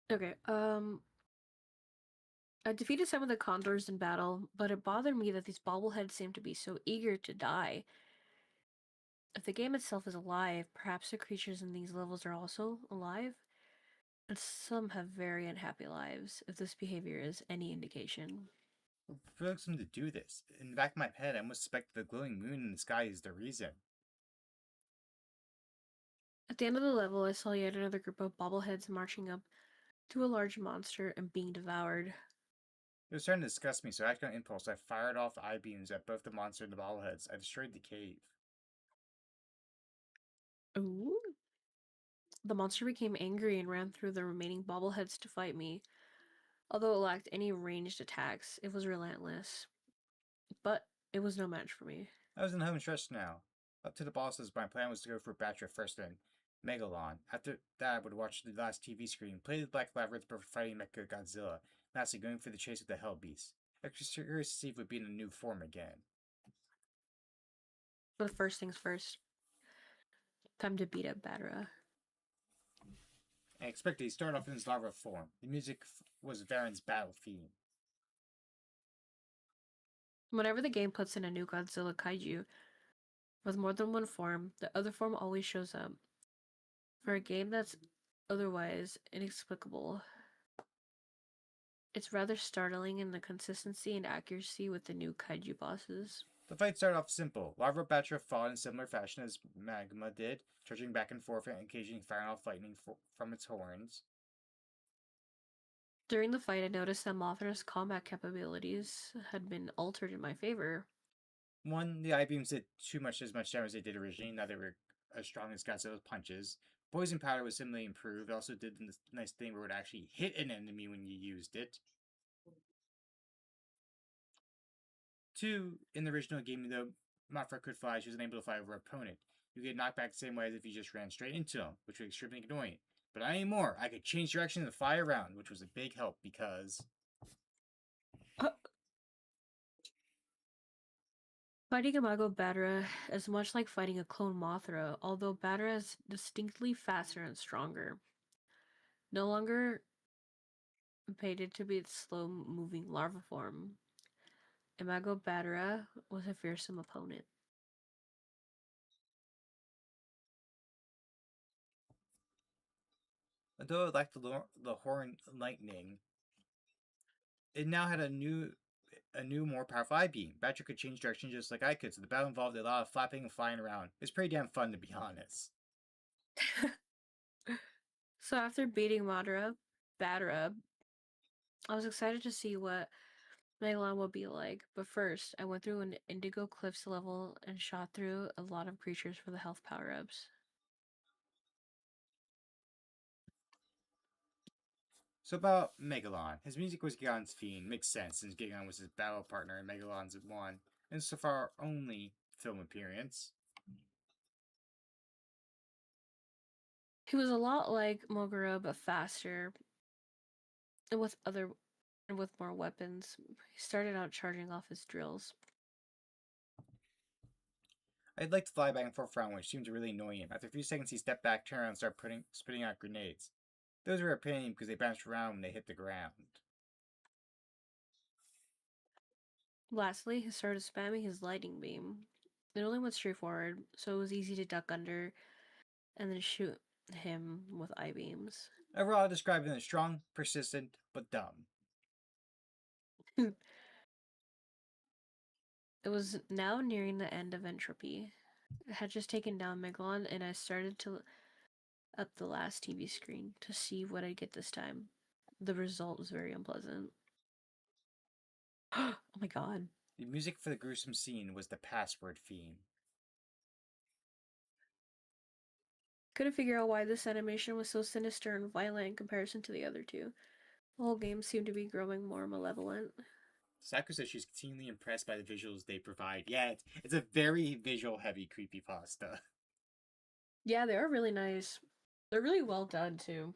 Okay, I defeated some of the condors in battle, but it bothered me that these bobbleheads seem to be so eager to die. If the game itself is alive, perhaps the creatures in these levels are also alive? And some have very unhappy lives, if this behavior is any indication. What provokes them to do this? In the back of my head, I almost suspect the glowing moon in the sky is the reason. At the end of the level, I saw yet another group of bobbleheads marching up to a large monster and being devoured. It was starting to disgust me, so acting on impulse, I fired off eye beams at both the monster and the bobbleheads. I destroyed the cave. Ooh. The monster became angry and ran through the remaining bobbleheads to fight me. Although it lacked any ranged attacks, it was relentless. But it was no match for me. I was in the home stretch now. Up to the bosses, my plan was to go for Batra first and Megalon. After that, I would watch the last TV screen, play the Black Labyrinth before fighting Mecha Godzilla, lastly going for the chase with the Hell Beast. I was curious to see if it would be in a new form again. But first things first. Time to beat up Badra. I expected he started off in his larva form. The music was Varen's battle theme. Whenever the game puts in a new Godzilla kaiju with more than one form, the other form always shows up. For a game that's otherwise inexplicable, it's rather startling in the consistency and accuracy with the new kaiju bosses. The fight started off simple. Larva Batra fought in similar fashion as Magma did, charging back and forth and occasionally firing off lightning from its horns. During the fight, I noticed that Mothra's combat capabilities had been altered in my favor. One, the I-beams did too much as much damage as they did originally. Now they were as strong as Godzilla's punches. Poison powder was similarly improved. It also did this nice thing where it would actually hit an enemy when you used it. Two, in the original game, though Mothra could fly, she was unable to fly over an opponent. You get knocked back the same way as if you just ran straight into them, which was extremely annoying. But not anymore. I could change direction and fly around, which was a big help because Fighting Imago Batara is much like fighting a clone Mothra, although Batara is distinctly faster and stronger. No longer fated to be its slow-moving larva form, Imago Batara was a fearsome opponent. although it lacked the horn lightning, it now had a new, more powerful eye beam. Badger could change direction just like I could, so the battle involved a lot of flapping and flying around. It's pretty damn fun, to be honest. So after beating Batara, I was excited to see what Megalon would be like, but first, I went through an Indigo Cliffs level and shot through a lot of creatures for the health power-ups. So about Megalon. His music was Gigan's fiend. Makes sense since Gigan was his battle partner and Megalon's one, and so far only film appearance. He was a lot like Mogura, but faster, and with more weapons. He started out charging off his drills. I'd like to fly back and forth around, which seemed to really annoy him. After a few seconds, he stepped back, turned around, and started spitting out grenades. Those were a pain because they bounced around when they hit the ground. Lastly, he started spamming his lightning beam. It only went straight forward, so it was easy to duck under and then shoot him with eye beams. Overall, I describe him as strong, persistent, but dumb. It was now nearing the end of Entropy. I had just taken down Megalon, and I started to up the last TV screen to see what I'd get this time. The result was very unpleasant. Oh my god. The music for the gruesome scene was the password theme. Couldn't figure out why this animation was so sinister and violent in comparison to the other two. The whole game seemed to be growing more malevolent. Saku says she's continually impressed by the visuals they provide. Yeah, it's a very visual heavy creepypasta. Yeah, they are really nice. They're really well done too.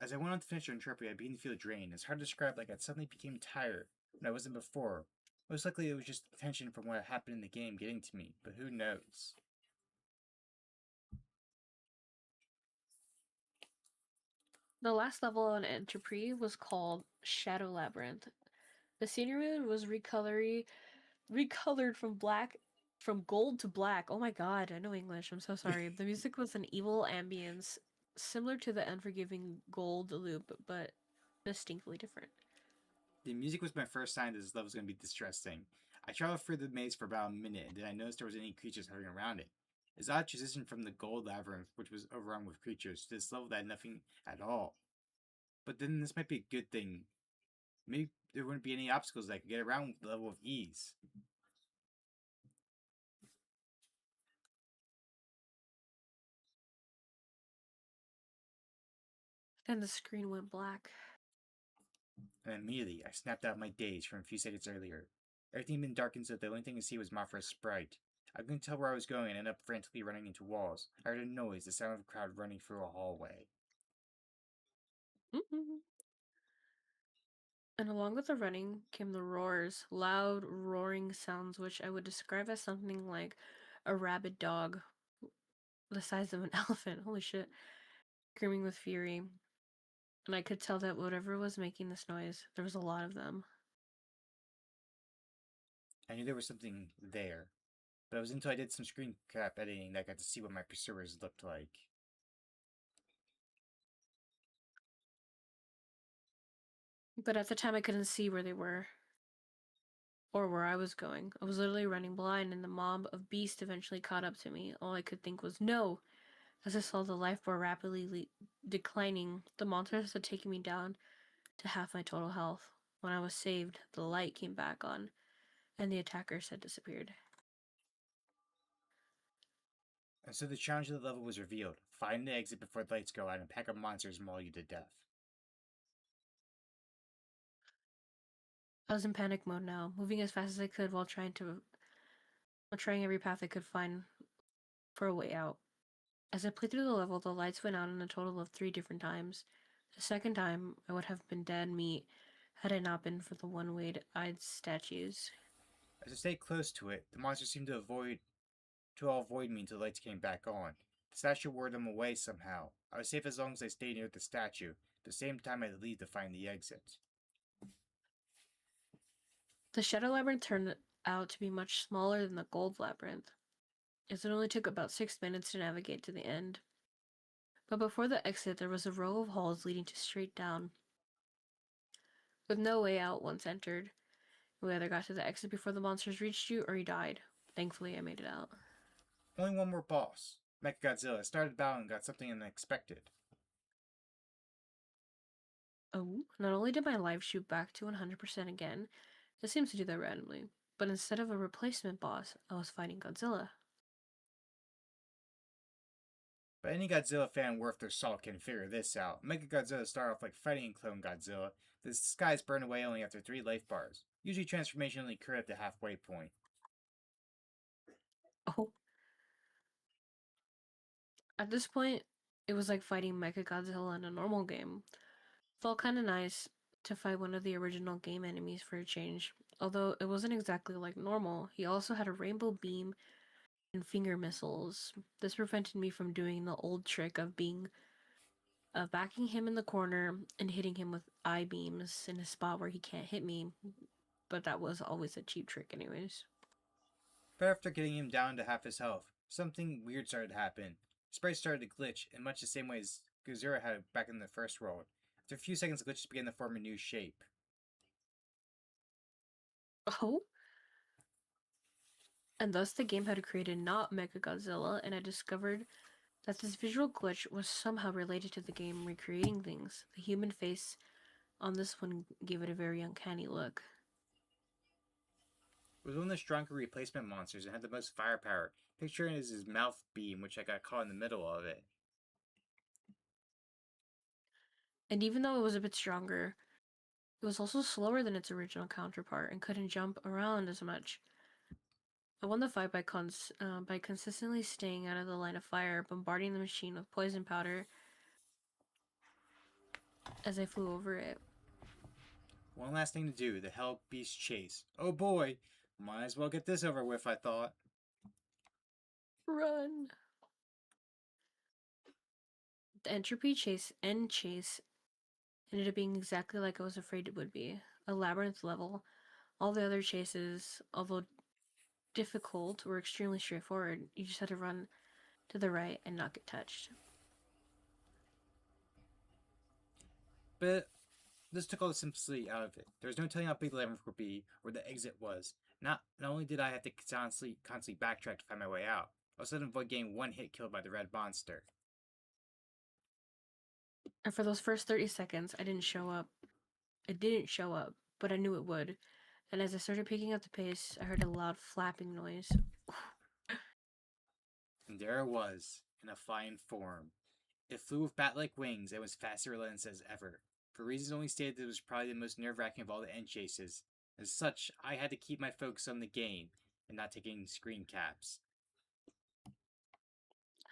As I went on to finish Entropy, I began to feel drained. It's hard to describe, like I suddenly became tired when I wasn't before. Most likely it was just the tension from what happened in the game getting to me, but who knows? The last level on Entropy was called Shadow Labyrinth. The scenery was recolored from gold to black. Oh my god, I know English. I'm so sorry. The music was an evil ambience similar to the unforgiving gold loop, but distinctly different. The music was my first sign that this level was going to be distressing. I traveled through the maze for about a minute, and then I noticed there was any creatures hovering around it. It's odd transition from the gold labyrinth, which was overrun with creatures, to this level that had nothing at all. But then this might be a good thing. Maybe there wouldn't be any obstacles that I could get around with the level of ease. Then the screen went black. And immediately, I snapped out of my daze from a few seconds earlier. Everything had been darkened so the only thing to see was Mothra's sprite. I couldn't tell where I was going and ended up frantically running into walls. I heard a noise, the sound of a crowd running through a hallway. And along with the running came the roars, loud, roaring sounds which I would describe as something like a rabid dog the size of an elephant, holy shit, screaming with fury. And I could tell that whatever was making this noise, there was a lot of them. I knew there was something there, but it was until I did some screen cap editing that I got to see what my pursuers looked like. But at the time, I couldn't see where they were or where I was going. I was literally running blind, and the mob of beasts eventually caught up to me. All I could think was no. As I saw the life bar rapidly declining, the monsters had taken me down to half my total health. When I was saved, the light came back on, and the attackers had disappeared. And so the challenge of the level was revealed. Find the exit before the lights go out and pack of monsters maul you to death. I was in panic mode now, moving as fast as I could while trying every path I could find for a way out. As I played through the level, the lights went out in a total of 3 different times. The second time, I would have been dead meat had it not been for the one-eyed statues. As I stayed close to it, the monsters seemed to all avoid me until the lights came back on. The statue wore them away somehow. I was safe as long as I stayed near the statue. At the same time, I had to leave to find the exit. The Shadow Labyrinth turned out to be much smaller than the Gold Labyrinth, as it only took about 6 minutes to navigate to the end. But before the exit, there was a row of halls leading to straight down, with no way out once entered. We either got to the exit before the monsters reached you, or you died. Thankfully, I made it out. Only one more boss. Godzilla started the battle and got something unexpected. Oh, not only did my life shoot back to 100% again, it seems to do that randomly, but instead of a replacement boss, I was fighting Godzilla. But any Godzilla fan worth their salt can figure this out. Godzilla started off like fighting in Clone Godzilla. The disguise burned away only after 3 life bars. Usually transformation only occurred at the halfway point. Oh. At this point, it was like fighting Godzilla in a normal game. Felt kinda nice to fight one of the original game enemies for a change. Although it wasn't exactly like normal, he also had a rainbow beam and finger missiles. This prevented me from doing the old trick of backing him in the corner and hitting him with eye beams in a spot where he can't hit me. But that was always a cheap trick anyways. But after getting him down to half his health, something weird started to happen. His sprite started to glitch in much the same way as Gozilla had back in the first world. After a few seconds, the glitches began to form a new shape. Oh? And thus the game had created not Godzilla, and I discovered that this visual glitch was somehow related to the game recreating things. The human face on this one gave it a very uncanny look. It was one of the stronger replacement monsters and had the most firepower. Picture it as his mouth beam, which I got caught in the middle of it. And even though it was a bit stronger, it was also slower than its original counterpart and couldn't jump around as much. I won the fight by consistently staying out of the line of fire, bombarding the machine with poison powder as I flew over it. One last thing to do, the Hell Beast chase. Oh boy, might as well get this over with, I thought. Run! The entropy chase ended up being exactly like I was afraid it would be. A labyrinth level. All the other chases, although difficult, were extremely straightforward. You just had to run to the right and not get touched. But this took all the simplicity out of it. There was no telling how big the labyrinth would be or the exit was. Not only did I have to constantly backtrack to find my way out, I also had to avoid getting one hit killed by the red monster. And for those first 30 seconds, I didn't show up. It didn't show up, but I knew it would. And as I started picking up the pace, I heard a loud flapping noise. And there it was, in a flying form. It flew with bat-like wings and was fast and relentless as ever. For reasons only stated, it was probably the most nerve-wracking of all the end chases. As such, I had to keep my focus on the game and not taking screen caps.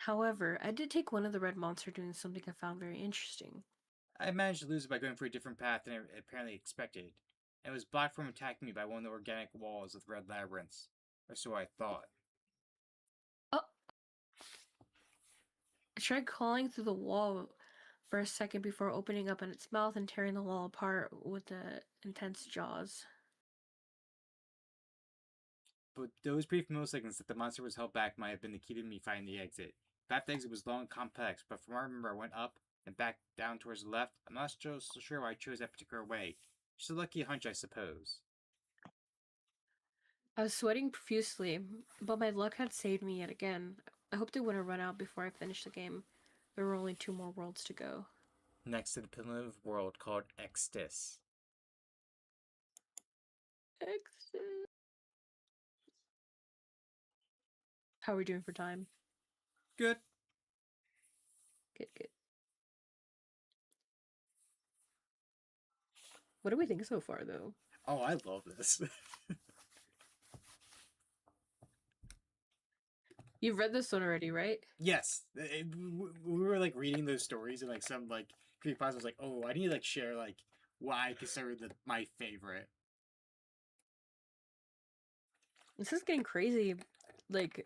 However, I did take one of the red monster doing something I found very interesting. I managed to lose it by going for a different path than I apparently expected, and was blocked from attacking me by one of the organic walls of the red labyrinths. Or so I thought. Oh! I tried crawling through the wall for a second before opening up in its mouth and tearing the wall apart with the intense jaws. But those brief milliseconds that the monster was held back might have been the key to me finding the exit. The path to exit was long and complex, but from what I remember, I went up and back down towards the left. I'm not so sure why I chose that particular way. Just a lucky hunch, I suppose. I was sweating profusely, but my luck had saved me yet again. I hoped it wouldn't run out before I finished the game. There were only 2 more worlds to go. next to the primitive world called Extus. Exit. How are we doing for time? Good. Good, good. What do we think so far, though? Oh, I love this. You've read this one already, right? Yes, we were like reading those stories and like some like creepypasta was like, oh, I need to like share like why I consider my favorite. This is getting crazy. Like,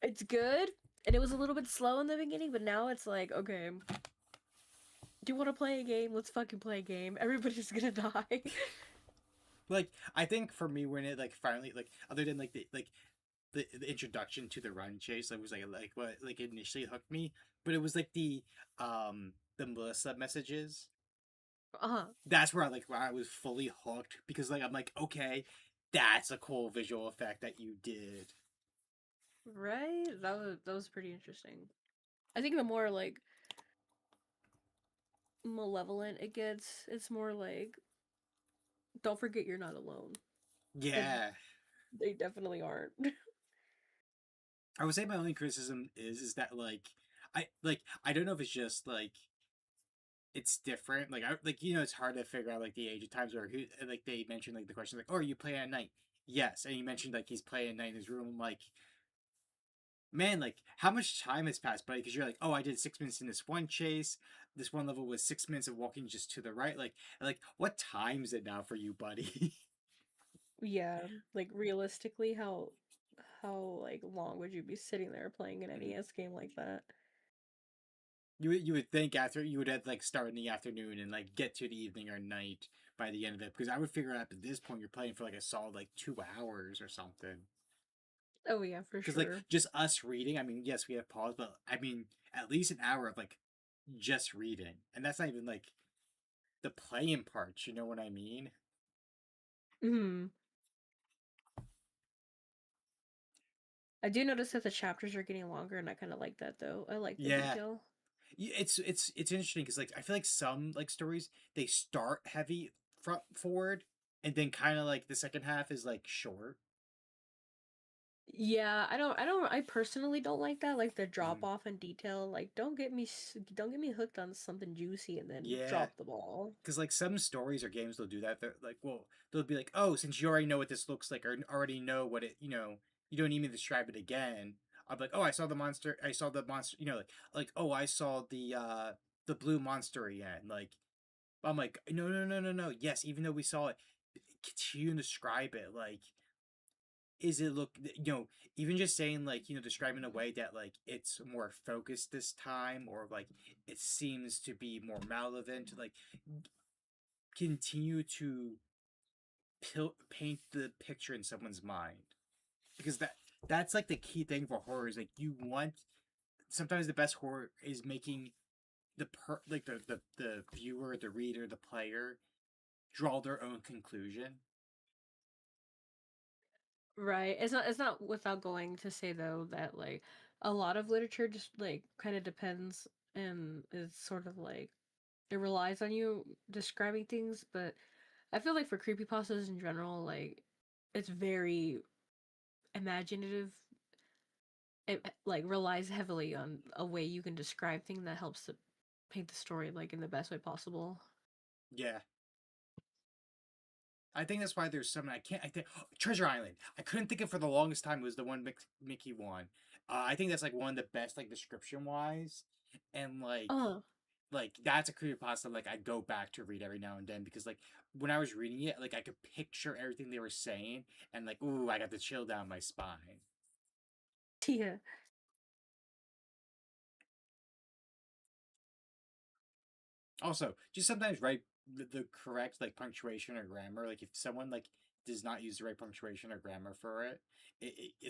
it's good, and it was a little bit slow in the beginning, but now it's like, okay, do you want to play a game? Let's fucking play a game. Everybody's gonna die. Like I think for me when it like finally like other than like the introduction to the run chase, that was like what like initially hooked me, but it was like the Melissa messages. Uh-huh. That's where I was fully hooked because like I'm like okay, that's a cool visual effect that you did. Right? That was pretty interesting. I think the more like malevolent it gets, it's more like don't forget you're not alone. And Yeah, they definitely aren't. I would say my only criticism is that I don't know if it's just like it's different. Like I like it's hard to figure out like the age of times where who like they mentioned like the question like oh are you playing at night? Yes, and he mentioned like he's playing at night in his room. I'm like man like how much time has passed by because you're like oh I did 6 minutes in this one chase. This one level was 6 minutes of walking just to the right. Like what time is it now for you, buddy? Yeah, like realistically, how like long would you be sitting there playing an NES game like that? You would think after you would have like start in the afternoon and like get to the evening or night by the end of it because I would figure out at this point you're playing for like a solid like 2 hours or something. Oh yeah, for Because like sure. just us reading, I mean, yes, we have pause, but I mean, at least an hour of like just reading, and that's not even like the playing parts. You know what I mean? Hmm. I do notice that the chapters are getting longer, and I kind of like that though. I like the Yeah, detail. it's interesting because like I feel like some like stories they start heavy front forward, and then kind of like the second half is like short. Yeah, I personally don't like that, like the drop Mhm. off in detail. Like, don't get me hooked on something juicy and then Yeah, drop the ball. because like some stories or games they'll do that. They're like, well, they'll be like, oh, since you already know what this looks like or already know what it, you don't need me to describe it again. I'll be like, oh, I saw the monster. I saw the monster. Like oh, I saw the blue monster again. Like I'm like, no, no, no, no, no. Yes, even though we saw it, continue to describe it. Like, is it look, even just saying like, describing a way that like it's more focused this time, or like it seems to be more relevant. Like continue to paint the picture in someone's mind because that's like the key thing for horror is like you want sometimes the best horror is making the viewer, the reader, the player draw their own conclusion. Right. It's not without going to say though that like a lot of literature just like kind of depends and is sort of like it relies on you describing things, but I feel like for creepypastas in general, like it's very imaginative. It like relies heavily on a way you can describe things that helps to paint the story like in the best way possible. Yeah, I think that's why there's some I can't. I think Treasure Island. I couldn't think of for the longest time. It was the one Mickey won. I think that's like one of the best like description wise, and Oh, like that's a creepypasta like I go back to read every now and then because like when I was reading it, like I could picture everything they were saying, and like ooh, I got the chill down my spine. yeah. Also, just sometimes write the correct like punctuation or grammar. Like if someone like does not use the right punctuation or grammar for it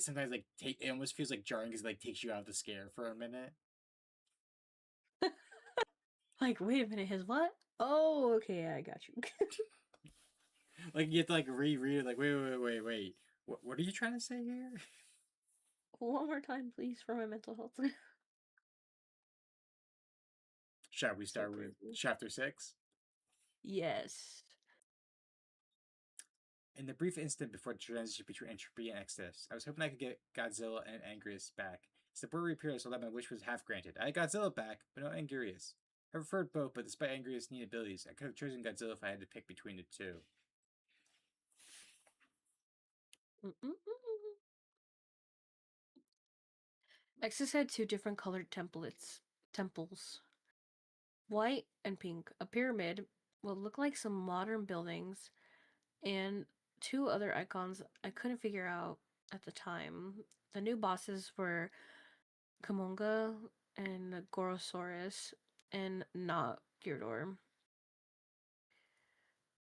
sometimes like it almost feels like jarring because like takes you out of the scare for a minute. Like, wait a minute, his what? Oh, okay, I got you. Like you have to like reread it. Like wait. What are you trying to say here? One more time, please, for my mental health. Shall we So start with crazy. chapter 6? Yes. In the brief instant before the transition between entropy and exodus, I was hoping I could get Godzilla and Angrius back. As the bird reappeared, so that my wish was half granted. I had Godzilla back, but no Angrius. I preferred both, but despite Angrius' neat abilities, I could have chosen Godzilla if I had to pick between the two. Mm-mm-mm. Exodus had two different colored temples, white and pink. A pyramid, what looked like some modern buildings, and two other icons I couldn't figure out at the time. The new bosses were Kumonga and Gorosaurus, and not Gyrodor,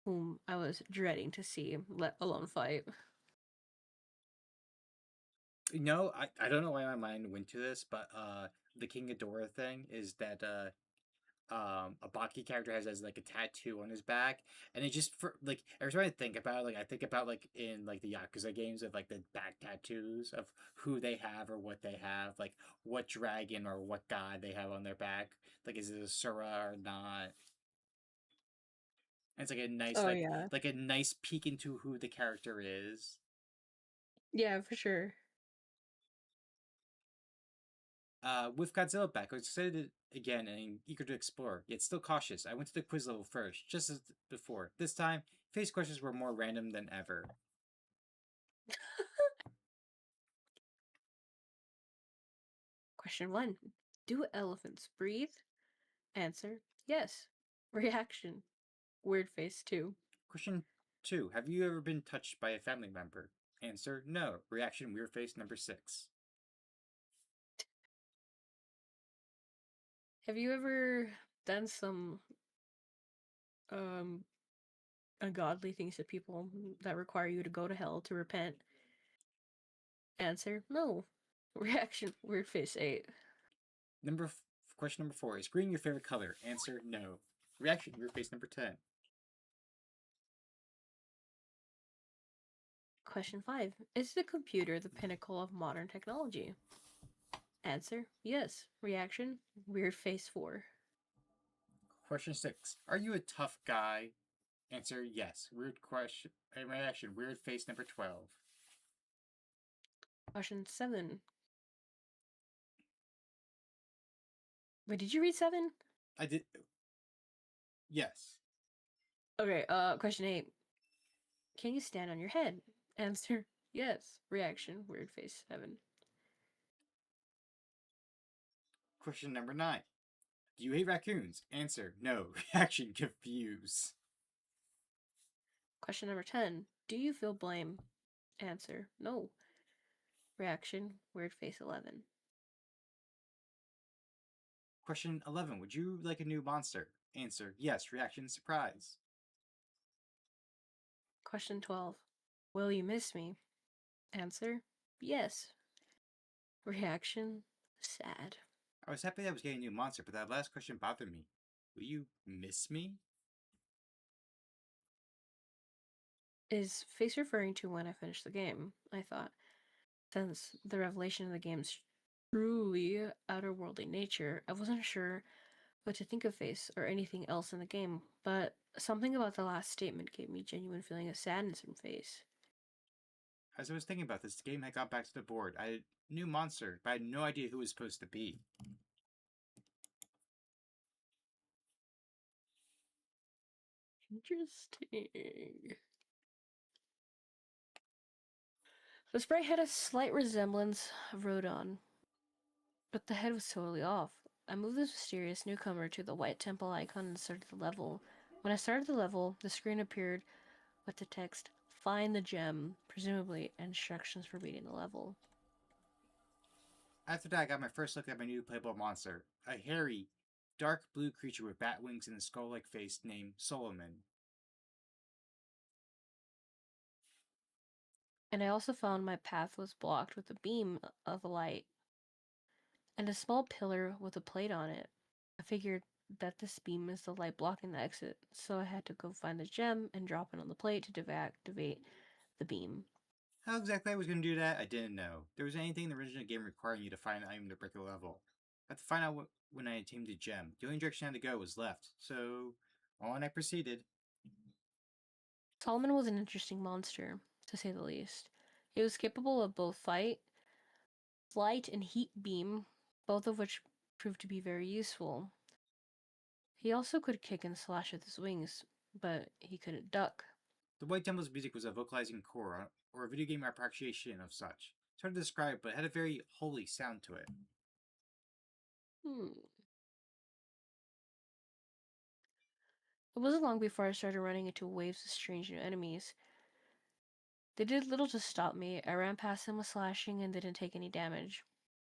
whom I was dreading to see, let alone fight. I don't know why my mind went to this, but the King Ghidorah thing is that a Baki character has like a tattoo on his back, and it just for like every time I think about it, like I think about like in like the Yakuza games of like the back tattoos of who they have or what they have, like what dragon or what god they have on their back. Like is it a Sura or not? And it's like a nice Oh yeah. like a nice peek into who the character is. Yeah, for sure. With Godzilla back, I was excited again and eager to explore, yet still cautious. I went to the quiz level first, just as before. This time, face questions were more random than ever. Question 1. Do elephants breathe? Answer: yes. Reaction: weird face 2. Question 2. Have you ever been touched by a family member? Answer: no. Reaction: weird face number 6. Have you ever done some um ungodly things to people that require you to go to hell to repent? Answer: no. Reaction: weird face 8. Question number 4. Is green your favorite color? Answer: no. Reaction: weird face number 10. Question 5. Is the computer the pinnacle of modern technology? Answer: yes. Reaction: weird face 4. Question 6. Are you a tough guy? Answer: yes. Weird question. Reaction: weird face number 12. Question 7. Wait, did you read 7? I did. Yes. Okay, question 8. Can you stand on your head? Answer: yes. Reaction: weird face 7. Question number 9. Do you hate raccoons? Answer: no. Reaction: confused. Question number 10. Do you feel blame? Answer: no. Reaction: weird face 11. Question 11. Would you like a new monster? Answer: yes. Reaction: surprise. Question 12. Will you miss me? Answer: yes. Reaction: sad. I was happy that I was getting a new monster, but that last question bothered me. Will you miss me? Is face referring to when I finished the game? I thought. Since the revelation of the game's truly outer-worldly nature, I wasn't sure what to think of face or anything else in the game, but something about the last statement gave me genuine feeling of sadness in face. As I was thinking about this, the game had got back to the board. I had a new monster, but I had no idea who it was supposed to be. Interesting. The sprite had a slight resemblance of Rodon, but the head was totally off. I moved this mysterious newcomer to the white temple icon and started the level. When I started the level, the screen appeared with the text, "Find the gem," presumably instructions for beating the level. After that, I got my first look at my new playable monster, a hairy, dark blue creature with bat wings and a skull-like face named Solomon. And I also found my path was blocked with a beam of light and a small pillar with a plate on it. I figured that this beam is the light blocking the exit, so I had to go find the gem and drop it on the plate to deactivate the beam. How exactly I was going to do that, I didn't know. There was anything in the original game requiring you to find an item to break a level. I had to find out when I tamed the gem. The only direction I had to go was left, so on I proceeded. Solomon was an interesting monster, to say the least. He was capable of both flight, and heat beam, both of which proved to be very useful. He also could kick and slash with his wings, but he couldn't duck. The White Temple's music was a vocalizing core, or a video game appreciation of such. It's hard to describe, but it had a very holy sound to it. Hmm. It wasn't long before I started running into waves of strange new enemies. They did little to stop me. I ran past them with slashing and didn't take any damage.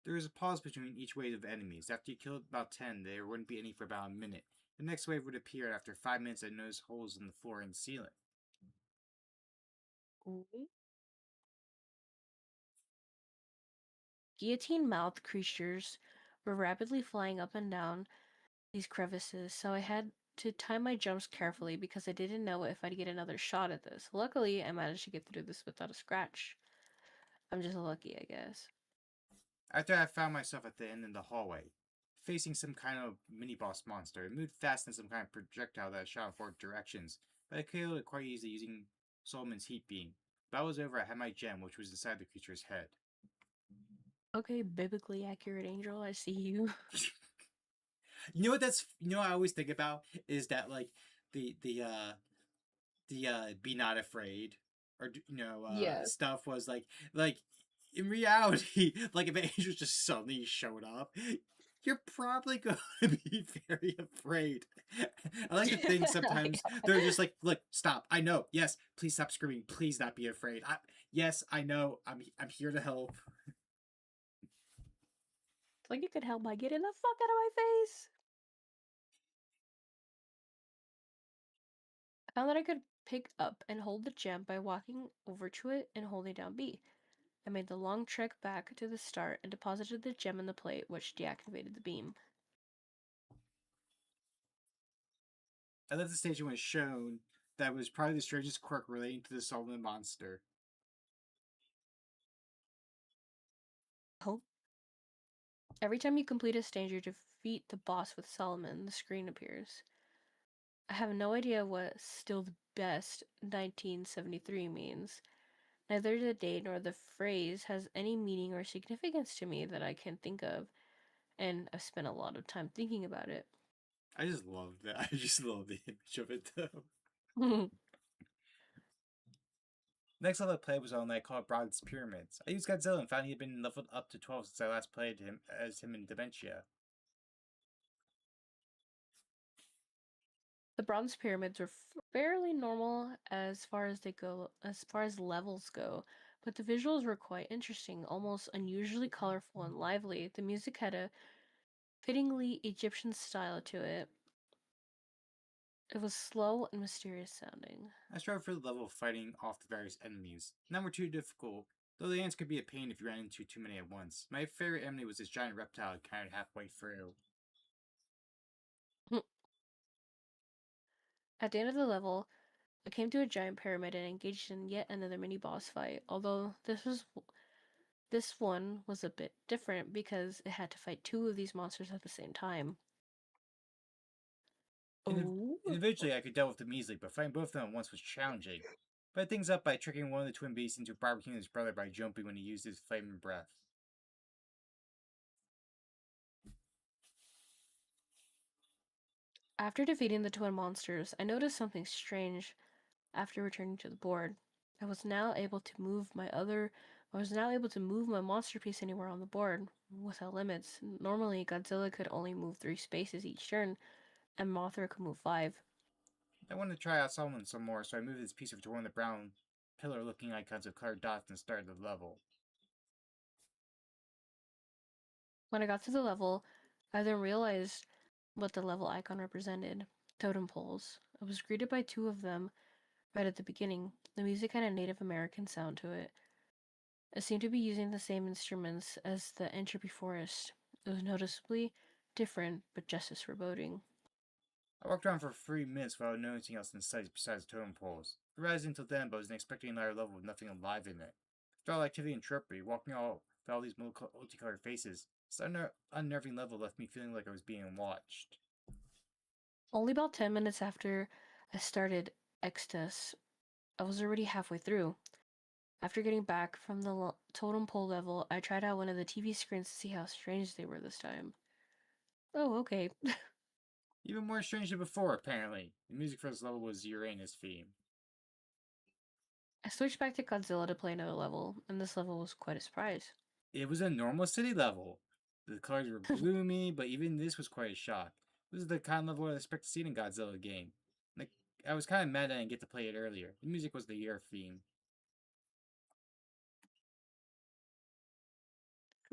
There was a pause between each wave of enemies. After you killed about 10, there wouldn't be any for about a minute. The next wave would appear after 5 minutes and notice holes in the floor and ceiling. Ooh. Guillotine-mouthed creatures were rapidly flying up and down these crevices, so I had to time my jumps carefully because I didn't know if I'd get another shot at this. Luckily, I managed to get through this without a scratch. I'm just lucky, I guess. After I found myself at the end of the hallway, facing some kind of mini-boss monster, it moved fast in some kind of projectile that shot in 4 directions, but I killed it quite easily using Solomon's heat beam. Battle was over, I had my gem, which was inside the creature's head. Okay, biblically accurate angel, I see you. You know what I always think about is that like the be not afraid or Yeah. stuff was like in reality like if angels just suddenly showed up, you're probably going to be very afraid. I like to think Oh my sometimes god. they're just like, look, stop, I know, yes, please stop screaming, please not be afraid. Yes, I know, I'm here to help. Like you could help by getting the fuck out of my face. I found that I could pick up and hold the gem by walking over to it and holding down B. I made the long trek back to the start and deposited the gem in the plate, which deactivated the beam. I love the stage when it's shown that was probably the strangest quirk relating to the Solomon monster. Oh. Every time you complete a stage or defeat the boss with Solomon, the screen appears. I have no idea what still the best 1973 means. Neither the date nor the phrase has any meaning or significance to me that I can think of, and I've spent a lot of time thinking about it. I just love that. I just love the image of it though. Next level I played was on that called Broad's Pyramids. I used Godzilla and found he had been leveled up to 12 since I last played him in Dementia. The bronze pyramids were fairly normal as far as levels go, but the visuals were quite interesting, almost unusually colorful and lively. The music had a fittingly Egyptian style to it. It was slow and mysterious sounding. I struggled for the level of fighting off the various enemies. None were too difficult, though the ants could be a pain if you ran into too many at once. My favorite enemy was this giant reptile kind of halfway through. At the end of the level, I came to a giant pyramid and engaged in yet another mini boss fight, although this one was a bit different because it had to fight two of these monsters at the same time. Oh. Individually, I could deal with them easily, but fighting both of them at once was challenging. But things up by tricking one of the twin beasts into barbecuing his brother by jumping when he used his flaming breath. After defeating the twin monsters, I noticed something strange after returning to the board. I was now able to move my monster piece anywhere on the board without limits. Normally, Godzilla could only move 3 spaces each turn, and Mothra could move 5. I wanted to try out Solomon some more, so I moved this piece over to one of the brown pillar-looking icons of colored dots and started the level. When I got to the level, I then realized what the level icon represented: totem poles. I was greeted by 2 of them right at the beginning. The music had a Native American sound to it. It seemed to be using the same instruments as the Entropy Forest. It was noticeably different, but just as foreboding. I walked around for 3 minutes without noticing else in sight besides the totem poles. I realized until then, but I wasn't expecting another level with nothing alive in it. After all activity and entropy, walking all with all these multicolored faces, This unnerving level left me feeling like I was being watched. Only about 10 minutes after I started Extus, I was already halfway through. After getting back from the totem pole level, I tried out one of the TV screens to see how strange they were this time. Oh, okay. Even more strange than before, apparently. The music for this level was Uranus theme. I switched back to Godzilla to play another level, and this level was quite a surprise. It was a normal city level. The colors were gloomy, but even this was quite a shock. This is the kind of level I expect to see in a Godzilla game. Like, I was kind of mad I didn't get to play it earlier. The music was the year theme.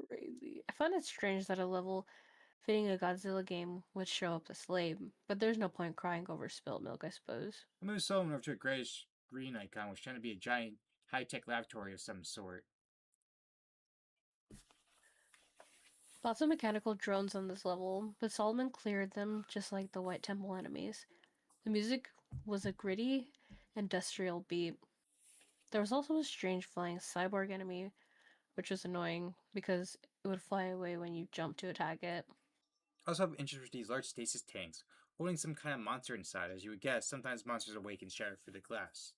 Crazy. I find it strange that a level fitting a Godzilla game would show up this late, but there's no point crying over spilled milk, I suppose. I moved Solomon over to a grayish green icon, which turned to be a giant high-tech laboratory of some sort. Lots of mechanical drones on this level, but Solomon cleared them just like the White Temple enemies. The music was a gritty, industrial beat. There was also a strange flying cyborg enemy, which was annoying because it would fly away when you jumped to attack it. I also have interest with these large stasis tanks, holding some kind of monster inside. As you would guess, sometimes monsters awake and shatter through the glass.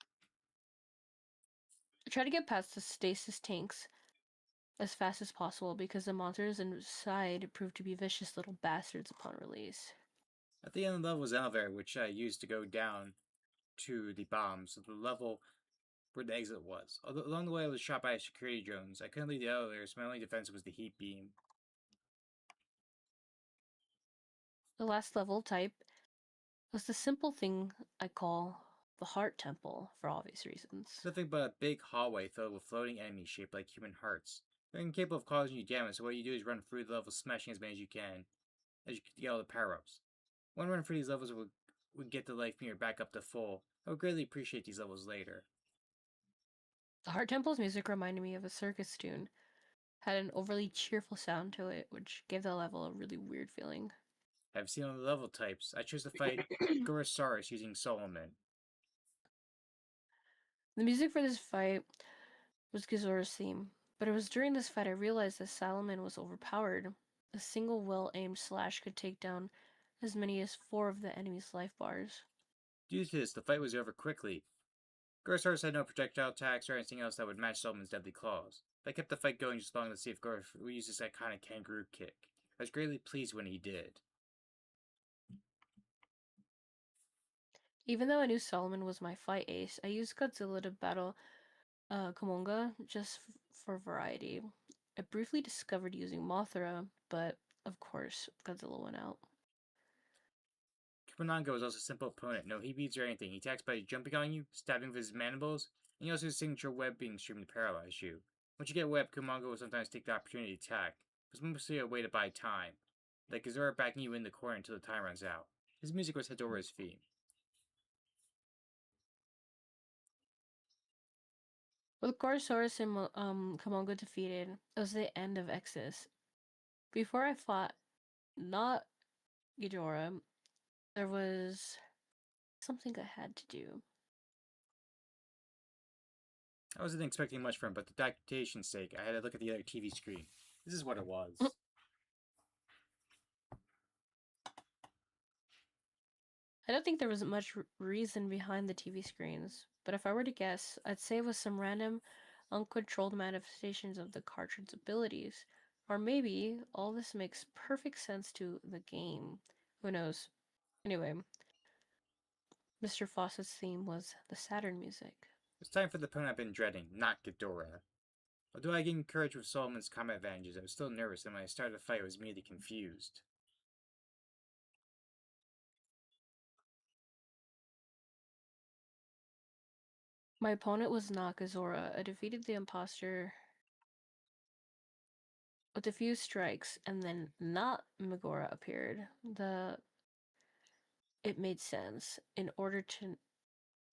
I tried to get past the stasis tanks as fast as possible because the monsters inside proved to be vicious little bastards upon release. At the end of the level was an elevator, which I used to go down to the bombs, so the level where the exit was. Although along the way I was shot by security drones. I couldn't leave the elevator, so my only defense was the heat beam. The last level type was the simple thing I call the Heart Temple for obvious reasons. Nothing but a big hallway filled with floating enemies shaped like human hearts. They're incapable of causing you damage, so what you do is run through the level smashing as many as you can, as you get all the power-ups. One run through these levels would get the life meter back up to full. I would greatly appreciate these levels later. The Heart Temple's music reminded me of a circus tune, had an overly cheerful sound to it, which gave the level a really weird feeling. I've seen all the level types. I chose to fight Gorosaurus using Solomon. The music for this fight was Gizora's theme, but it was during this fight I realized that Salomon was overpowered. A single well-aimed slash could take down as many as 4 of the enemy's life bars. Due to this, the fight was over quickly. Gorosaurus had no projectile attacks or anything else that would match Solomon's deadly claws. I kept the fight going just long enough to see if Gorosaurus would use his iconic kangaroo kick. I was greatly pleased when he did. Even though I knew Solomon was my fight ace, I used Godzilla to battle Kumonga just for variety. I briefly discovered using Mothra, but of course, Godzilla went out. Kumananga was also a simple opponent. No heat beats or anything. He attacks by jumping on you, stabbing with his mandibles, and he also has a signature webbing stream to paralyze you. Once you get webbed, Kumananga will sometimes take the opportunity to attack. It was mostly a way to buy time. Like Gazora backing you in the corner until the time runs out. His music was Hedorah's theme. With Gorosaurus and Kumonga defeated, it was the end of Exodus. Before I fought not Ghidorah, there was something I had to do. I wasn't expecting much from him, but for documentation's sake, I had to look at the other TV screen. This is what it was. I don't think there was much reason behind the TV screens, but if I were to guess, I'd say it was some random, uncontrolled manifestations of the cartridge's abilities. Or maybe all this makes perfect sense to the game. Who knows? Anyway, Mr. Fawcett's theme was the Saturn music. It's time for the opponent I've been dreading, not Ghidorah. Although I gained courage with Solomon's combat advantages, I was still nervous, and when I started the fight, I was immediately confused. My opponent was not Gazora. I defeated the imposter with a few strikes, and then not Megora appeared. It made sense. In order to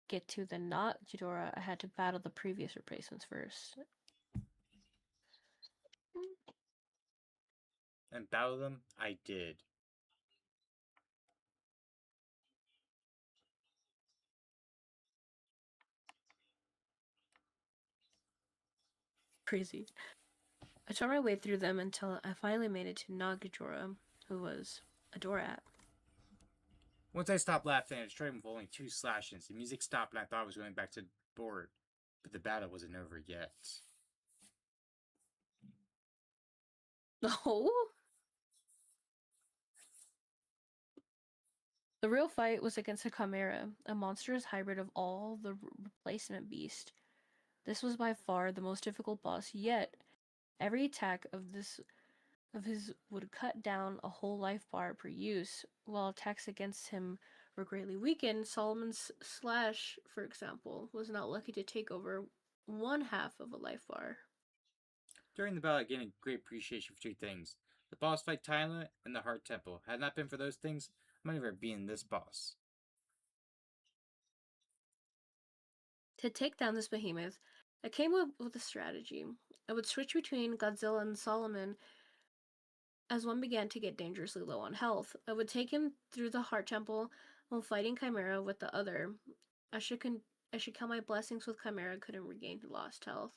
get to the not Ghidorah, I had to battle the previous replacements first. And battle them, I did. Crazy. I tore my way through them until I finally made it to Nagajora, who was a Dorat. Once I stopped laughing, I destroyed him with only 2 slashes. The music stopped and I thought I was going back to the board. But the battle wasn't over yet. Oh! The real fight was against a Chimera, a monstrous hybrid of all the replacement beast. This was by far the most difficult boss yet. Every attack of his would cut down a whole life bar per use, while attacks against him were greatly weakened. Solomon's slash, for example, was not lucky to take over one half of a life bar. During the battle, I gained a great appreciation for 2 things. The boss fight Tyler and the Heart Temple. Had it not been for those things, I might never have been this boss. To take down this behemoth, I came up with a strategy. I would switch between Godzilla and Solomon as one began to get dangerously low on health. I would take him through the Heart Temple while fighting Chimera with the other. I should count my blessings with Chimera couldn't regain lost health.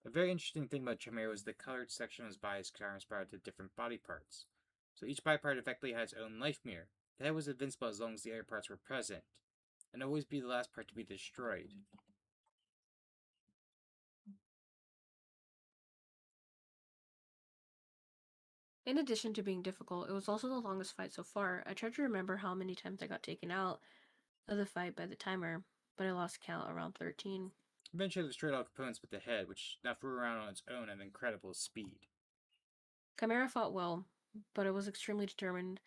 A very interesting thing about Chimera was the colored section of his body's corresponded to different body parts. So each body part effectively had its own life mirror. The head was invincible as long as the other parts were present, and always be the last part to be destroyed. In addition to being difficult, it was also the longest fight so far. I tried to remember how many times I got taken out of the fight by the timer, but I lost count around 13. Eventually, I destroyed all components but the head, which now flew around on its own at incredible speed. Chimera fought well, but it was extremely determined,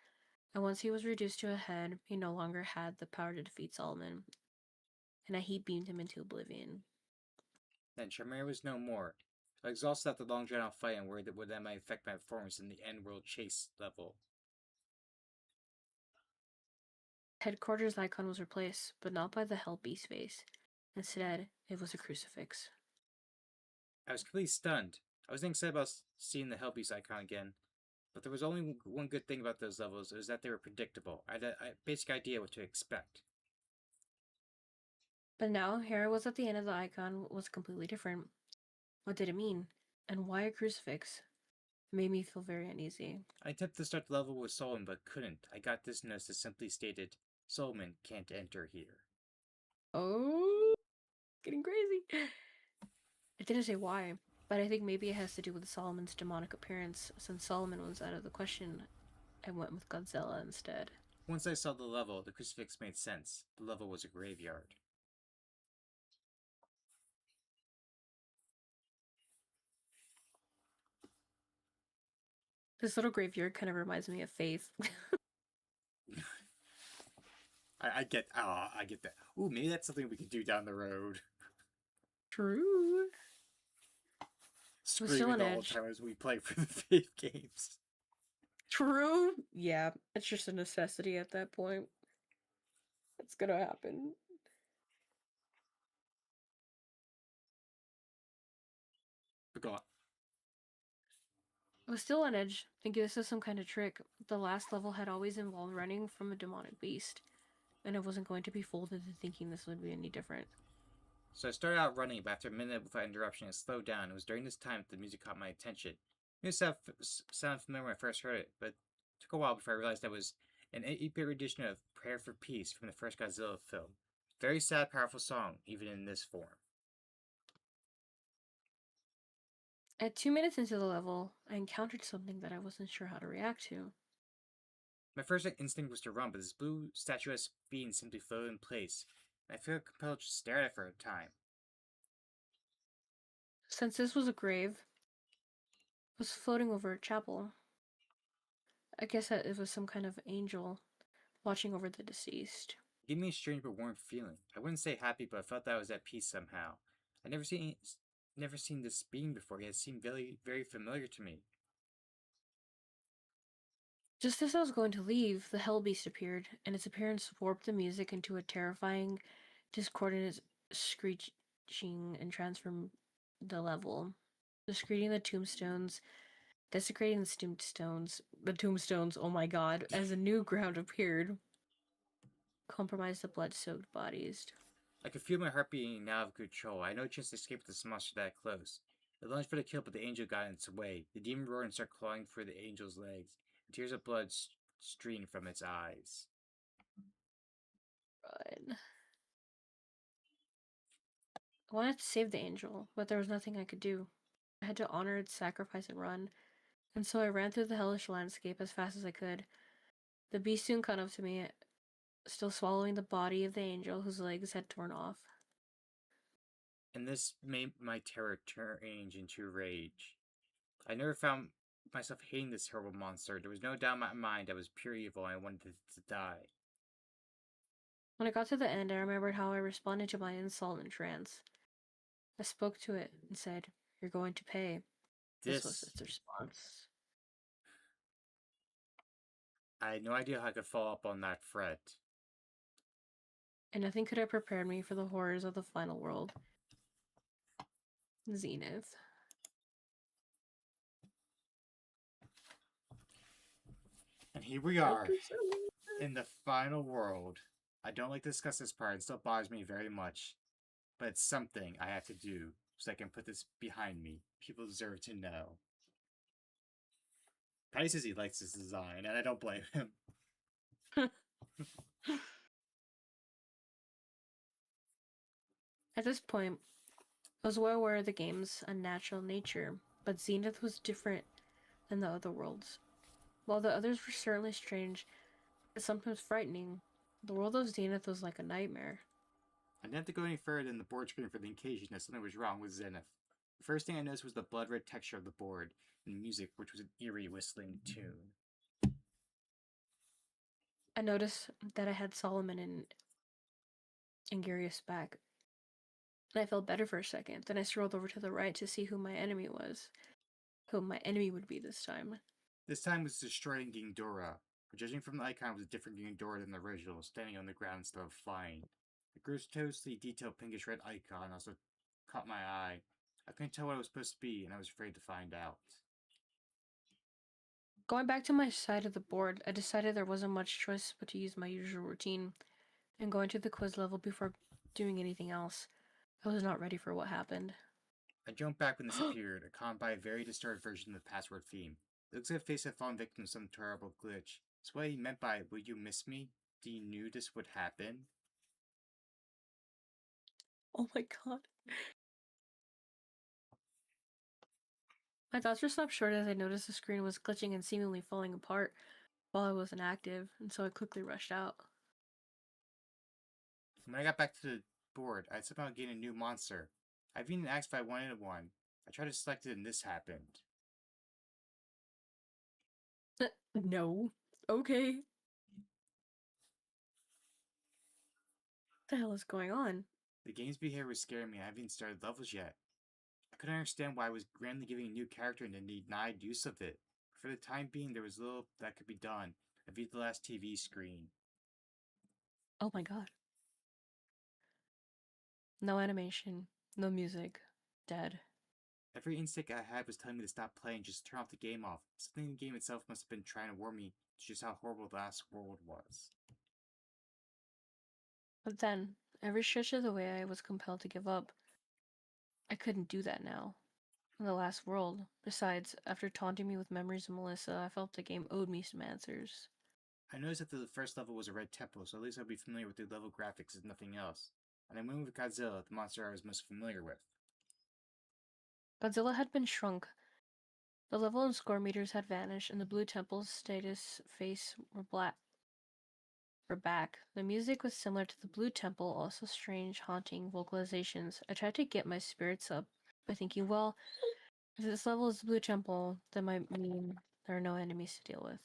and once he was reduced to a head, he no longer had the power to defeat Solomon, and I heat beamed him into oblivion. Then Chimera was no more. I was exhausted after the long drawn out fight and worried that that might affect my performance in the end world chase level. Headquarters icon was replaced, but not by the Hell Beast face. Instead, it was a crucifix. I was completely stunned. I wasn't excited about seeing the Hellbeast icon again, but there was only one good thing about those levels, it was that they were predictable. I had a basic idea what to expect. But now, here I was at the end of the icon was completely different. What did it mean? And why a crucifix? It made me feel very uneasy. I attempted to start the level with Solomon, but couldn't. I got this notice that simply stated, Solomon can't enter here. Oh, getting crazy. It didn't say why, but I think maybe it has to do with Solomon's demonic appearance. Since Solomon was out of the question, I went with Godzilla instead. Once I saw the level, the crucifix made sense. The level was a graveyard. This little graveyard kind of reminds me of Faith. I get that. Ooh, maybe that's something we could do down the road. True. Screaming the whole time as we play for the Faith games. True. Yeah, it's just a necessity at that point. It's gonna happen. But go on. I was still on edge, thinking this was some kind of trick. The last level had always involved running from a demonic beast, and I wasn't going to be fooled into thinking this would be any different. So I started out running, but after a minute without interruption, it slowed down. It was during this time that the music caught my attention. It sounded familiar when I first heard it, but it took a while before I realized that was an 8-bit rendition of Prayer for Peace from the first Godzilla film. Very sad, powerful song, even in this form. At 2 minutes into the level, I encountered something that I wasn't sure how to react to. My first instinct was to run, but this blue statuesque being simply floated in place, and I felt compelled to stare at it for a time. Since this was a grave, it was floating over a chapel. I guess that it was some kind of angel watching over the deceased. It gave me a strange but warm feeling. I wouldn't say happy, but I felt that I was at peace somehow. I'd never seen this being before, yet it seemed very, very familiar to me. Just as I was going to leave, the Hell Beast appeared, and its appearance warped the music into a terrifying, discordant screeching and transformed the level. Desecrating the tombstones, oh my god, as a new ground appeared, compromised the blood-soaked bodies. I could feel my heart beating now out of control. I had no chance to escape with this monster that close. It lunged for the kill, but the angel got in its way. The demon roared and started clawing for the angel's legs. Tears of blood streamed from its eyes. Run. I wanted to save the angel, but there was nothing I could do. I had to honor its sacrifice and run, and so I ran through the hellish landscape as fast as I could. The beast soon caught up to me, still swallowing the body of the angel whose legs had torn off. And this made my terror change into rage. I never found myself hating this horrible monster. There was no doubt in my mind I was pure evil and I wanted it to die. When I got to the end, I remembered how I responded to my insult in trance. I spoke to it and said, "You're going to pay." This was This, its response. I had no idea how I could follow up on that threat. And nothing could have prepared me for the horrors of the final world. Zenith. And here we are, in the final world. I don't like to discuss this part, it still bothers me very much. But it's something I have to do so I can put this behind me. People deserve to know. Patty says he likes this design, and I don't blame him. At this point, I was well aware of the game's unnatural nature, but Zenith was different than the other worlds. While the others were certainly strange and sometimes frightening, the world of Zenith was like a nightmare. I didn't have to go any further than the board screen for the occasion that something was wrong with Zenith. The first thing I noticed was the blood red texture of the board, and the music, which was an eerie whistling tune. I noticed that I had Solomon and Angarius back, and I felt better for a second. Then I strolled over to the right to see who my enemy was, who my enemy would be this time. This time was destroying Gingdora, but judging from the icon, it was a different Gingdora than the original, standing on the ground instead of flying. The grotesquely detailed pinkish red icon also caught my eye. I couldn't tell what it was supposed to be, and I was afraid to find out. Going back to my side of the board, I decided there wasn't much choice but to use my usual routine and go into the quiz level before doing anything else. I was not ready for what happened. I jumped back when this appeared, accompanied by a very distorted version of the password theme. It looks like a face had fallen victim to some terrible glitch. That's what he meant by, "Will you miss me?" Do you knew this would happen? Oh my god. My thoughts were stopped short as I noticed the screen was glitching and seemingly falling apart while I was inactive, and so I quickly rushed out. When I got back to the board, I had somehow gained a new monster. I even asked if I wanted one. I tried to select it and this happened. No. Okay. What the hell is going on? The game's behavior was scaring me. I haven't even started levels yet. I couldn't understand why I was randomly giving a new character and then denied use of it. For the time being, there was little that could be done. I viewed the last TV screen. Oh my god. No animation, no music, dead. Every instinct I had was telling me to stop playing, just turn off the game off. Something in the game itself must have been trying to warn me just how horrible the last world was. But then, every stretch of the way, I was compelled to give up. I couldn't do that now. In the last world. Besides, after taunting me with memories of Melissa, I felt the game owed me some answers. I noticed that the first level was a red temple, so at least I'd be familiar with the level graphics if nothing else. And I went with Godzilla, the monster I was most familiar with. Godzilla had been shrunk. The level and score meters had vanished, and the blue temple's status face were back. The music was similar to the blue temple, also strange, haunting vocalizations. I tried to get my spirits up by thinking, well, if this level is the blue temple, that might mean there are no enemies to deal with.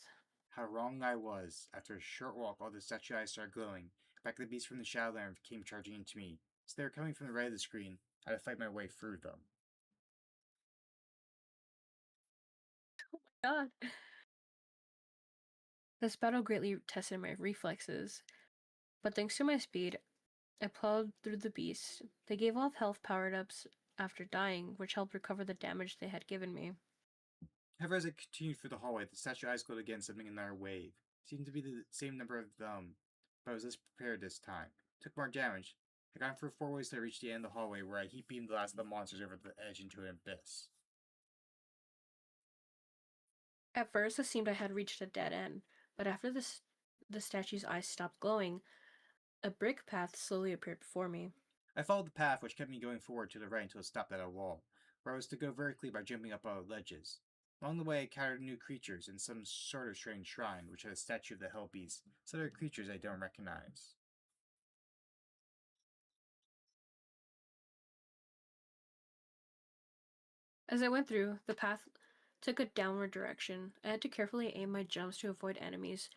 How wrong I was. After a short walk, all the statue eyes started glowing. Back the beasts from the Shadowland came charging into me. So they were coming from the right of the screen. I had to fight my way through them. God. This battle greatly tested my reflexes, but thanks to my speed, I plowed through the beasts. They gave off health powered-ups after dying, which helped recover the damage they had given me. However, as I continued through the hallway, the statue eyes glowed again, sending another wave. It seemed to be the same number of them, but I was less prepared this time. Took more damage, I got through 4 ways till I reached the end of the hallway where I heat beamed the last of the monsters over the edge into an abyss. At first, it seemed I had reached a dead end, but after the statue's eyes stopped glowing, a brick path slowly appeared before me. I followed the path, which kept me going forward to the right until it stopped at a wall, where I was to go vertically by jumping up on ledges. Along the way, I encountered new creatures and some sort of strange shrine, which had a statue of the Hell Beast, so there are creatures I don't recognize. As I went through, the path took a downward direction. I had to carefully aim my jumps to avoid enemies,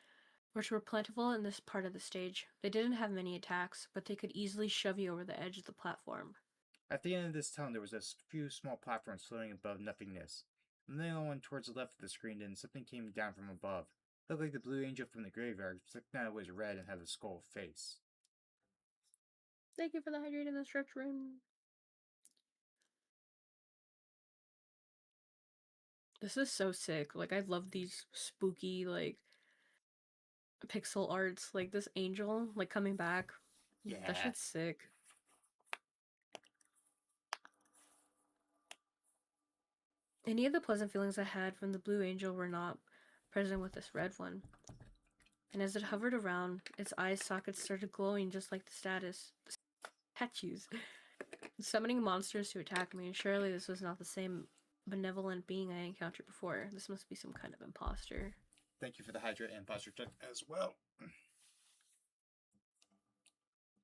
which were plentiful in this part of the stage. They didn't have many attacks, but they could easily shove you over the edge of the platform. At the end of this tunnel, there was a few small platforms floating above nothingness. And then one towards the left of the screen, and something came down from above. It looked like the blue angel from the graveyard, except now it was red and had a skull face. Thank you for the hydrate and the stretch room. This is so sick. Like, I love these spooky, like, pixel arts. Like, this angel, like, coming back. Yeah. That shit's sick. Any of the pleasant feelings I had from the blue angel were not present with this red one. And as it hovered around, its eye sockets started glowing just like the statues, summoning monsters to attack me. Surely this was not the same benevolent being I encountered before. This must be some kind of imposter. Thank you for the hydrate and posture check as well.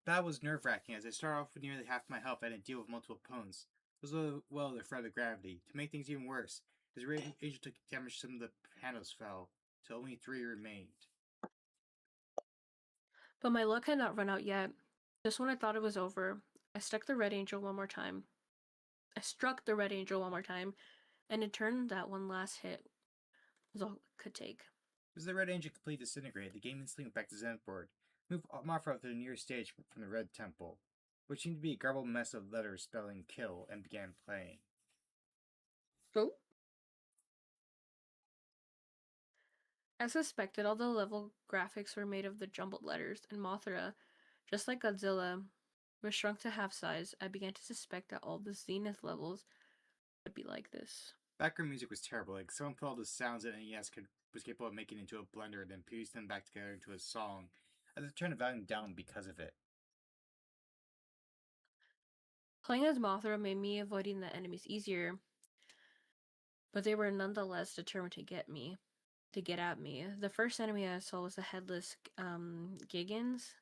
That was nerve-wracking, as I started off with nearly half my health and had to deal with multiple opponents. It was well the threat of gravity. To make things even worse, as the angel took damage, some of the panels fell, till only 3 remained. But my luck had not run out yet. Just when I thought it was over, I struck the red angel one more time. And in turn, that one last hit was all it could take. As the red angel completely disintegrated, the game instantly went back to Zenith board. Moved Mothra to the nearest stage from the red temple, which seemed to be a garbled mess of letters spelling kill, and began playing. So? As suspected, all the level graphics were made of the jumbled letters, and Mothra, just like Godzilla, was shrunk to half size. I began to suspect that all the Zenith levels would be like this. Background music was terrible. Like someone put all the sounds that NES was capable of making into a blender and then pieced them back together into a song. I had to turn the volume down because of it. Playing as Mothra made me avoiding the enemies easier, but they were nonetheless determined to get at me. The first enemy I saw was the headless Giggins,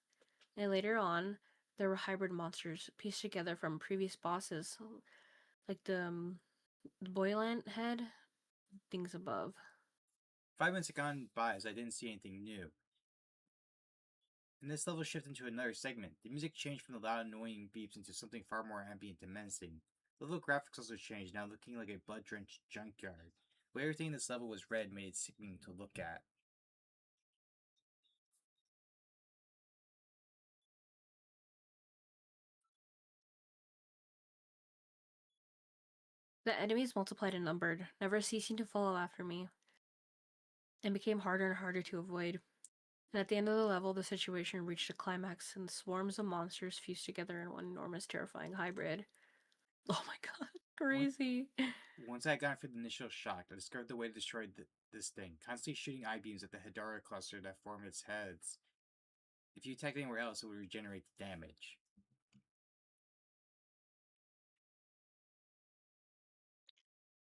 and later on, there were hybrid monsters pieced together from previous bosses, like the Boylant head, things above. 5 minutes had gone by as I didn't see anything new. And this level shifted into another segment. The music changed from the loud, annoying beeps into something far more ambient and menacing. The little graphics also changed, now looking like a blood-drenched junkyard. But everything in this level was red made it sickening to look at. The enemies multiplied and numbered, never ceasing to follow after me, and became harder and harder to avoid. And at the end of the level, the situation reached a climax, and swarms of monsters fused together in one enormous, terrifying hybrid. Oh my god, crazy. Once I got through the initial shock, I discovered the way to destroy this thing, constantly shooting I-beams at the Hedara cluster that form its heads. If you attacked anywhere else, it would regenerate the damage.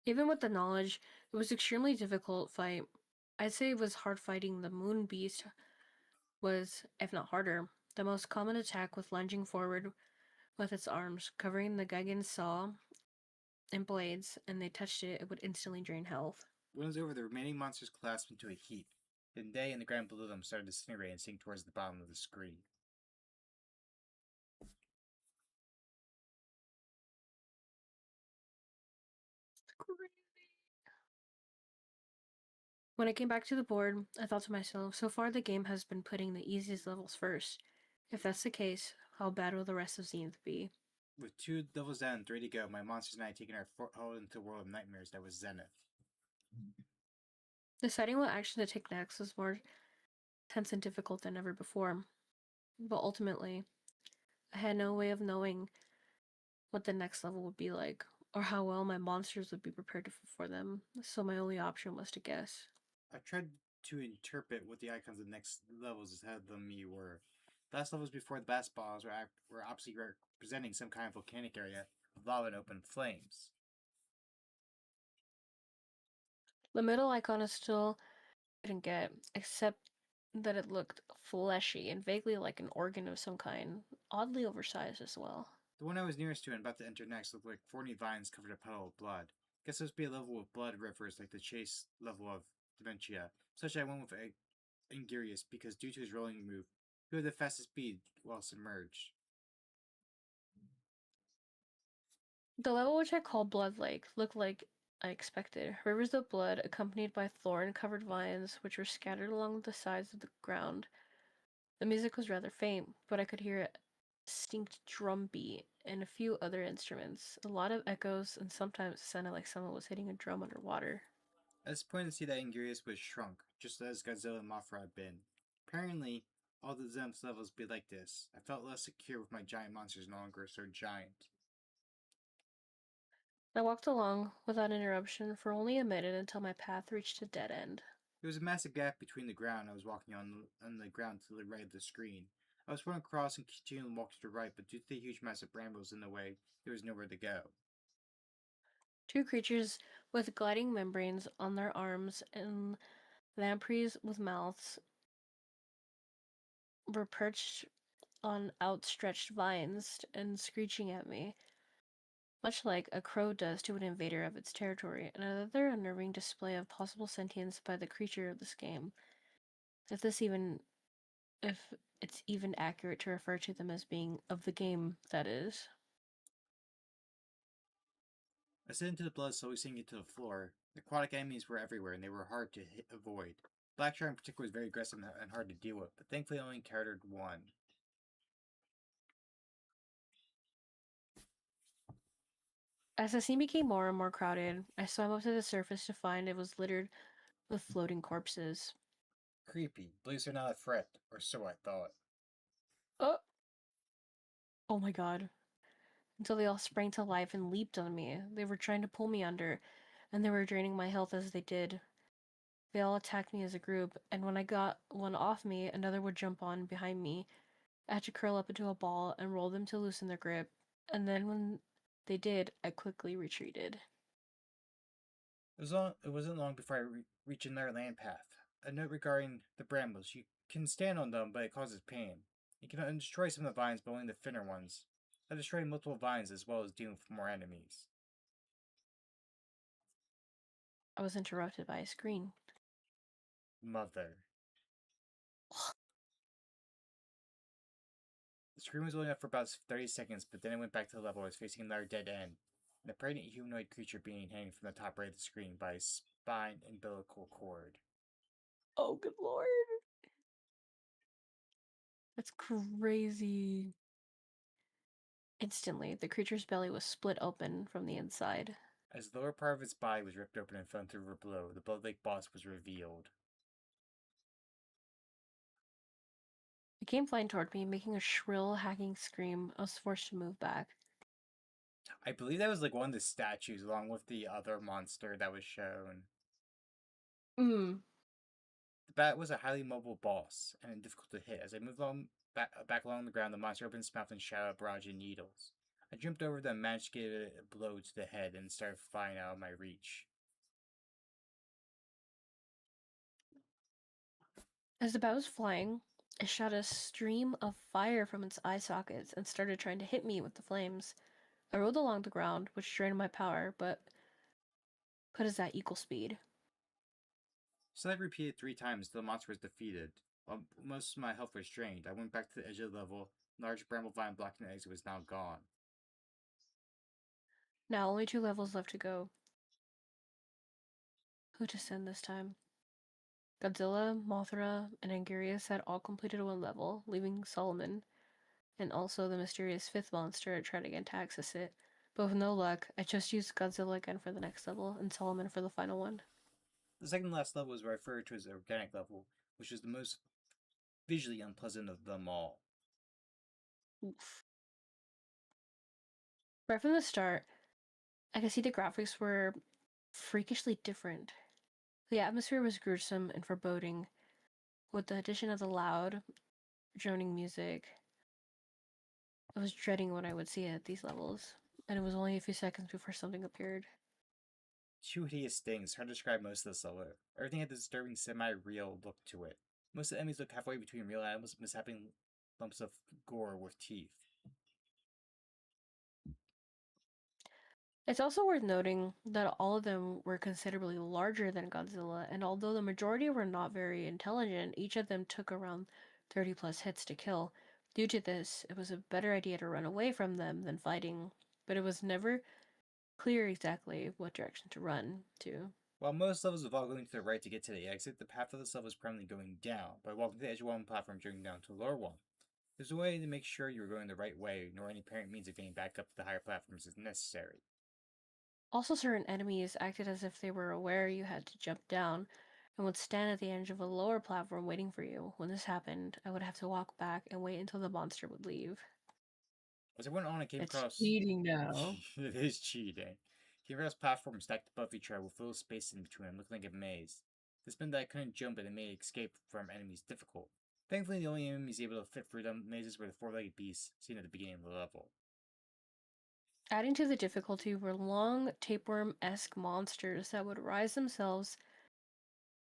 Even with the knowledge, it was extremely difficult fight. I'd say it was hard fighting the moon beast was, if not harder, the most common attack with lunging forward with its arms, covering the Gigan's saw and blades, and they touched it, it would instantly drain health. When it was over, the remaining monsters collapsed into a heap. Then they and the ground below them started to disintegrate and sink towards the bottom of the screen. When I came back to the board, I thought to myself, so far the game has been putting the easiest levels first. If that's the case, how bad will the rest of Zenith be? With 2 levels down and 3 to go, my monsters and I had taken our foothold into the world of nightmares that was Zenith. Deciding what action to take next was more tense and difficult than ever before. But ultimately, I had no way of knowing what the next level would be like, or how well my monsters would be prepared for them, so my only option was to guess. I tried to interpret what the icons of the next levels had them me were. The last levels before the bass balls were obviously representing some kind of volcanic area with lava and open flames. The middle icon is still didn't get, except that it looked fleshy and vaguely like an organ of some kind, oddly oversized as well. The one I was nearest to and about to enter next looked like 40 vines covered a puddle of blood. Guess this would be a level with blood rivers like the chase level of Dementia. Such I went with Angirius because due to his rolling move, he had the fastest speed while submerged. The level which I called Blood Lake looked like I expected. Rivers of blood accompanied by thorn-covered vines which were scattered along the sides of the ground. The music was rather faint, but I could hear a distinct drum beat and a few other instruments. A lot of echoes, and sometimes it sounded like someone was hitting a drum underwater. I was disappointed to see that Angirius was shrunk, just as Godzilla and Mothra had been. Apparently, all the Zem's levels be like this. I felt less secure with my giant monsters no longer so giant. I walked along without interruption for only a minute until my path reached a dead end. There was a massive gap between the ground I was walking on the ground to the right of the screen. I was going across and continuing to walk to the right, but due to the huge mass of brambles in the way, there was nowhere to go. Two creatures with gliding membranes on their arms and lampreys with mouths were perched on outstretched vines and screeching at me, much like a crow does to an invader of its territory, another unnerving display of possible sentience by the creature of this game. If this even if it's even accurate to refer to them as being of the game, that is. I slid into the blood, slowly sinking to the floor. The aquatic enemies were everywhere, and they were hard to avoid. Black Shark in particular was very aggressive and hard to deal with, but thankfully I only encountered one. As the scene became more and more crowded, I swam up to the surface to find it was littered with floating corpses. Creepy. Blues are not a threat, or so I thought. Oh, oh my god. Until they all sprang to life and leaped on me. They were trying to pull me under, and they were draining my health as they did. They all attacked me as a group, and when I got one off me, another would jump on behind me. I had to curl up into a ball and roll them to loosen their grip, and then when they did, I quickly retreated. It wasn't long before I reached another land path. A note regarding the brambles. You can stand on them, but it causes pain. You can destroy some of the vines, but only the thinner ones. I destroyed multiple vines as well as dealing with more enemies. I was interrupted by a scream. Mother. The scream was only up for about 30 seconds, but then it went back to the level I was facing another dead end. A pregnant humanoid creature being hanging from the top right of the screen by his spine and umbilical cord. Oh, good lord. That's crazy. Instantly, the creature's belly was split open from the inside. As the lower part of its body was ripped open and fell into a below, the Blood Lake boss was revealed. It came flying toward me, making a shrill, hacking scream. I was forced to move back. I believe that was like one of the statues along with the other monster that was shown. Hmm. The bat was a highly mobile boss and difficult to hit. As I moved back along the ground, the monster opened its mouth and shot out a barrage of needles. I jumped over them, managed to get it a blow to the head, and started flying out of my reach. As the bat was flying, it shot a stream of fire from its eye sockets and started trying to hit me with the flames. I rolled along the ground, which drained my power, but put us at equal speed. So that repeated 3 times until the monster was defeated. While most of my health was drained, I went back to the edge of the level. The large bramble vine blocking the exit was now gone. Now only 2 levels left to go. Who to send this time? Godzilla, Mothra, and Angirius had all completed 1 level, leaving Solomon, and also the mysterious 5th monster trying again to access it. But with no luck, I just used Godzilla again for the next level, and Solomon for the final one. The second to last level is referred to as the organic level, which is the most visually unpleasant of them all. Oof. Right from the start, I could see the graphics were freakishly different. The atmosphere was gruesome and foreboding, with the addition of the loud, droning music. I was dreading what I would see at these levels, and it was only a few seconds before something appeared. Two hideous things, hard to describe most of this level. Everything had a disturbing semi-real look to it. Most of the enemies look halfway between real animals and mishapping lumps of gore with teeth. It's also worth noting that all of them were considerably larger than Godzilla, and although the majority were not very intelligent, each of them took around 30 plus hits to kill. Due to this, it was a better idea to run away from them than fighting, but it was never clear exactly what direction to run to. While most levels involve going to the right to get to the exit, the path of this level is primarily going down, by walking to the edge of one platform and jumping down to the lower one. There's a way to make sure you're going the right way, nor any apparent means of getting back up to the higher platforms is necessary. Also, certain enemies acted as if they were aware you had to jump down and would stand at the edge of a lower platform waiting for you. When this happened, I would have to walk back and wait until the monster would leave. As I went on, I came It's across. cheating now. It is cheating. Came across platforms stacked above each other with little space in between them, looking like a maze. This meant that I couldn't jump and it made escape from enemies difficult. Thankfully, the only enemies able to fit through the mazes were the four-legged beasts seen at the beginning of the level. Adding to the difficulty were long, tapeworm-esque monsters that would rise themselves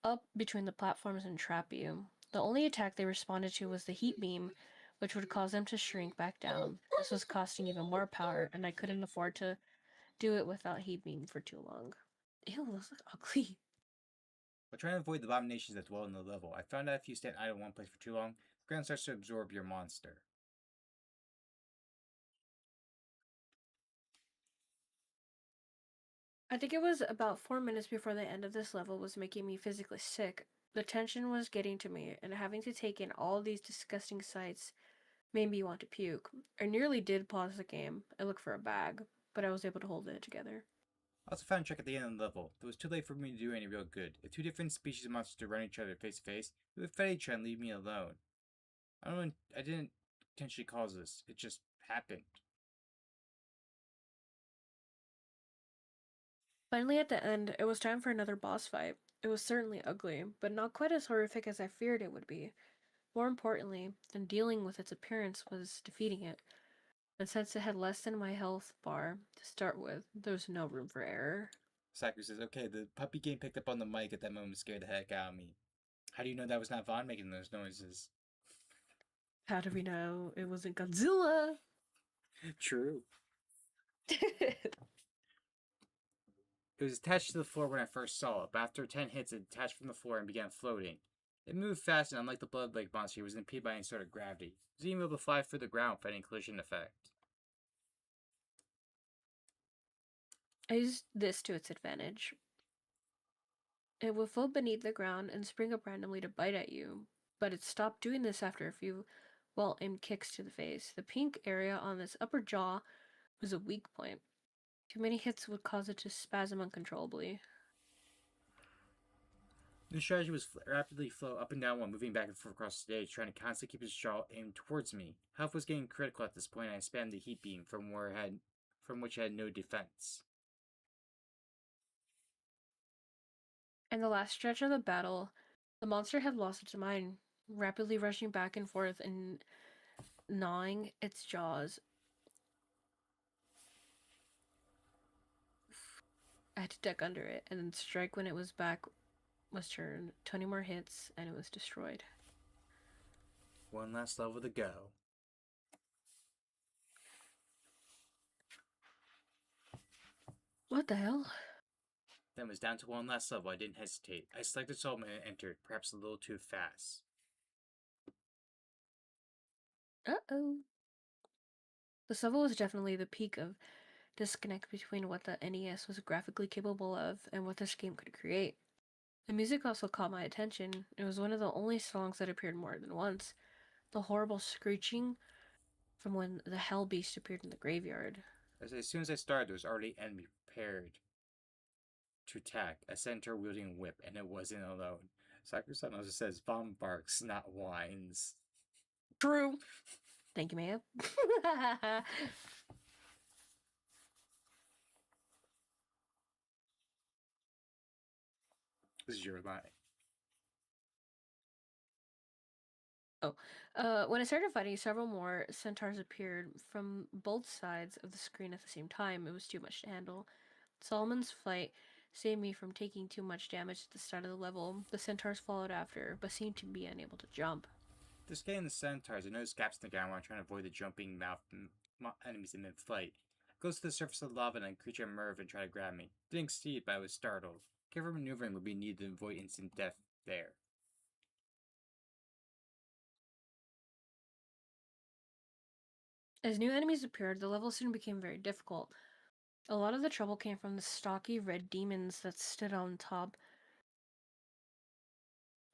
up between the platforms and trap you. The only attack they responded to was the heat beam, which would cause them to shrink back down. This was costing even more power, and I couldn't afford to do it without heat beam for too long. Ew, those look ugly. While trying to avoid the abominations that dwell in the level, I found out if you stand idle in one place for too long, the ground starts to absorb your monster. I think it was about 4 minutes before the end of this level was making me physically sick. The tension was getting to me, and having to take in all these disgusting sights made me want to puke. I nearly did pause the game and look for a bag, but I was able to hold it together. I also found a trick at the end of the level. It was too late for me to do any real good. If two different species of monsters run each other face to face, they would fight each other and leave me alone. I didn't intentionally cause this. It just happened. Finally, at the end, it was time for another boss fight. It was certainly ugly, but not quite as horrific as I feared it would be. More importantly than dealing with its appearance was defeating it. And since it had less than my health bar to start with, there was no room for error. Sakurai says, okay, the puppy game picked up on the mic at that moment and scared the heck out of me. How do you know that was not Vaughn making those noises? How do we know it wasn't Godzilla? True. It was attached to the floor when I first saw it, but after 10 hits, it detached from the floor and began floating. It moved fast, and unlike the blood lake monster, it was impeded by any sort of gravity. It was even able to fly through the ground without any collision effect. I used this to its advantage. It would float beneath the ground and spring up randomly to bite at you, but it stopped doing this after a few well-aimed kicks to the face. The pink area on its upper jaw was a weak point. Too many hits would cause it to spasm uncontrollably. The strategy was rapidly float up and down while moving back and forth across the stage, trying to constantly keep his jaw aimed towards me. Health was getting critical at this point, and I spammed the heat beam from which I had no defense. In the last stretch of the battle, the monster had lost its mind, rapidly rushing back and forth and gnawing its jaws. I had to duck under it and then strike when it was back was turned. 20 more hits and it was destroyed. One last level to go. What the hell? Then it was down to one last level. I didn't hesitate. I selected Solomon and entered, perhaps a little too fast. Uh-oh. This level was definitely the peak of disconnect between what the NES was graphically capable of and what this game could create. The music also caught my attention. It was one of the only songs that appeared more than once. The horrible screeching from when the Hell Beast appeared in the graveyard. As soon as I started, there was already an enemy prepared to attack, a centaur wielding a whip, and it wasn't alone. Sakurai also says, Vom barks, not whines. True. Thank you, ma'am. This is your line. Oh, when I started fighting, several more centaurs appeared from both sides of the screen at the same time. It was too much to handle. Solomon's fight saved me from taking too much damage at the start of the level. The centaurs followed after, but seemed to be unable to jump. To scan the centaurs, I noticed gaps in the ground while trying to avoid the jumping mouth enemies in mid-flight. I goes to the surface of the lava and a creature emerged and tried to grab me. Didn't succeed, but I was startled. Careful maneuvering would be needed to avoid instant death there. As new enemies appeared, the level soon became very difficult. A lot of the trouble came from the stocky red demons that stood on top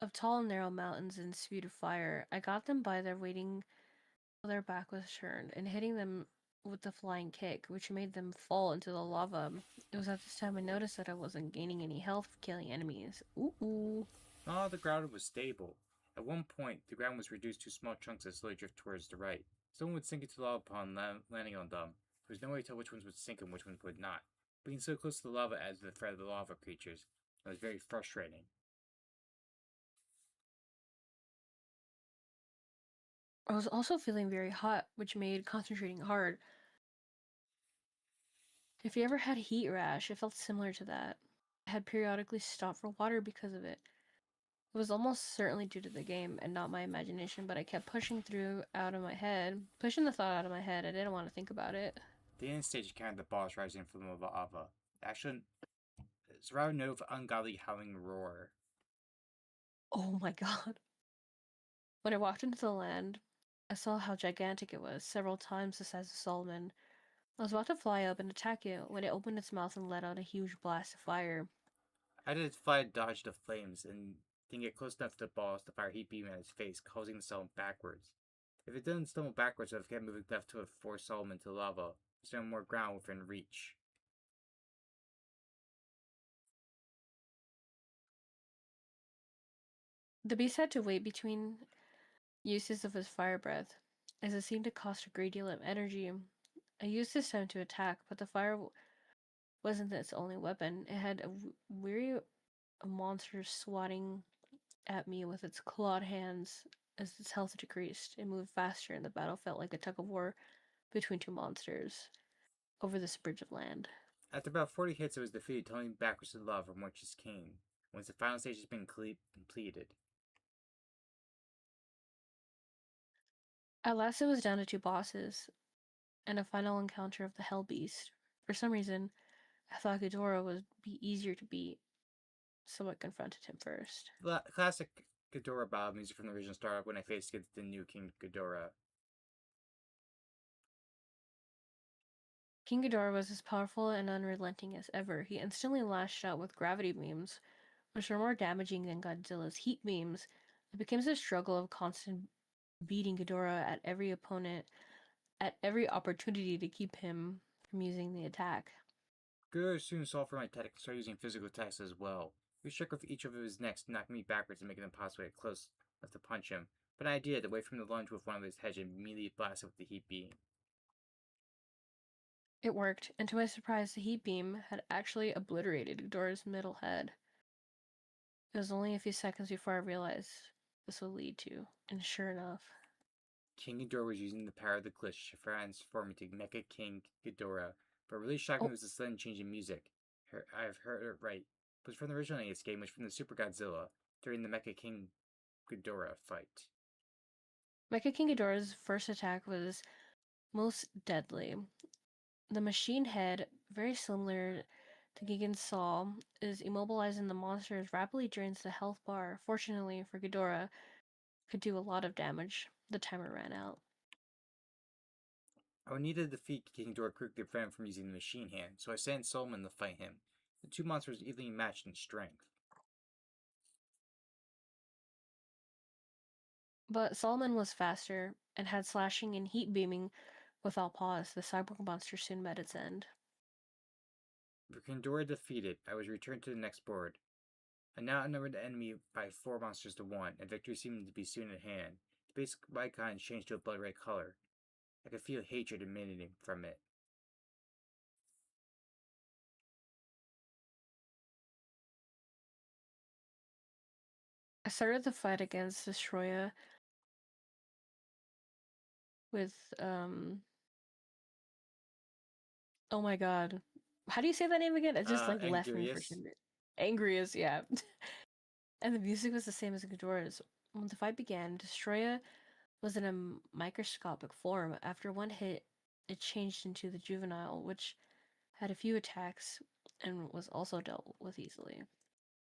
of tall and narrow mountains and spewed fire. I got them by their waiting till their back was turned and hitting them with the flying kick, which made them fall into the lava. It was at this time I noticed that I wasn't gaining any health from killing enemies. Ooh. Not all the ground was stable. At one point, the ground was reduced to small chunks that slowly drift towards the right. Some would sink into the lava upon landing on them. There was no way to tell which ones would sink and which ones would not. Being so close to the lava added to the threat of the lava creatures. It was very frustrating. I was also feeling very hot, which made concentrating hard. If you ever had a heat rash, it felt similar to that. I had periodically stopped for water because of it. It was almost certainly due to the game and not my imagination, but I kept pushing the thought out of my head. I didn't want to think about it. The end stage encountered the boss rising from the lava. Actually, surrounded note of ungodly howling roar. Oh my god. When I walked into the land, I saw how gigantic it was, several times the size of Solomon. I was about to fly up and attack it when it opened its mouth and let out a huge blast of fire. I did fly dodge the flames and didn't get close enough to the boss to fire a heat beam at his face, causing him to stumble backwards. If it didn't stumble backwards, I would have kept moving left to force Solomon to lava. There's no more ground within reach. The beast had to wait between uses of his fire breath, as it seemed to cost a great deal of energy. I used this time to attack, but the fire wasn't its only weapon. It had a weary of monsters swatting at me with its clawed hands. As its health decreased, it moved faster, and the battle felt like a tug of war between two monsters over this bridge of land. After about 40 hits, it was defeated, tumbling backwards to the lava from which it came. Once the final stage has been completed, At last, it was down to two bosses and a final encounter of the Hell Beast. For some reason, I thought Ghidorah would be easier to beat, so I confronted him first. the classic Ghidorah battle music from the original started when I faced against the new King Ghidorah. King Ghidorah was as powerful and unrelenting as ever. He instantly lashed out with gravity beams, which were more damaging than Godzilla's heat beams. It became a struggle of constant beating Ghidorah at every opportunity to keep him from using the attack. Ghidorah soon saw for my tactic and started using physical attacks as well. He struck with each of his necks, knocking me backwards and making it impossible to get close enough to punch him. But I did, away from the lunge with one of his heads and immediately blasted with the heat beam. It worked, and to my surprise, the heat beam had actually obliterated Ghidorah's middle head. It was only a few seconds before I realized this would lead to, and sure enough, King Ghidorah was using the power of the glitch to transform into Mecha King Ghidorah, but really shocking oh, was the sudden change in music. I've heard it right. It was from the original NES game, which was from the Super Godzilla, during the Mecha King Ghidorah fight. Mecha King Ghidorah's first attack was most deadly. The machine head, very similar to Gigan's saw, is immobilized and the monster as rapidly drains the health bar. Fortunately for Ghidorah, could do a lot of damage. The timer ran out. I would need to defeat King Ghidorah quickly to prevent him from using the machine hand, so I sent Solomon to fight him. The two monsters were evenly matched in strength. But Solomon was faster and had slashing and heat beaming without pause. The cyborg monster soon met its end. With Ghidorah defeated, I was returned to the next board. I now outnumbered the enemy by 4 monsters to 1, and victory seemed to be soon at hand. The basic icon changed to a blood red color. I could feel hatred emanating from it. I started the fight against Destroya with oh my god. How do you say that name again? It just like left me for Angrius. 2 minutes. Angriest, yeah. And the music was the same as Ghidorah's. When the fight began, Destroya was in a microscopic form. After one hit, it changed into the juvenile, which had a few attacks and was also dealt with easily.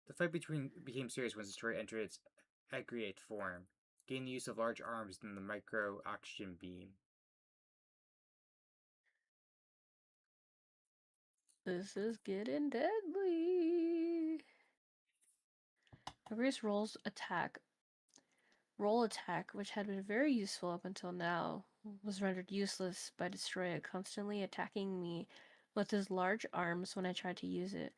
The fight became serious when Destroyer entered its aggregate form, gaining the use of large arms and the micro-oxygen beam. This is getting deadly. Various roll attack, which had been very useful up until now, was rendered useless by Destroyer constantly attacking me with his large arms when I tried to use it.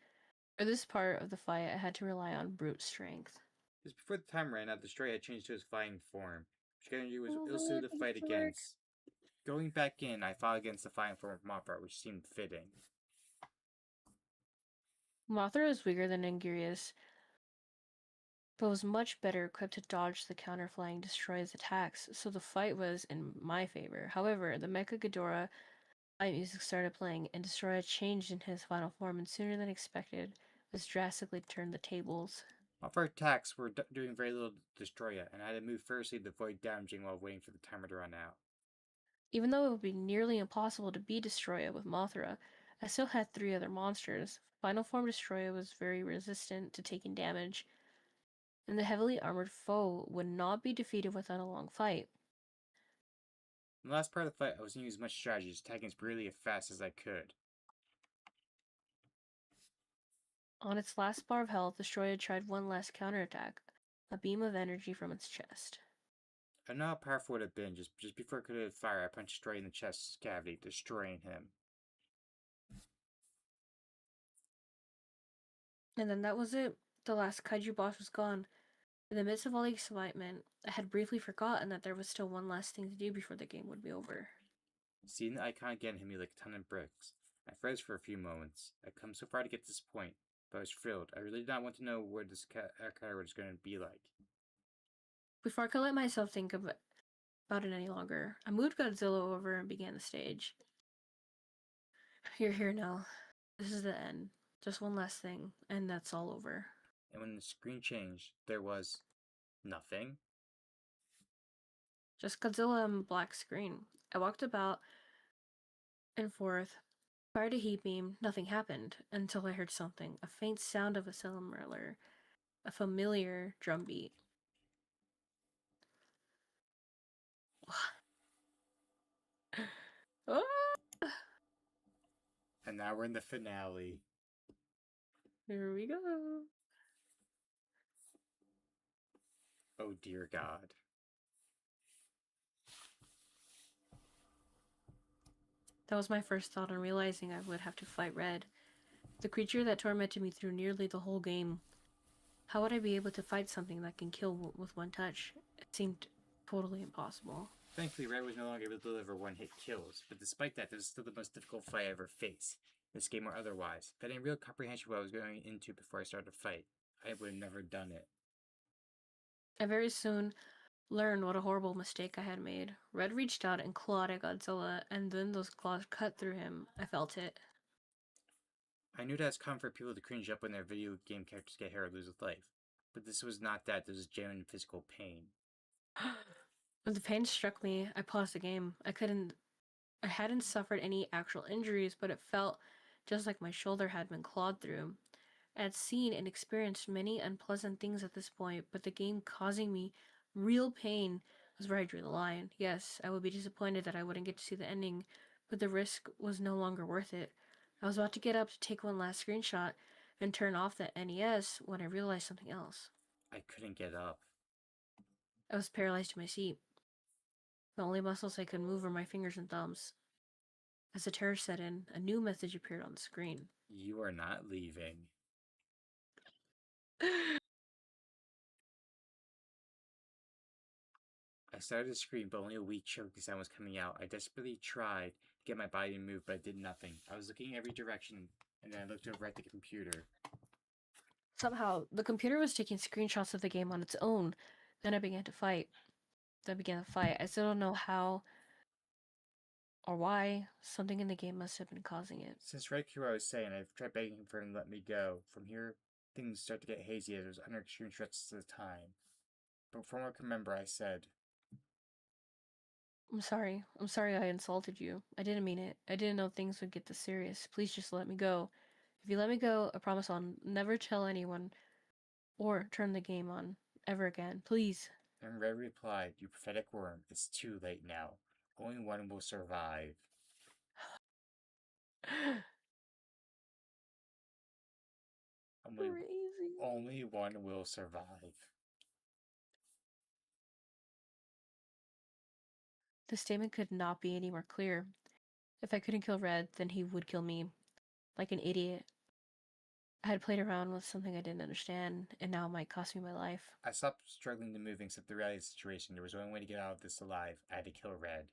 For this part of the fight, I had to rely on brute strength. Just before the time ran out, Destroyer had changed to his fighting form, which Genji was Oh, ill-suited to thank fight you for work. against. Going back in, I fought against the fighting form of Mothra, which seemed fitting. Mothra is weaker than Angirius, but was much better equipped to dodge the counter-flying Destroyer's attacks, so the fight was in my favor. However, the Mecha Ghidorah fight music started playing, and Destroyer changed in his final form, and sooner than expected, this drastically turned the tables. Mothra attacks were doing very little to Destroyer, and I had to move furiously to avoid damaging while waiting for the timer to run out. Even though it would be nearly impossible to beat Destroyer with Mothra, I still had 3 other monsters. Final form Destroyer was very resistant to taking damage, and the heavily armored foe would not be defeated without a long fight. In the last part of the fight, I was using as much strategy, just attacking as brilliantly as fast as I could. On its last bar of health, Destroyer tried one last counterattack, a beam of energy from its chest. I don't know how powerful it would have been. Just before it could have fired, I punched straight in the chest cavity, destroying him. And then that was it. The last kaiju boss was gone. In the midst of all the excitement, I had briefly forgotten that there was still one last thing to do before the game would be over. Seeing the icon again hit me like a ton of bricks. I froze for a few moments. I'd come so far to get to this point, but I was thrilled. I really did not want to know what this character was going to be like. Before I could let myself think about it any longer, I moved Godzilla over and began the stage. You're here now. This is the end. Just one last thing, and that's all over. And when the screen changed, there was nothing. Just Godzilla and black screen. I walked about and forth. Fired a heat beam, nothing happened, until I heard something. A faint sound of a cylinder, a familiar drumbeat. Ah! And now we're in the finale. Here we go. Oh dear God. That was my first thought on realizing I would have to fight Red, the creature that tormented me through nearly the whole game. How would I be able to fight something that can kill with one touch? It seemed totally impossible. Thankfully, Red was no longer able to deliver one-hit kills, but despite that, this was still the most difficult fight I ever faced, this game or otherwise. If I had any real comprehension of what I was going into before I started the fight, I would have never done it. I very soon learned what a horrible mistake I had made. Red reached out and clawed at Godzilla, and then those claws cut through him. I felt it. I knew that it's common for people to cringe up when their video game characters get hurt or lose a life, but this was not that. This was genuine physical pain. When the pain struck me, I paused the game. I hadn't suffered any actual injuries, but it felt just like my shoulder had been clawed through. I had seen and experienced many unpleasant things at this point, but the game causing me real pain was where I drew the line. Yes, I would be disappointed that I wouldn't get to see the ending, but the risk was no longer worth it. I was about to get up to take one last screenshot and turn off the NES when I realized something else. I couldn't get up. I was paralyzed in my seat. The only muscles I could move were my fingers and thumbs. As the terror set in, a new message appeared on the screen. You are not leaving. I started to scream, but only a weak choking sound was coming out. I desperately tried to get my body to move, but it did nothing. I was looking in every direction, and then I looked over at the computer. Somehow, the computer was taking screenshots of the game on its own. Then I began to fight. Then I began to fight. I still don't know how or why. Something in the game must have been causing it. Since Red Kiro was saying, I've tried begging for him to let me go. From here, things start to get hazy as there's under extreme stretches of time. But from what I can remember, I said, I'm sorry. I'm sorry I insulted you. I didn't mean it. I didn't know things would get this serious. Please just let me go. If you let me go, I promise I'll never tell anyone or turn the game on ever again. Please. and Red replied, "You pathetic worm, it's too late now. Only one will survive. Only, Crazy. only one will survive." The statement could not be any more clear. If I couldn't kill Red, then he would kill me. Like an idiot. I had played around with something I didn't understand, and now it might cost me my life. I stopped struggling to move and accept the reality of the situation. There was only way to get out of this alive. I had to kill Red.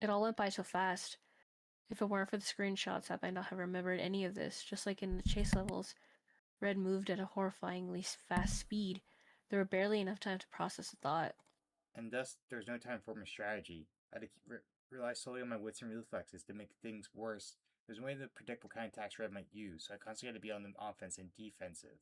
It all went by so fast. If it weren't for the screenshots, I might not have remembered any of this. Just like in the chase levels, Red moved at a horrifyingly fast speed. There were barely enough time to process a thought. And thus, there was no time to form a strategy. I had to rely solely on my wits and reflexes to make things worse. There was no way to predict what kind of attacks Red might use, so I constantly had to be on the offense and defensive.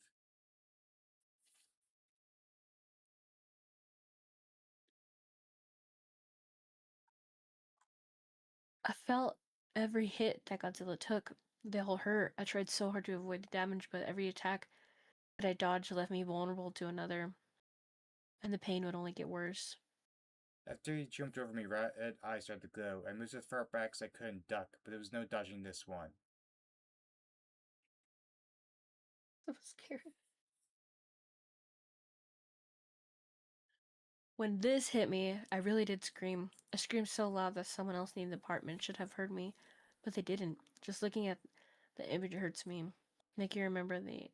I felt every hit that Godzilla took. They all hurt. I tried so hard to avoid the damage, but every attack that I dodged left me vulnerable to another, and the pain would only get worse. After he jumped over me, Red eyes started to glow. I moved as far back as I could and duck, but there was no dodging this one. I was scared. When this hit me, I really did scream. I screamed so loud that someone else in the apartment should have heard me, but they didn't. Just looking at the image hurts me, making me remember the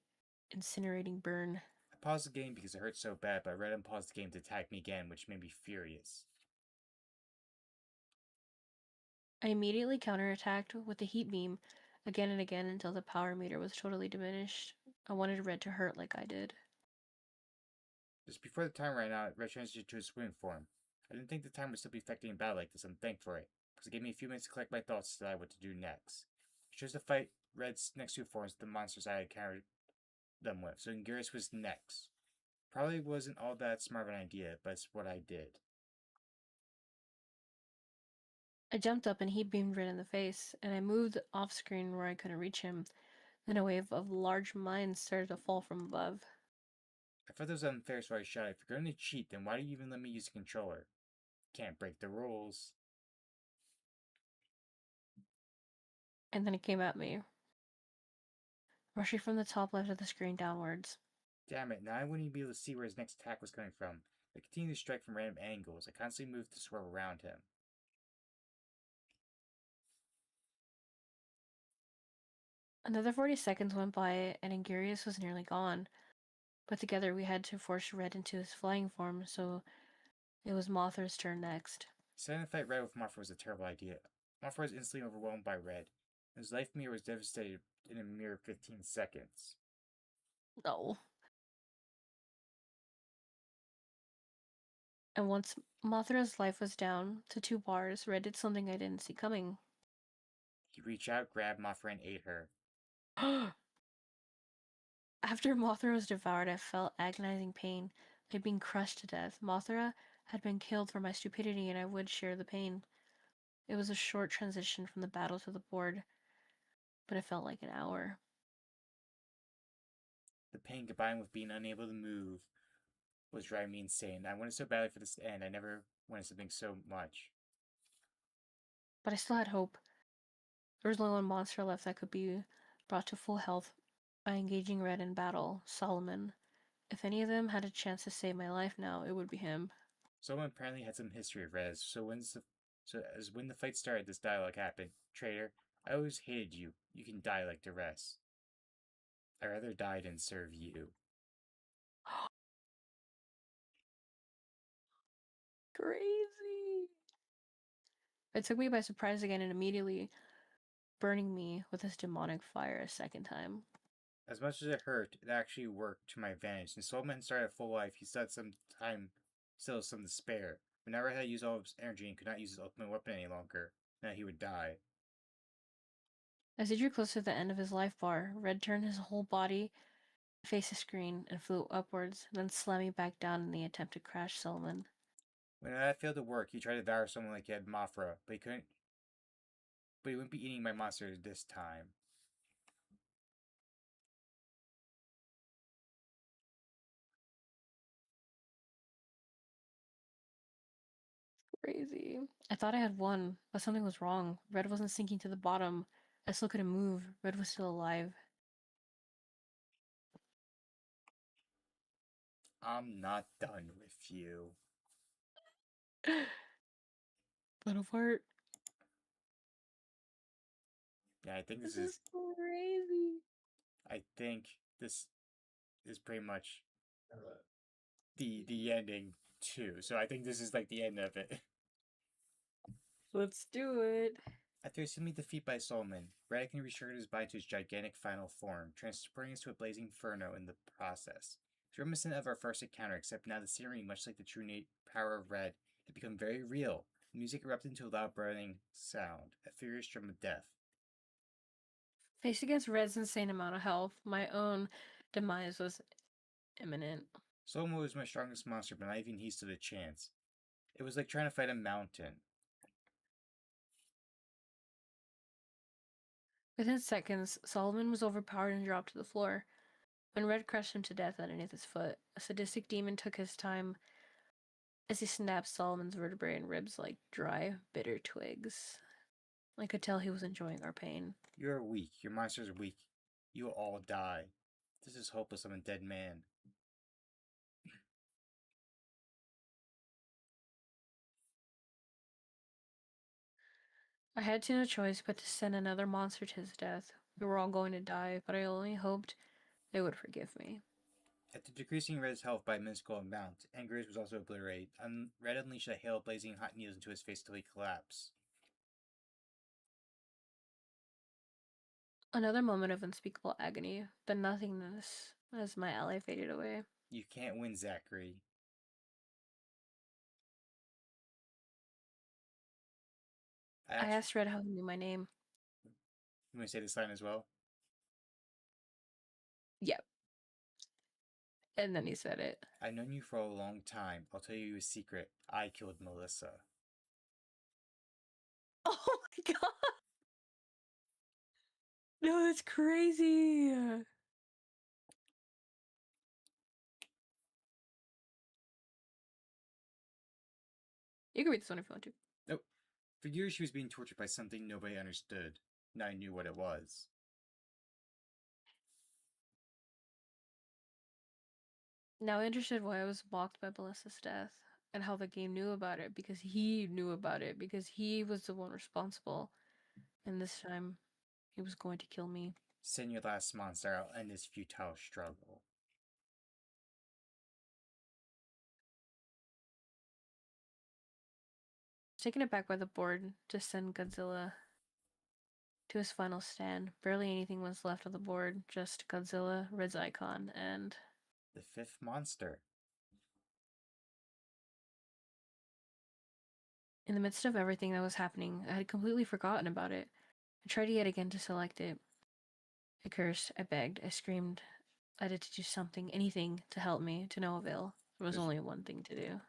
incinerating burn. I paused the game because it hurt so bad, but Red unpaused the game to attack me again, which made me furious. I immediately counterattacked with the heat beam again and again until the power meter was totally diminished. I wanted Red to hurt like I did. Just before the time ran out, Red transitioned to his swimming form. I didn't think the time would still be affecting in battle like this. I'm thankful for it, because it gave me a few minutes to collect my thoughts to decide what to do next. I chose to fight Red's next two forms, the monsters I had encountered them with, so Anguirus was next. Probably wasn't all that smart of an idea, but it's what I did. I jumped up and he beamed Red in the face, and I moved off screen where I couldn't reach him. Then a wave of large mines started to fall from above. I felt it was unfair, so I shouted, "If you're going to cheat, then why do you even let me use a controller? Can't break the rules." And then it came at me, rushing from the top left of the screen downwards. Damn it, now I wouldn't even be able to see where his next attack was coming from. I continued to strike from random angles. I constantly moved to swerve around him. Another 40 seconds went by, and Angurius was nearly gone. But together we had to force Red into his flying form, so it was Mothra's turn next. Setting the fight Red with Mothra was a terrible idea. Mothra was instantly overwhelmed by Red. His life meter was devastated in a mere 15 seconds. No. And once Mothra's life was down to 2 bars, Red did something I didn't see coming. He reached out, grabbed Mothra, and ate her. After Mothra was devoured, I felt agonizing pain, like being crushed to death. Mothra had been killed for my stupidity, and I would share the pain. It was a short transition from the battle to the board, but it felt like an hour. The pain combined with being unable to move was driving me insane. I wanted so badly for this to end. I never wanted something so much. But I still had hope. There was only one monster left that could be brought to full health by engaging Red in battle, Solomon. If any of them had a chance to save my life now, it would be him. Someone apparently had some history of Rez, so as when the fight started, this dialogue happened. "Traitor, I always hated you. You can die like the rest. I'd rather die than serve you." Crazy! It took me by surprise again, and immediately burning me with his demonic fire a second time. As much as it hurt, it actually worked to my advantage. And Solomon started at full life. He still had some time, still some to spare. Whenever I had used all of his energy and could not use his ultimate weapon any longer, now he would die. As he drew close to the end of his life bar, Red turned his whole body, faced the screen, and flew upwards, then slamming back down in the attempt to crash Solomon. When that failed to work, he tried to devour someone like he had Mafra, but he couldn't. But he wouldn't be eating my monsters this time. Crazy. I thought I had won, but something was wrong. Red wasn't sinking to the bottom. I still couldn't move. Red was still alive. I'm not done with you. But apart. Yeah, I think This is crazy. I think this is pretty much the ending too. So I think this is like the end of it. Let's do it. After his sudden defeat by Solomon, Radican restructured his body to his gigantic final form, transporting us to a blazing inferno in the process. It's reminiscent of our first encounter, except now the scenery, much like the true power of Red, had become very real. The music erupted into a loud burning sound, a furious drum of death. Faced against Red's insane amount of health, my own demise was imminent. Solomon was my strongest monster, but not even he stood a chance. It was like trying to fight a mountain. Within seconds, Solomon was overpowered and dropped to the floor. When Red crushed him to death underneath his foot, a sadistic demon took his time as he snapped Solomon's vertebrae and ribs like dry, bitter twigs. I could tell he was enjoying our pain. You are weak. Your monsters are weak. You will all die. This is hopeless. I'm a dead man. I had no choice but to send another monster to his death. We were all going to die, but I only hoped they would forgive me. After decreasing Red's health by a minuscule amount, Anger's was also obliterated. Red unleashed a hail of blazing hot needles into his face till he collapsed. Another moment of unspeakable agony, then nothingness as my ally faded away. You can't win, Zachary. I asked Red how he knew my name. You want to say this line as well? Yep. And then he said it. I've known you for a long time. I'll tell you a secret. I killed Melissa. Oh my god! No, that's crazy! You can read this one if you want to. Nope. For years she was being tortured by something nobody understood. Now I knew what it was. Now I understood why I was balked by Melissa's death, and how the game knew about it, because he knew about it, because he was the one responsible. And this time, he was going to kill me. Send your last monster. I'll end this futile struggle. Taken aback by the board to send Godzilla to his final stand. Barely anything was left of the board, just Godzilla, Red's icon, and the fifth monster. In the midst of everything that was happening, I had completely forgotten about it. I tried yet again to select it. I cursed, I begged, I screamed. I had to do something, anything, to help me, to no avail. There was only one thing to do.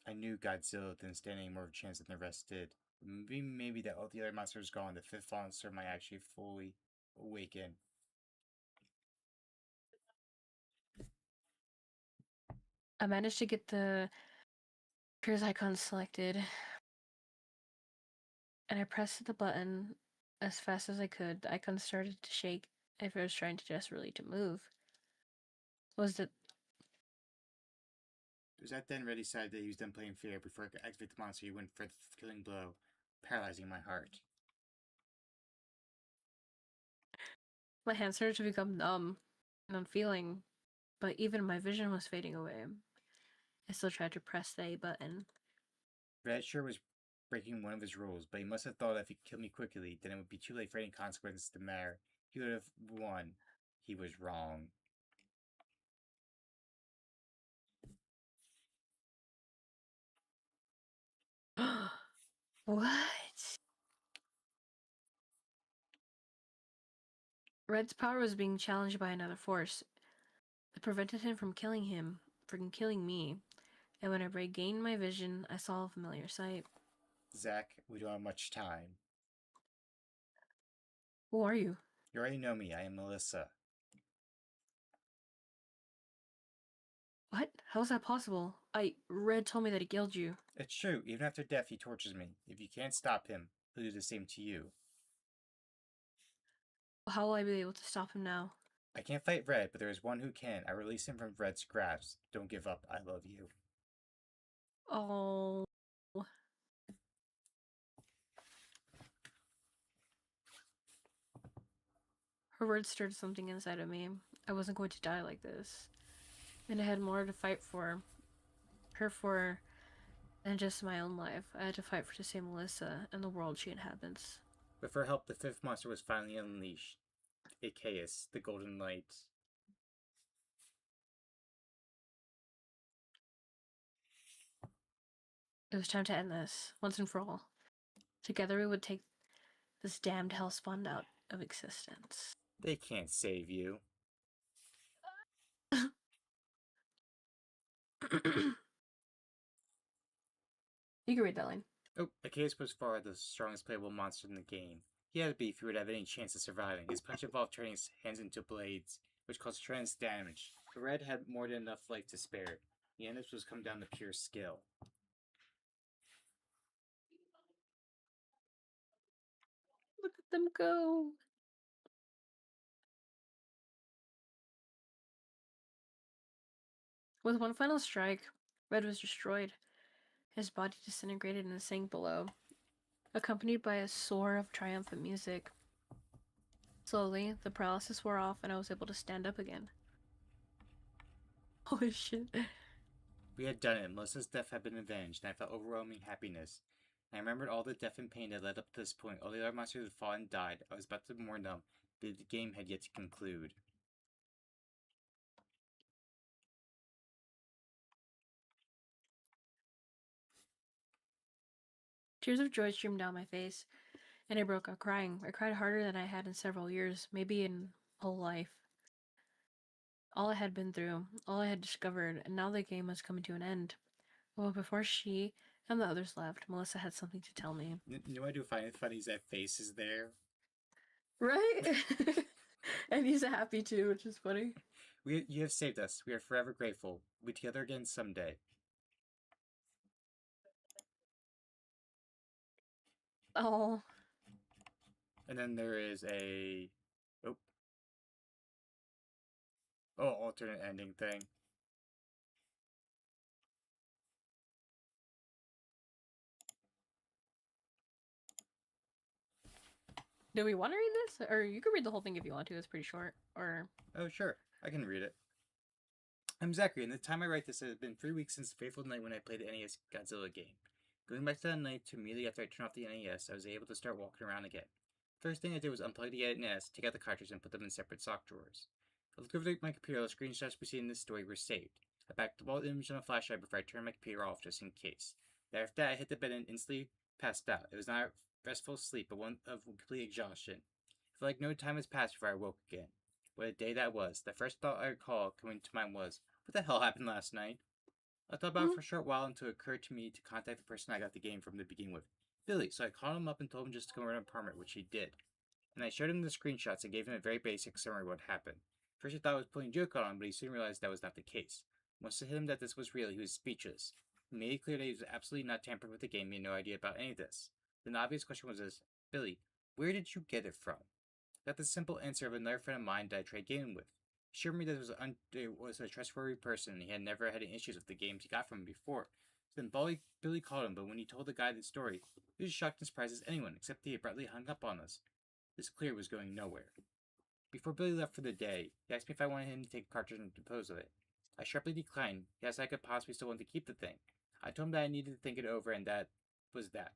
I knew Godzilla didn't stand any more of a chance than the rest did. Maybe that all the other monsters gone, the fifth monster might actually fully awaken. I managed to get the curse icon selected, and I pressed the button as fast as I could. The icon started to shake if I was trying to desperately to move. Was that then Red decided that he was done playing fair before I could activate the monster. He went for the killing blow, paralyzing my heart. My hands started to become numb and unfeeling, but even my vision was fading away. I still tried to press the A button. Red sure was breaking one of his rules, but he must have thought that if he killed me quickly, then it would be too late for any consequences to matter. He would have won. He was wrong. What? Red's power was being challenged by another force. It prevented him from killing me. And when I regained my vision, I saw a familiar sight. Zach, we don't have much time. Who are you? You already know me. I am Melissa. What? How is that possible? Red told me that he killed you. It's true. Even after death, he tortures me. If you can't stop him, he'll do the same to you. How will I be able to stop him now? I can't fight Red, but there is one who can. I release him from Red's grasp. Don't give up. I love you. Oh. Her words stirred something inside of me. I wasn't going to die like this. And I had more to fight for. Her for than just my own life. I had to fight for to save Melissa and the world she inhabits. With her help, the fifth monster was finally unleashed. Achaeus, the Golden Light. It was time to end this, once and for all. Together we would take this damned hellspawn out of existence. They can't save you. You can read that line. Oh, Achaeus was far the strongest playable monster in the game. He had to be if he would have any chance of surviving. His punch involved turning his hands into blades, which caused tremendous damage. But Red had more than enough life to spare. The end of this was come down to pure skill. Look at them go. With one final strike, Red was destroyed. His body disintegrated and sank below, accompanied by a soar of triumphant music. Slowly, the paralysis wore off and I was able to stand up again. Holy shit. We had done it. Melissa's death had been avenged, and I felt overwhelming happiness. I remembered all the death and pain that led up to this point. All the other monsters had fought and died. I was about to mourn them, but the game had yet to conclude. Tears of joy streamed down my face, and I broke out crying. I cried harder than I had in several years, maybe in whole life. All I had been through, all I had discovered, and now the game was coming to an end. Well, before she and the others left, Melissa had something to tell me. You know what I do find it funny is that face is there. Right? And he's happy too, which is funny. You have saved us. We are forever grateful. We'll be together again someday. Oh. And then there is a... Oh, alternate ending thing. Do we want to read this? Or you can read the whole thing if you want to. It's pretty short. Or... Oh, sure. I can read it. I'm Zachary, and the time I write this, it has been 3 weeks since the fateful night when I played the NES Godzilla game. Going back to that night to immediately after I turned off the NES, I was able to start walking around again. First thing I did was unplug the NES, take out the cartridge, and put them in separate sock drawers. I looked over my computer, all the screenshots we see in this story were saved. I backed up all the images on a flash drive before I turned my computer off just in case. After that, I hit the bed and instantly passed out. It was not a restful sleep, but one of complete exhaustion. I felt like no time has passed before I woke again. What a day that was. The first thought I recall coming to mind was, what the hell happened last night? I thought about it for a short while until it occurred to me to contact the person I got the game from to begin with, Billy, so I called him up and told him just to come around and apartment, which he did. And I showed him the screenshots and gave him a very basic summary of what happened. First I thought I was pulling a joke on him, but he soon realized that was not the case. Once I hit him that this was real, he was speechless. He made it clear that he was absolutely not tampering with the game, he had no idea about any of this. Then the obvious question was this, Billy, where did you get it from? I got the simple answer of another friend of mine that I tried gaming with. He assured me that it was a trustworthy person and he had never had any issues with the games he got from him before. So then Billy called him, but when he told the guy the story, he was as shocked and surprised as anyone, except he abruptly hung up on us. This clear was going nowhere. Before Billy left for the day, he asked me if I wanted him to take a cartridge and dispose of it. I sharply declined. He asked if I could possibly still want to keep the thing. I told him that I needed to think it over and that was that.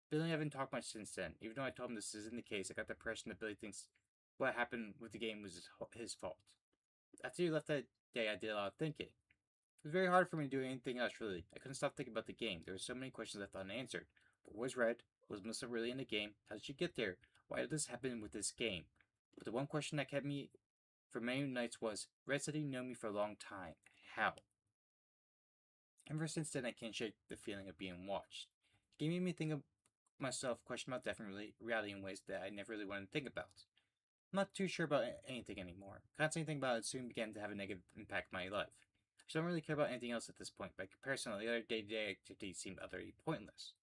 Billy and I haven't talked much since then. Even though I told him this isn't the case, I got the impression that Billy thinks what happened with the game was his fault. After you left that day, I did a lot of thinking. It was very hard for me to do anything else, really. I couldn't stop thinking about the game. There were so many questions left unanswered. What was Red? Was Melissa really in the game? How did she get there? Why did this happen with this game? But the one question that kept me for many nights was, Red said he knew me for a long time. How? Ever since then, I can't shake the feeling of being watched. The game made me think of myself, question about death and reality in ways that I never really wanted to think about. I'm not too sure about anything anymore. Constantly thinking about it soon began to have a negative impact on my life. I just don't really care about anything else at this point. By comparison, the other day-to-day activities seemed utterly pointless.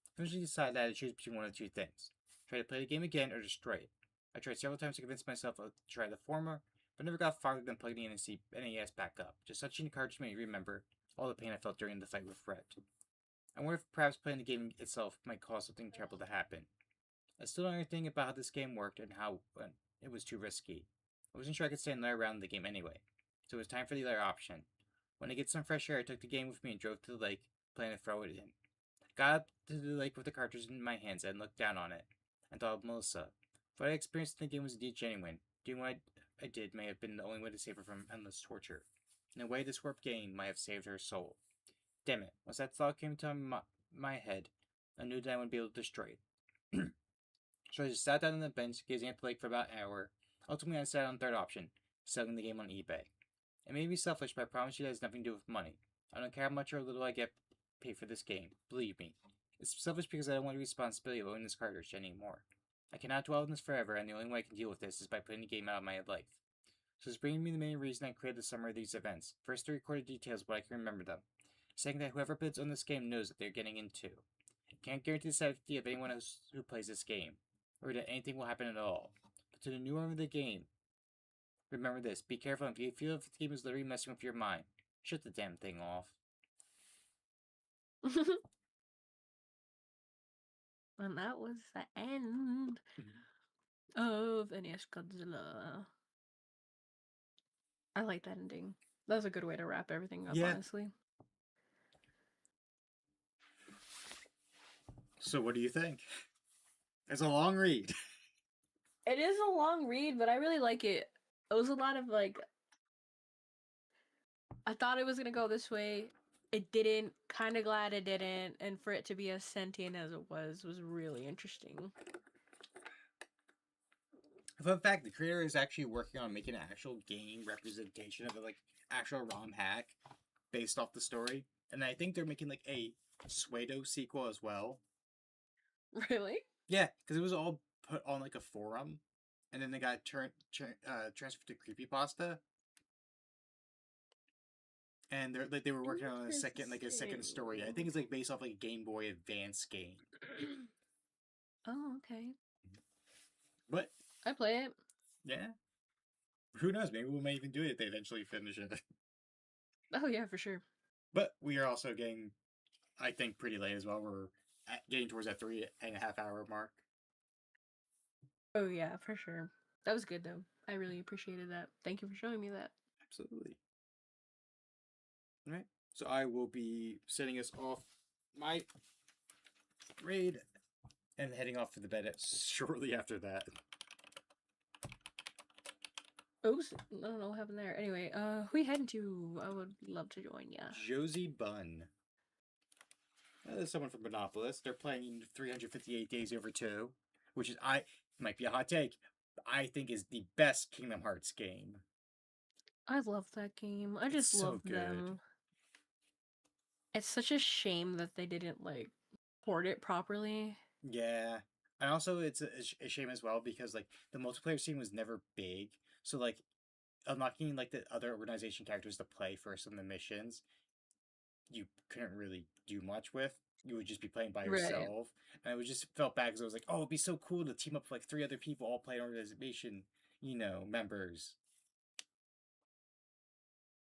I eventually decided that I had to choose between one of two things. Try to play the game again or destroy it. I tried several times to convince myself to try the former, but never got farther than plugging in and see NES back up. Just touching the cartridge made me remember all the pain I felt during the fight with Fred. I wonder if perhaps playing the game itself might cause something terrible to happen. I still don't know anything about how this game worked and how it was too risky. I wasn't sure I could stay and around the game anyway, so it was time for the other option. When I get some fresh air, I took the game with me and drove to the lake, planning to throw it in. I got up to the lake with the cartridge in my hands and looked down on it, and thought of Melissa. What I experienced in the game was indeed genuine. Doing what I did may have been the only way to save her from endless torture. In a way, this warped game might have saved her soul. Damn it, once that thought came to my head, I knew that I wouldn't be able to destroy it. So I just sat down on the bench, gazing at the lake for about an hour. Ultimately, I decided on the third option, selling the game on eBay. It may be selfish, but I promise you that has nothing to do with money. I don't care how much or little I get paid for this game. Believe me. It's selfish because I don't want the responsibility of owning this cartridge anymore. I cannot dwell on this forever, and the only way I can deal with this is by putting the game out of my life. So it's bringing me the main reason I created the summary of these events. First, the recorded details, but I can remember them. Saying that whoever bids on this game knows what they're getting into. I can't guarantee the safety of anyone else who plays this game, or that anything will happen at all. But to the new owner of the game, remember this, be careful if you feel if the game is literally messing with your mind. Shut the damn thing off. And that was the end of NES Godzilla. I like that ending. That was a good way to wrap everything up, Yeah. honestly. So what do you think? It's a long read. It is a long read, but I really like it. It was a lot of like, I thought it was gonna go this way. It didn't. Kind of glad it didn't. And for it to be as sentient as it was really interesting. Fun fact, the creator is actually working on making an actual game representation of a like actual ROM hack based off the story. And I think they're making like a Suedo sequel as well. Really? Yeah, because it was all put on like a forum, and then they got transferred to creepypasta. And they were working on a second story. I think it's like based off like a Game Boy Advance game. Oh, okay. But I play it. yeah, who knows? Maybe we might even do it if they eventually finish it. Oh yeah, for sure. But we are also getting, I think, pretty late as well. We're getting towards that 3.5 hour mark. Oh yeah, for sure. That was good though. I really appreciated that. Thank you for showing me that. Absolutely. All right. So I will be setting us off my raid and heading off to the bed shortly after that. Oops, I don't know what happened there. Anyway, who we heading to? I would love to join ya. Josie Bunn. There's someone from Monopolis. They're playing 358 Days Over 2, which is, might be a hot take, I think is the best Kingdom Hearts game. I love that game. I just love them. It's such a shame that they didn't like port it properly. Yeah. And also it's a shame as well because like the multiplayer scene was never big. So like unlocking like the other organization characters to play for some of the missions, you couldn't really do much with. You would just be playing by yourself. And it was just felt bad because it was like, oh, it'd be so cool to team up with like 3 other people all playing organization, members.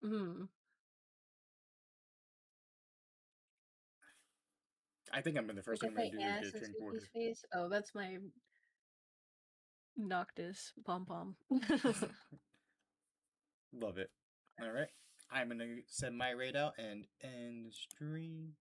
Hmm. I think I'm in the first thing I'm going to do is get drink water. Face. Oh, that's my Noctis pom-pom. Love it. All right. I'm going to send my raid out and end stream.